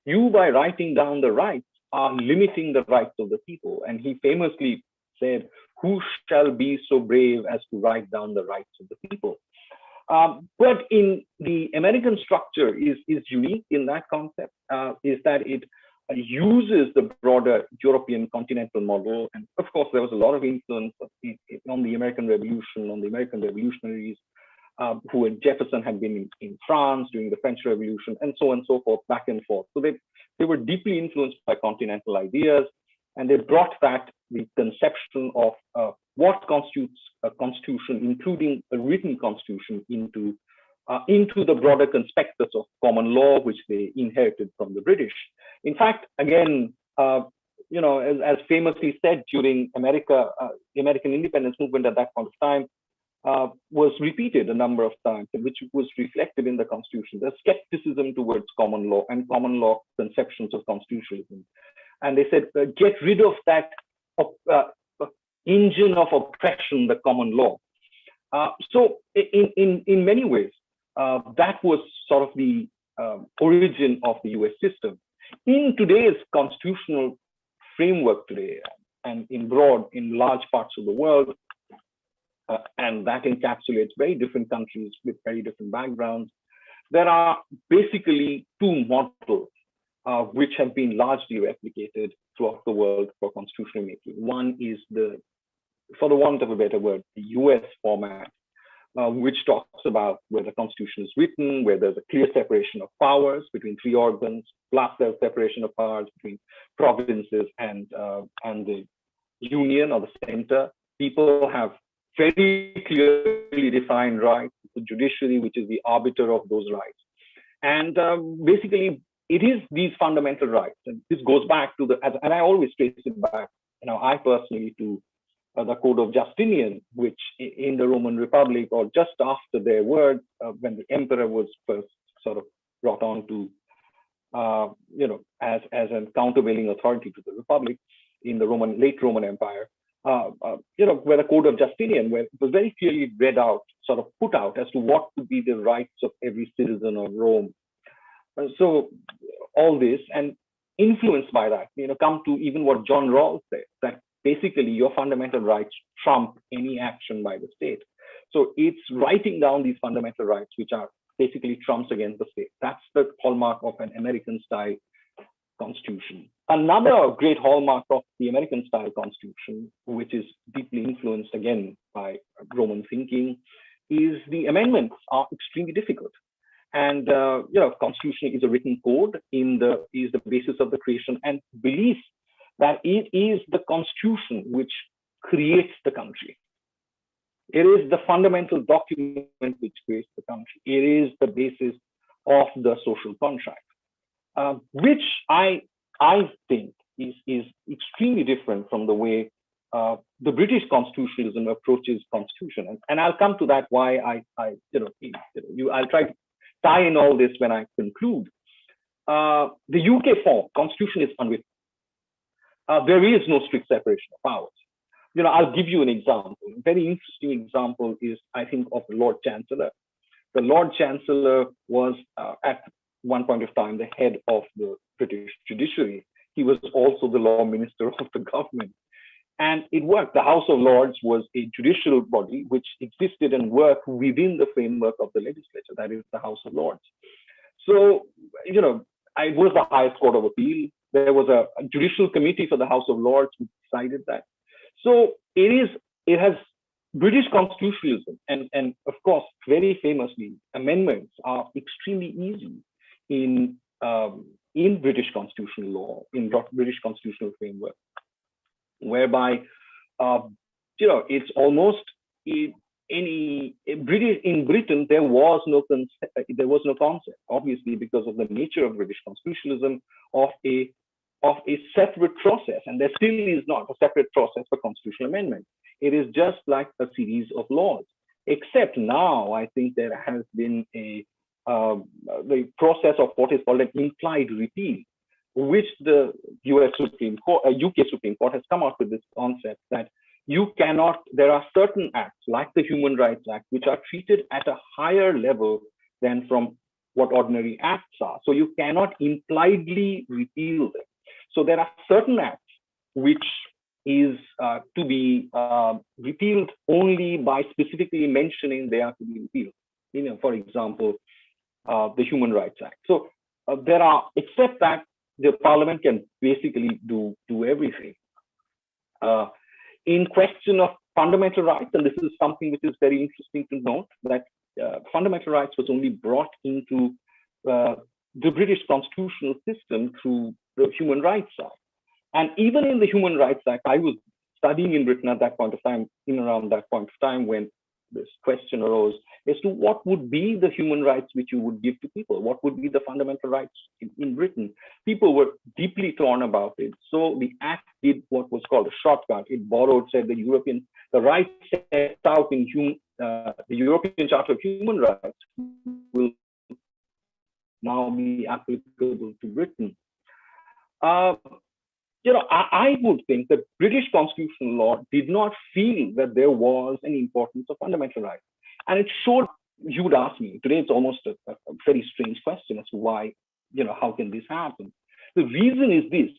Speaker 8: you, by writing down the rights, are limiting the rights of the people. And he famously said, who shall be so brave as to write down the rights of the people? But in the American structure is unique in that concept, is that it uses the broader European continental model. And of course, there was a lot of influence on the American Revolution, on the American revolutionaries, Jefferson had been in France during the French Revolution, and so on and so forth, back and forth. So they were deeply influenced by continental ideas, and they brought back the conception of what constitutes a constitution, including a written constitution, into the broader conspectus of common law, which they inherited from the British. In fact, again, as famously said during the American independence movement at that point of time, was repeated a number of times, which was reflected in the Constitution. The skepticism towards common law and common law conceptions of constitutionalism. And they said, get rid of that engine of oppression, the common law. So in many ways, that was sort of the origin of the US system. In today's constitutional framework today, and in large parts of the world, and that encapsulates very different countries with very different backgrounds, there are basically two models which have been largely replicated throughout the world for constitutional making. One is for the want of a better word, the US format, which talks about where the Constitution is written, where there's a clear separation of powers between three organs, plus there's separation of powers between provinces and the union or the center. People have very clearly defined rights, the judiciary, which is the arbiter of those rights. And basically, it is these fundamental rights, and this goes back to and I always trace it back, I personally, to the Code of Justinian, which in the Roman Republic, or just after their words, when the emperor was first sort of brought on to, as a countervailing authority to the Republic in the late Roman Empire, where the Code of Justinian, where it was very clearly read out, sort of put out as to what would be the rights of every citizen of Rome. So all this, and influenced by that, come to even what John Rawls said, that basically your fundamental rights trump any action by the state. So it's writing down these fundamental rights, which are basically trumps against the state. That's the hallmark of an American-style constitution. Another great hallmark of the American-style constitution, which is deeply influenced again by Roman thinking, is the amendments are extremely difficult. And constitution is a written code, is the basis of the creation, and belief that it is the constitution which creates the country. It is the fundamental document which creates the country. It is the basis of the social contract, which I think is extremely different from the way the British constitutionalism approaches constitution. And I'll come to that, why I'll try to tie in all this when I conclude. The UK form, constitution, is unwritten. There is no strict separation of powers. I'll give you an example. A very interesting example is, I think, of the Lord Chancellor. The Lord Chancellor was at one point of time the head of the British Judiciary. He was also the law minister of the government. And it worked. The House of Lords was a judicial body which existed and worked within the framework of the legislature, that is the House of Lords. So, it was the highest court of appeal. There was a judicial committee for the House of Lords who decided that. So it has British constitutionalism, and of course, very famously, amendments are extremely easy in British constitutional law, in British constitutional framework, whereby it's almost in Britain there was no concept, obviously, because of the nature of British constitutionalism, of a separate process, and there still is not a separate process for constitutional amendment. It is just like a series of laws, except now I think there has been the process of what is called an implied repeal, which the UK Supreme Court has come out with this concept that there are certain acts like the Human Rights Act, which are treated at a higher level than from what ordinary acts are. So you cannot impliedly repeal them. So there are certain acts which is to be repealed only by specifically mentioning they are to be repealed. For example, the Human Rights Act. So there are, except that the Parliament can basically do everything. In question of fundamental rights, and this is something which is very interesting to note, that fundamental rights was only brought into the British constitutional system through the Human Rights Act. And even in the Human Rights Act, I was studying in Britain at that point of time, around that point of time, when this question arose as to what would be the human rights which you would give to people, what would be the fundamental rights in Britain. People were deeply torn about it. So the Act did what was called a shortcut. It borrowed, said the rights set out in the European Charter of Human Rights will now be applicable to Britain. I would think that British constitutional law did not feel that there was an importance of fundamental rights. And it showed, you would ask me, today it's almost a very strange question as to why, how can this happen? The reason is this.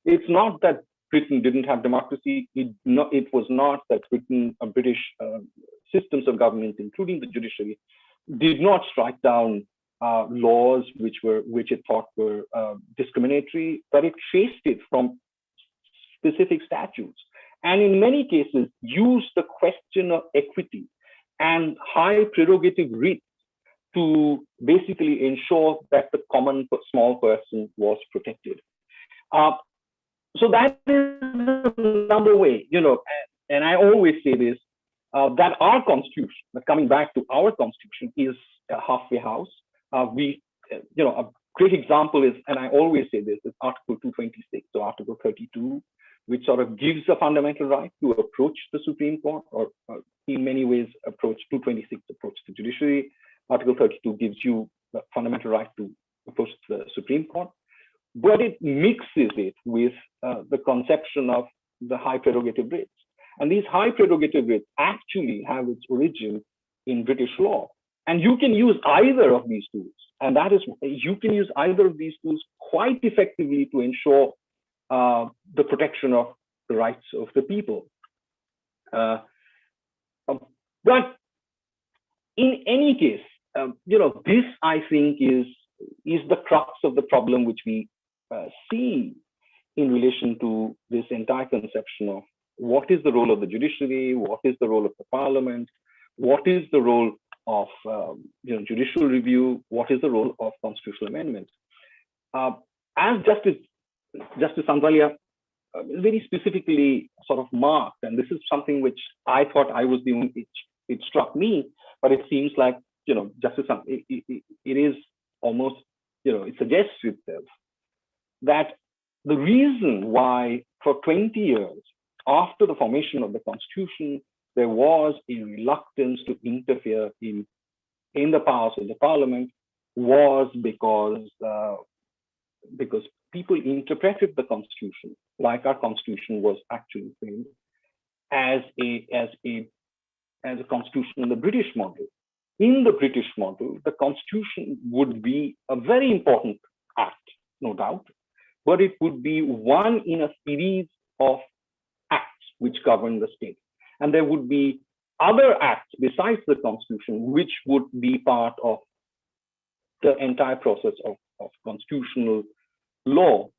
Speaker 8: It's not that Britain didn't have democracy. It was not that British systems of government, including the judiciary, did not strike down laws which it thought were discriminatory, but it traced it from specific statutes, and in many cases used the question of equity and high prerogative writ to basically ensure that the common small person was protected. So that is another way, and I always say this, that our constitution, coming back to our constitution, is a halfway house. great example is, and I always say this, is Article 226 or Article 32, which sort of gives a fundamental right to approach the Supreme Court, or in many ways approach 226, approach the judiciary. Article 32 gives you the fundamental right to approach the Supreme Court, but it mixes it with the conception of the high prerogative writs. And these high prerogative writs actually have its origin in British law. And you can use either of these tools. And that is, you can use either of these tools quite effectively to ensure the protection of the rights of the people. But in any case, this I think is the crux of the problem which we see in relation to this entire conception of what is the role of the judiciary, what is the role of the parliament, what is the role of judicial review, what is the role of constitutional amendments. As Justice Sandhawalia very specifically sort of marked, and this is something which I thought I was the only, it struck me, but it seems like, Justice, it is almost, it suggests itself that the reason why for 20 years after the formation of the Constitution, there was a reluctance to interfere in the powers of the Parliament was because people interpreted the Constitution, like our Constitution was actually framed, as a Constitution in the British model. In the British model, the Constitution would be a very important act, no doubt, but it would be one in a series of acts which govern the state. And there would be other acts besides the Constitution, which would be part of the entire process of constitutional law.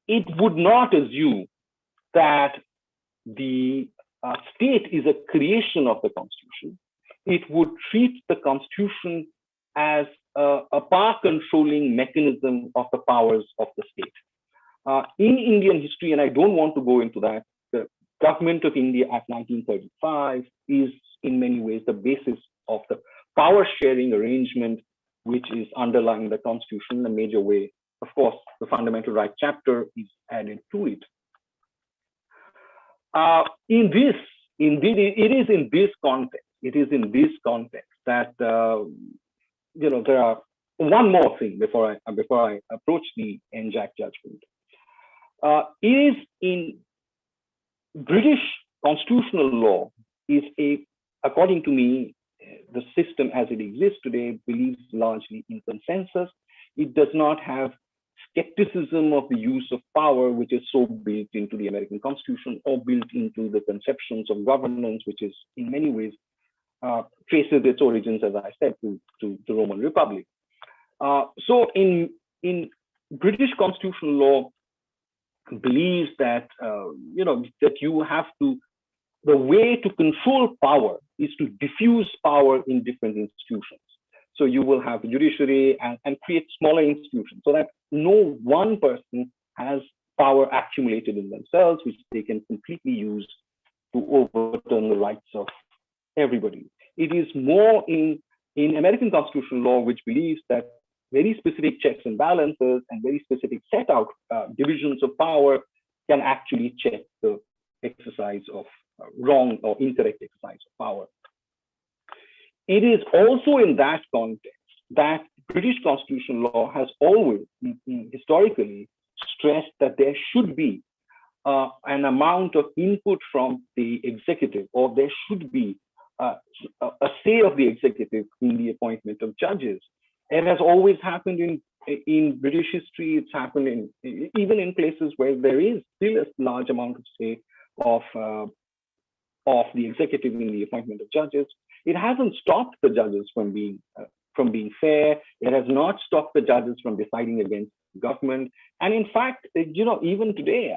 Speaker 8: It would not assume that the state is a creation of the Constitution. It would treat the Constitution as a power controlling mechanism of the powers of the state. In Indian history, and I don't want to go into that, the Government of India Act 1935 is in many ways the basis of the power sharing arrangement which is underlying the Constitution in a major way. Of course, the Fundamental Rights chapter is added to it. It is in this context that there are one more thing before I approach the NJAC judgment. It is in British constitutional law according to me, the system as it exists today believes largely in consensus. It does not have skepticism of the use of power, which is so built into the American Constitution or built into the conceptions of governance, which is in many ways traces its origins, as I said, to the Roman Republic. So in British constitutional law believes that that you have to, the way to control power is to diffuse power in different institutions. So you will have the judiciary and create smaller institutions so that no one person has power accumulated in themselves, which they can completely use to overturn the rights of everybody. It is more in American constitutional law, which believes that very specific checks and balances and very specific set out divisions of power can actually check the exercise of wrong or incorrect exercise of power. It is also in that context that British constitutional law has always, historically, stressed that there should be an amount of input from the executive, or there should be a say of the executive in the appointment of judges. It has always happened in British history. It's happened even in places where there is still a large amount of say of the executive in the appointment of judges. It hasn't stopped the judges from being fair. It has not stopped the judges from deciding against government. And in fact, even today,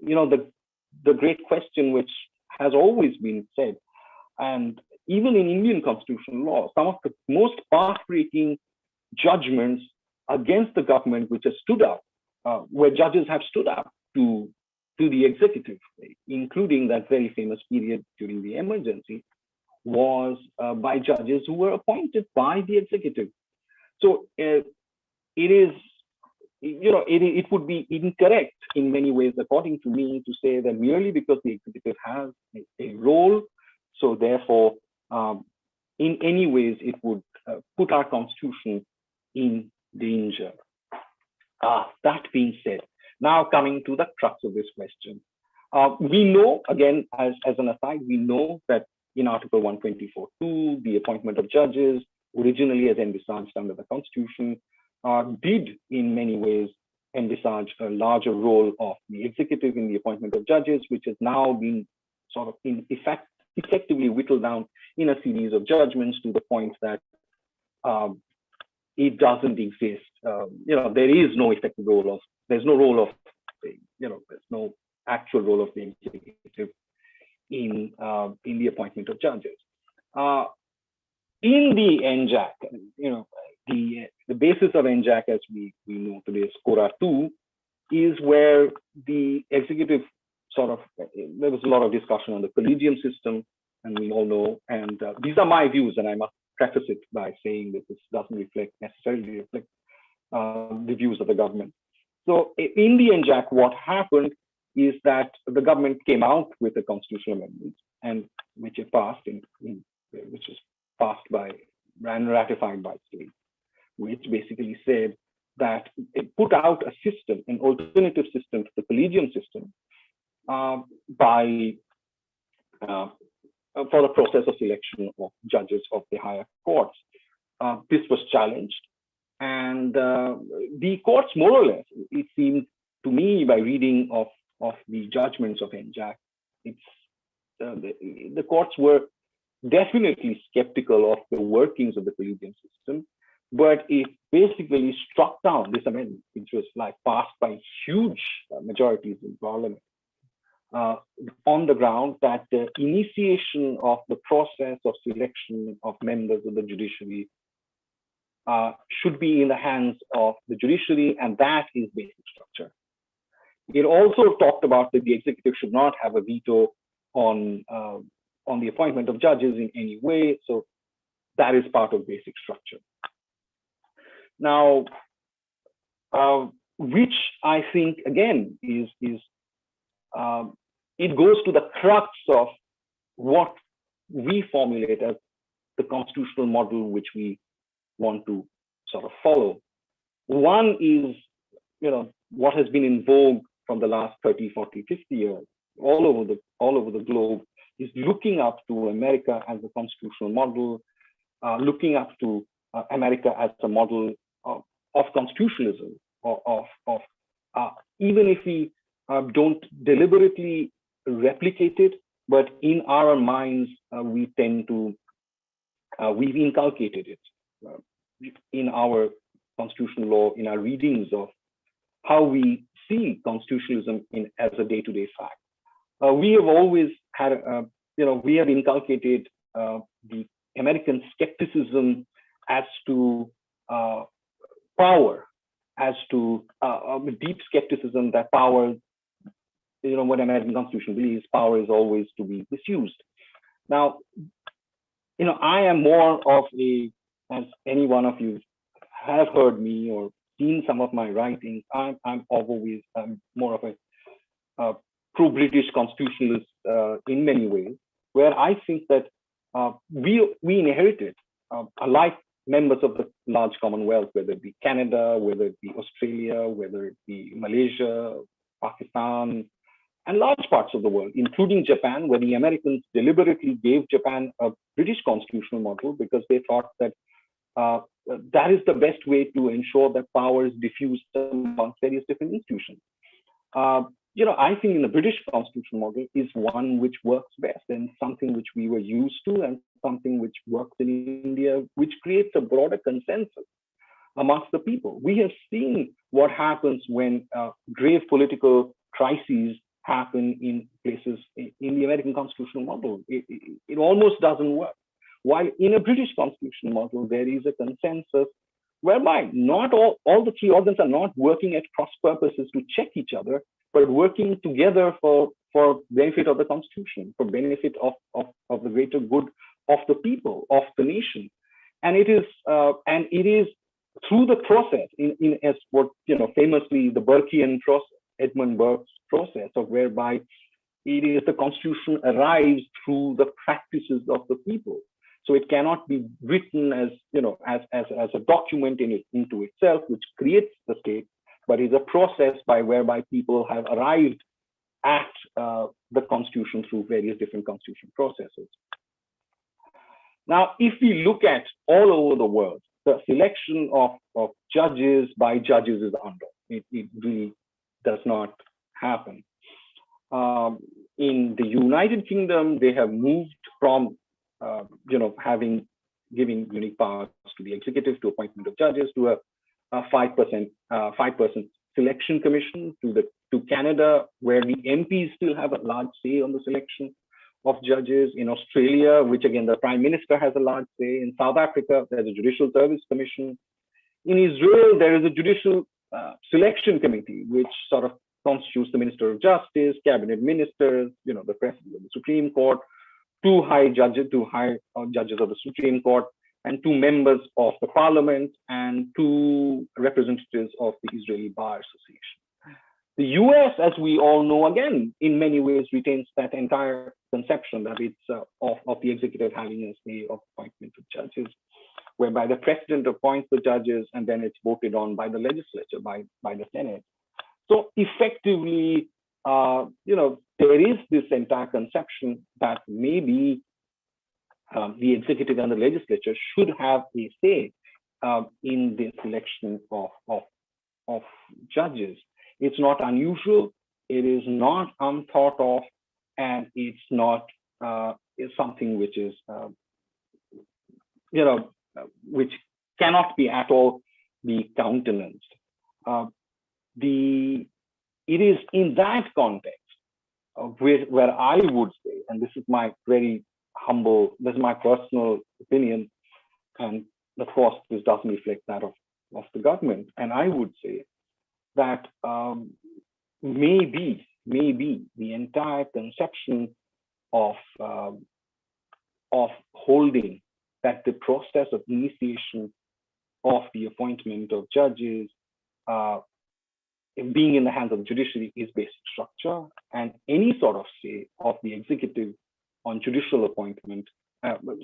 Speaker 8: the great question which has always been said, and even in Indian constitutional law, some of the most path-breaking judgments against the government which has stood up, where judges have stood up to the executive, including that very famous period during the emergency, was by judges who were appointed by the executive. So it is, it would be incorrect in many ways, according to me, to say that merely because the executive has a role, so therefore, in any ways, it would put our constitution in danger. That being said, now coming to the crux of this question. We know, again, as an aside, we know that in Article 124(2), the appointment of judges, originally as envisaged under the Constitution, did in many ways envisage a larger role of the executive in the appointment of judges, which has now been sort of effectively whittled down in a series of judgments to the point that it doesn't exist. There is no effective role of, there's no role of, there's no actual role of the executive in the appointment of judges. In the NJAC, the basis of NJAC, as we know today, is Cora 2, is where the executive sort of, there was a lot of discussion on the collegium system, and we all know, and these are my views, and I must preface it by saying that this doesn't necessarily reflect the views of the government. So in the NJAC, what happened is that the government came out with a constitutional amendment, and which it passed which was passed by and ratified by states, which basically said that it put out a system, an alternative system to the collegium system, for the process of selection of judges of the higher courts. This was challenged, and the courts, more or less, it seemed to me by reading of the judgments of NJAC, the courts were definitely skeptical of the workings of the collegium system, but it basically struck down this amendment, which was like passed by huge majorities in parliament, on the ground that the initiation of the process of selection of members of the judiciary should be in the hands of the judiciary, and that is basic structure. It also talked about that the executive should not have a veto on the appointment of judges in any way, so that is part of basic structure. Now, which I think again is it goes to the crux of what we formulate as the constitutional model which we want to sort of follow. One is, what has been in vogue from the last 30, 40, 50 years all over the globe is looking up to America as a constitutional model, looking up to America as a model of constitutionalism, even if we don't deliberately replicate it, but in our minds, we tend to, we've inculcated it in our constitutional law, in our readings of how we see constitutionalism as a day-to-day fact. We have always had, we have inculcated the American skepticism as to power, as to deep skepticism that power, what American Constitution believes, power is always to be misused. Now, I am more of a, as any one of you have heard me or seen some of my writings, I'm more of a pro-British constitutionalist in many ways, where I think that we inherited, like members of the large Commonwealth, whether it be Canada, whether it be Australia, whether it be Malaysia, Pakistan, and large parts of the world, including Japan, where the Americans deliberately gave Japan a British constitutional model because they thought that that is the best way to ensure that power is diffused amongst various different institutions. I think in the British constitutional model is one which works best and something which we were used to and something which works in India, which creates a broader consensus amongst the people. We have seen what happens when grave political crises happen in places in the American constitutional model. It almost doesn't work. While in a British constitutional model, there is a consensus whereby not all the three organs are not working at cross purposes to check each other, but working together for benefit of the Constitution, for benefit of the greater good of the people, of the nation. And it is through the process, in as what famously the Burkean process, Edmund Burke's process, of whereby it is the Constitution arrives through the practices of the people. So it cannot be written as as a document into itself, which creates the state, but is a process whereby people have arrived at the Constitution through various different constitution processes. Now, if we look at all over the world, the selection of judges by judges is unknown. It really does not happen. In the United Kingdom, they have moved from giving unique powers to the executive to appointment of judges to a 5% selection commission, to Canada, where the MPs still have a large say on the selection of judges. In Australia, which again the Prime Minister has a large say. In South Africa, there's a Judicial Service Commission. In Israel, there is a Judicial Selection Committee, which sort of constitutes the Minister of Justice, cabinet ministers, the President of the Supreme Court, two judges of the Supreme Court, and two members of the Parliament, and two representatives of the Israeli Bar Association. The US, as we all know, again, in many ways retains that entire conception that it's of the executive having a say of appointment of judges, whereby the president appoints the judges and then it's voted on by the legislature, by the Senate. So effectively, there is this entire conception that maybe the executive and the legislature should have a say in the selection of judges. It's not unusual. It is not unthought of, and it's not is something which is which cannot be at all be countenanced. It is in that context where I would say, and this is my very humble, this is my personal opinion, and of course this doesn't reflect that of the government, and I would say that maybe the entire conception of holding that the process of initiation of the appointment of judges being in the hands of the judiciary is basic structure, and any sort of say of the executive on judicial appointment,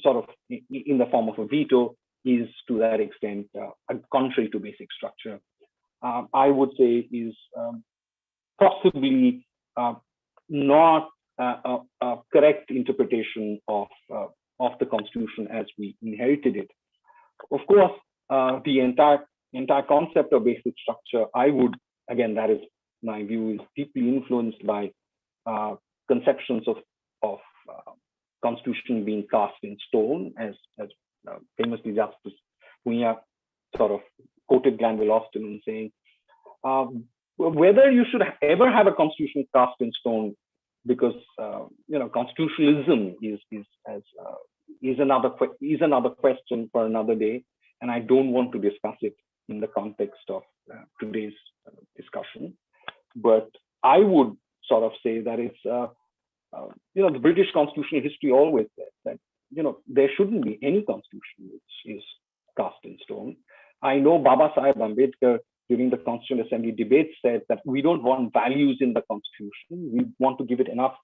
Speaker 8: sort of in the form of a veto, is to that extent contrary to basic structure. I would say is possibly not a correct interpretation of the Constitution as we inherited it. Of course, the entire concept of basic structure, I would, again, that is my view, is deeply influenced by conceptions of Constitution being cast in stone, as famously Justice Bhuyan sort of quoted Glanville Austin in saying, whether you should ever have a constitution cast in stone, because constitutionalism is another question for another day, and I don't want to discuss it in the context of today's discussion. But I would sort of say that it's the British constitutional history always says that there shouldn't be any constitution which is cast in stone. I know Baba Sahib Ambedkar during the Constituent Assembly debate said that we don't want values in the Constitution. We want to give it enough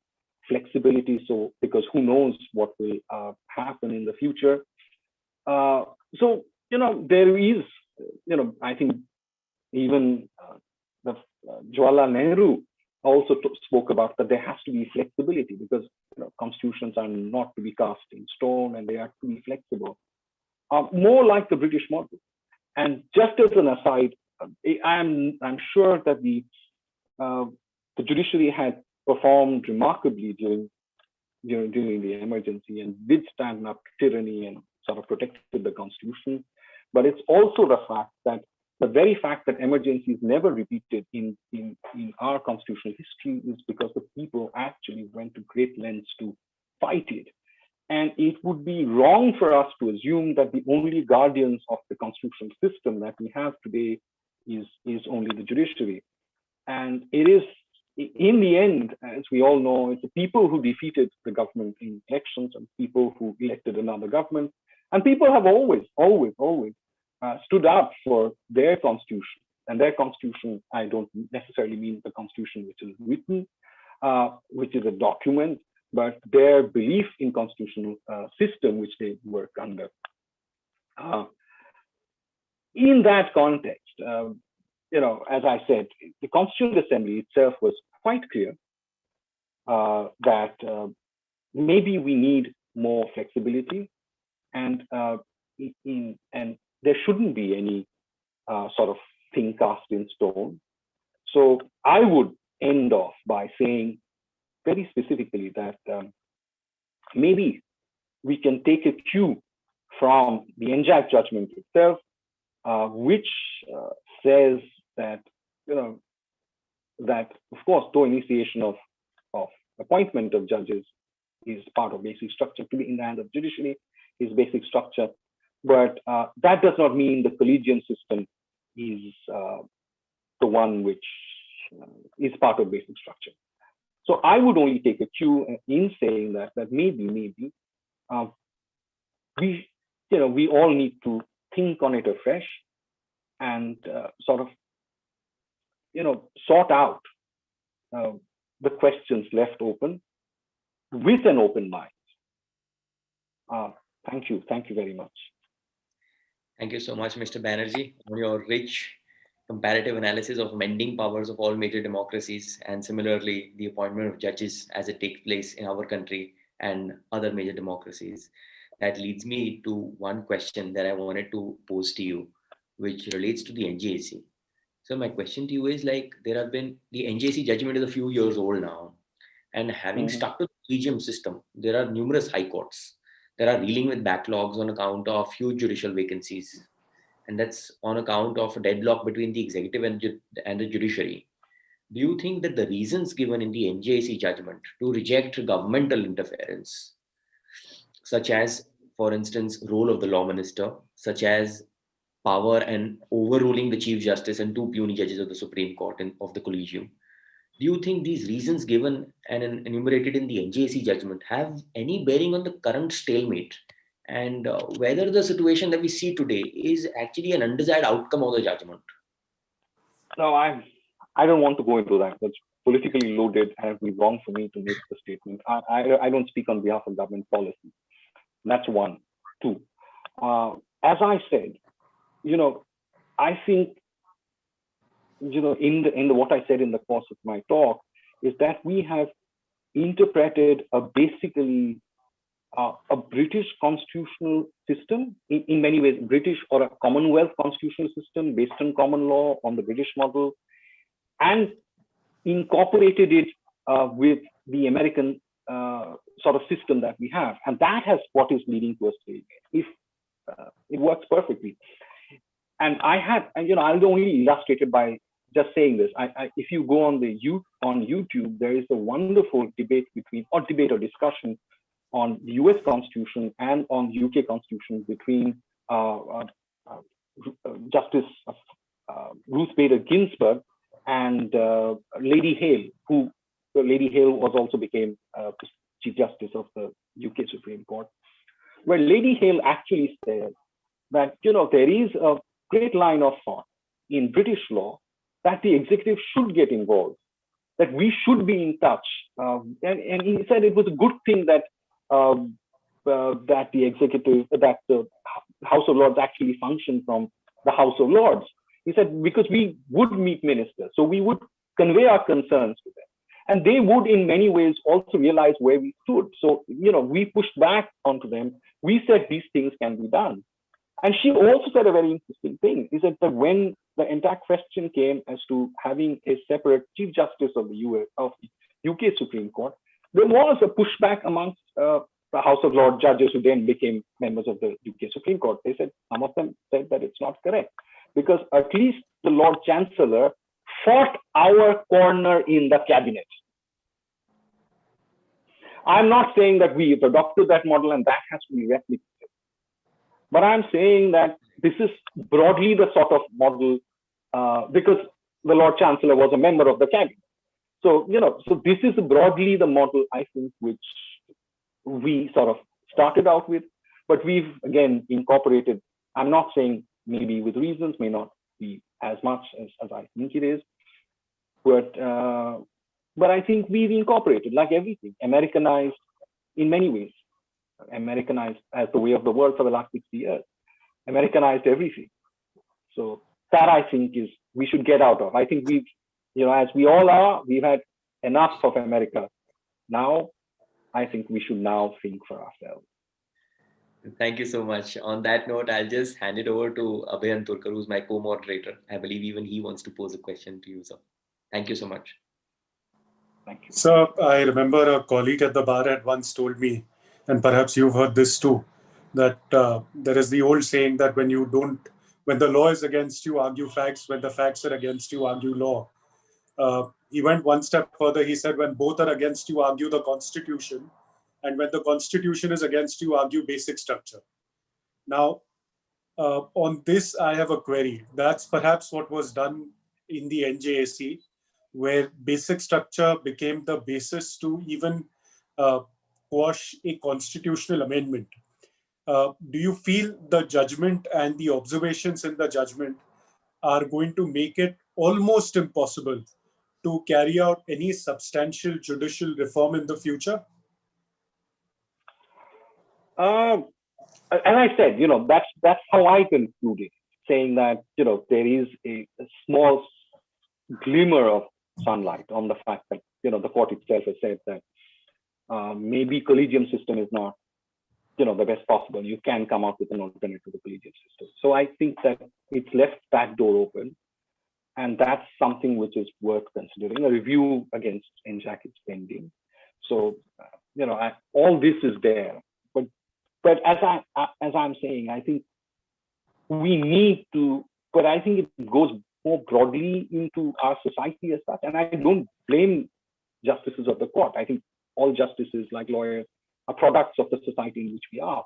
Speaker 8: flexibility, so because who knows what will happen in the future. So there is, I think even Jawaharlal Nehru also spoke about that there has to be flexibility, because constitutions are not to be cast in stone and they are to be flexible, more like the British model. And just as an aside, I'm sure that the judiciary had performed remarkably during the emergency and did stand up to tyranny and sort of protected the Constitution. But it's also the very fact that emergencies never repeated in our constitutional history is because the people actually went to great lengths to fight it. And it would be wrong for us to assume that the only guardians of the constitutional system that we have today is only the judiciary. And it is, in the end, as we all know, it's the people who defeated the government in elections and people who elected another government. And people have always stood up for their constitution. And their constitution, I don't necessarily mean the constitution which is written, which is a document, but their belief in constitutional system which they work under. In that context, as I said, the Constituent Assembly itself was quite clear that maybe we need more flexibility, and there shouldn't be any sort of thing cast in stone. So I would end off by saying very specifically that maybe we can take a cue from the NJAC judgment itself, which says that, that of course, though initiation of appointment of judges is part of basic structure to be in the hand of judiciary, is basic structure, but that does not mean the collegiate system is the one which is part of basic structure. So I would only take a cue in saying that maybe we all need to think on it afresh and sort of sort out the questions left open with an open mind. Thank you very much.
Speaker 7: Thank you so much, Mr. Banerjee, for your rich comparative analysis of mending powers of all major democracies, and similarly the appointment of judges as it takes place in our country and other major democracies. That leads me to one question that I wanted to pose to you, which relates to the NJAC. So my question to you is, like, there have been, the NJAC judgment is a few years old now, and having stuck to the collegium system, there are numerous high courts that are dealing with backlogs on account of huge judicial vacancies. And that's on account of a deadlock between the executive and the judiciary. Do you think that the reasons given in the NJAC judgment to reject governmental interference, such as, for instance, role of the law minister, such as power and overruling the Chief Justice and 2 puisne judges of the Supreme Court of the Collegium, do you think these reasons given and enumerated in the NJAC judgment have any bearing on the current stalemate, and whether the situation that we see today is actually an undesired outcome of the judgment?
Speaker 8: No, I don't want to go into that. That's politically loaded, and it would be wrong for me to make the statement. I don't speak on behalf of government policy. That's one. Two, as I said, I think, in the what I said in the course of my talk is that we have interpreted basically a British constitutional system, in many ways British or a Commonwealth constitutional system based on common law on the British model, and incorporated it with the American sort of system that we have, and that has what is leading to a stalemate. If it works perfectly, and I'll only illustrate it by just saying this. If you go on YouTube, there is a wonderful debate or discussion on the US Constitution and on the UK Constitution between Justice Ruth Bader Ginsburg and Lady Hale, Lady Hale was also became Chief Justice of the UK Supreme Court, where Lady Hale actually said that there is a great line of thought in British law that the executive should get involved, that we should be in touch, and he said it was a good thing that the House of Lords actually functioned from the House of Lords. He said because we would meet ministers, so we would convey our concerns to them, and they would in many ways also realize where we stood. So we pushed back onto them. We said these things can be done. And she also said a very interesting thing. He said that when the entire question came as to having a separate Chief Justice of the UK Supreme Court, there was a pushback amongst the House of Lords judges who then became members of the UK Supreme Court. They said, some of them said that it's not correct, because at least the Lord Chancellor fought our corner in the cabinet. I'm not saying that we've adopted that model and that has to be replicated. But I'm saying that this is broadly the sort of model, because the Lord Chancellor was a member of the cabinet. So, so this is broadly the model, I think, which we sort of started out with, but we've again incorporated. I'm not saying maybe with reasons, may not be as much as I think it is. But I think we've incorporated, like everything, Americanized in many ways. Americanized as the way of the world for the last 60 years. Americanized everything. So that, I think, is we should get out of. I think we've, as we all are, we've had enough of America. Now, I think we should now think for ourselves.
Speaker 7: Thank you so much. On that note, I'll just hand it over to Abhay Turkar, who's my co-moderator. I believe even he wants to pose a question to you, sir. Thank you so much.
Speaker 8: Thank you.
Speaker 5: Sir, I remember a colleague at the bar had once told me, and perhaps you've heard this too, that there is the old saying that when the law is against you, argue facts. When the facts are against you, argue law. He went one step further. He said, when both are against you, argue the Constitution. And when the Constitution is against you, argue basic structure. Now, on this, I have a query. That's perhaps what was done in the NJAC, where basic structure became the basis to even quash a constitutional amendment. Do you feel the judgment and the observations in the judgment are going to make it almost impossible to carry out any substantial judicial reform in the future?
Speaker 8: As I said, that's how I concluded, saying that, there is a small glimmer of sunlight on the fact that, the court itself has said that maybe collegium system is not, the best possible. You can come up with an alternative to the collegium system. So I think that it's left that door open. And that's something which is worth considering. A review against NJAC is pending. So, all this is there. But as I'm saying, I think we need to, but I think it goes more broadly into our society as such. And I don't blame justices of the court. I think all justices, like lawyers, are products of the society in which we are.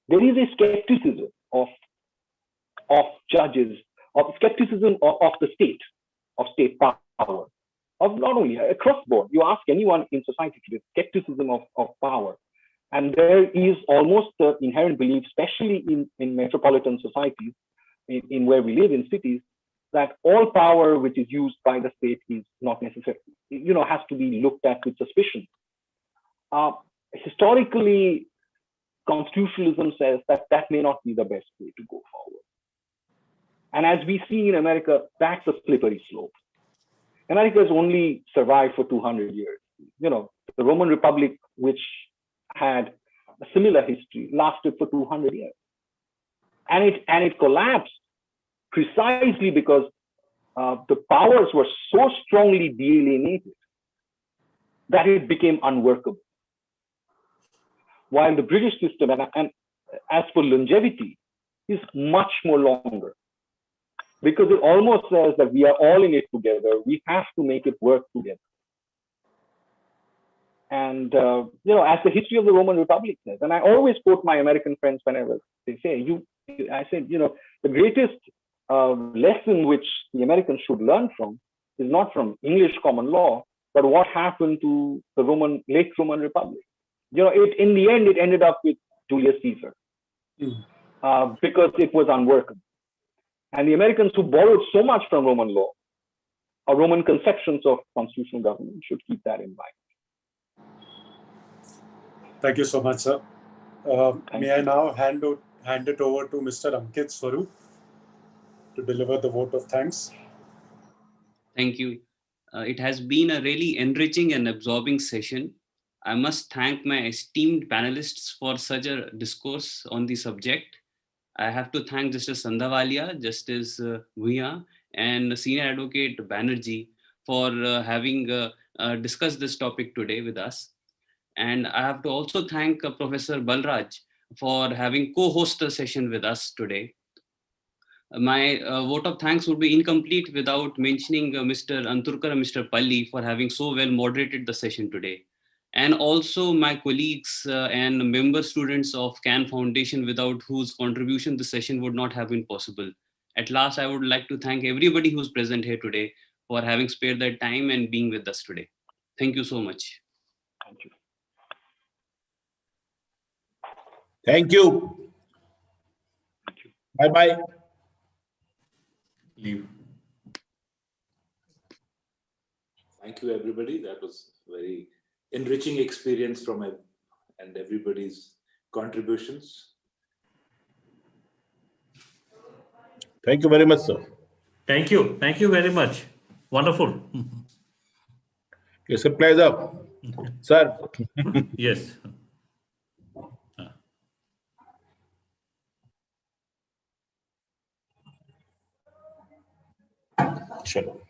Speaker 8: There is a skepticism of judges, of skepticism of the state, of state power, of not only across board. You ask anyone in society today, skepticism of power. And there is almost the inherent belief, especially in metropolitan societies, in where we live in cities, that all power which is used by the state is not necessary, has to be looked at with suspicion. Historically, constitutionalism says that may not be the best way to go forward. And as we see in America, that's a slippery slope. America has only survived for 200 years. The Roman Republic, which had a similar history, lasted for 200 years. And it collapsed precisely because the powers were so strongly delineated that it became unworkable. While the British system, and as for longevity, is much more longer, because it almost says that we are all in it together. We have to make it work together. And, as the history of the Roman Republic says, and I always quote my American friends whenever they say, I said, the greatest lesson which the Americans should learn from is not from English common law, but what happened to the late Roman Republic. In the end, it ended up with Julius Caesar because it was unworkable. And the Americans who borrowed so much from Roman law, or Roman conceptions of constitutional government, should keep that in mind.
Speaker 5: Thank you so much, sir. May I now hand it over to Mr. Ankit Swarup to deliver the vote of thanks.
Speaker 3: Thank you. It has been a really enriching and absorbing session. I must thank my esteemed panelists for such a discourse on the subject. I have to thank Justice Sandhawalia, Justice Bhuyan, and Senior Advocate Banerjee for having discussed this topic today with us. And I have to also thank Professor Balraj for having co-hosted the session with us today. My vote of thanks would be incomplete without mentioning Mr. Anturkar and Mr. Palli for having so well moderated the session today. And also my colleagues and member students of CAN Foundation, without whose contribution the session would not have been possible. At last, I would like to thank everybody who's present here today for having spared their time and being with us today. Thank you so much.
Speaker 8: Thank you.
Speaker 4: Thank you. Bye-bye.
Speaker 1: leave.
Speaker 2: Thank you, everybody. That was very enriching experience from and everybody's contributions.
Speaker 4: Thank you very much, sir.
Speaker 1: Thank you. Thank you very much. Wonderful.
Speaker 4: It's a pleasure, sir.
Speaker 1: Yes.
Speaker 4: Chalo.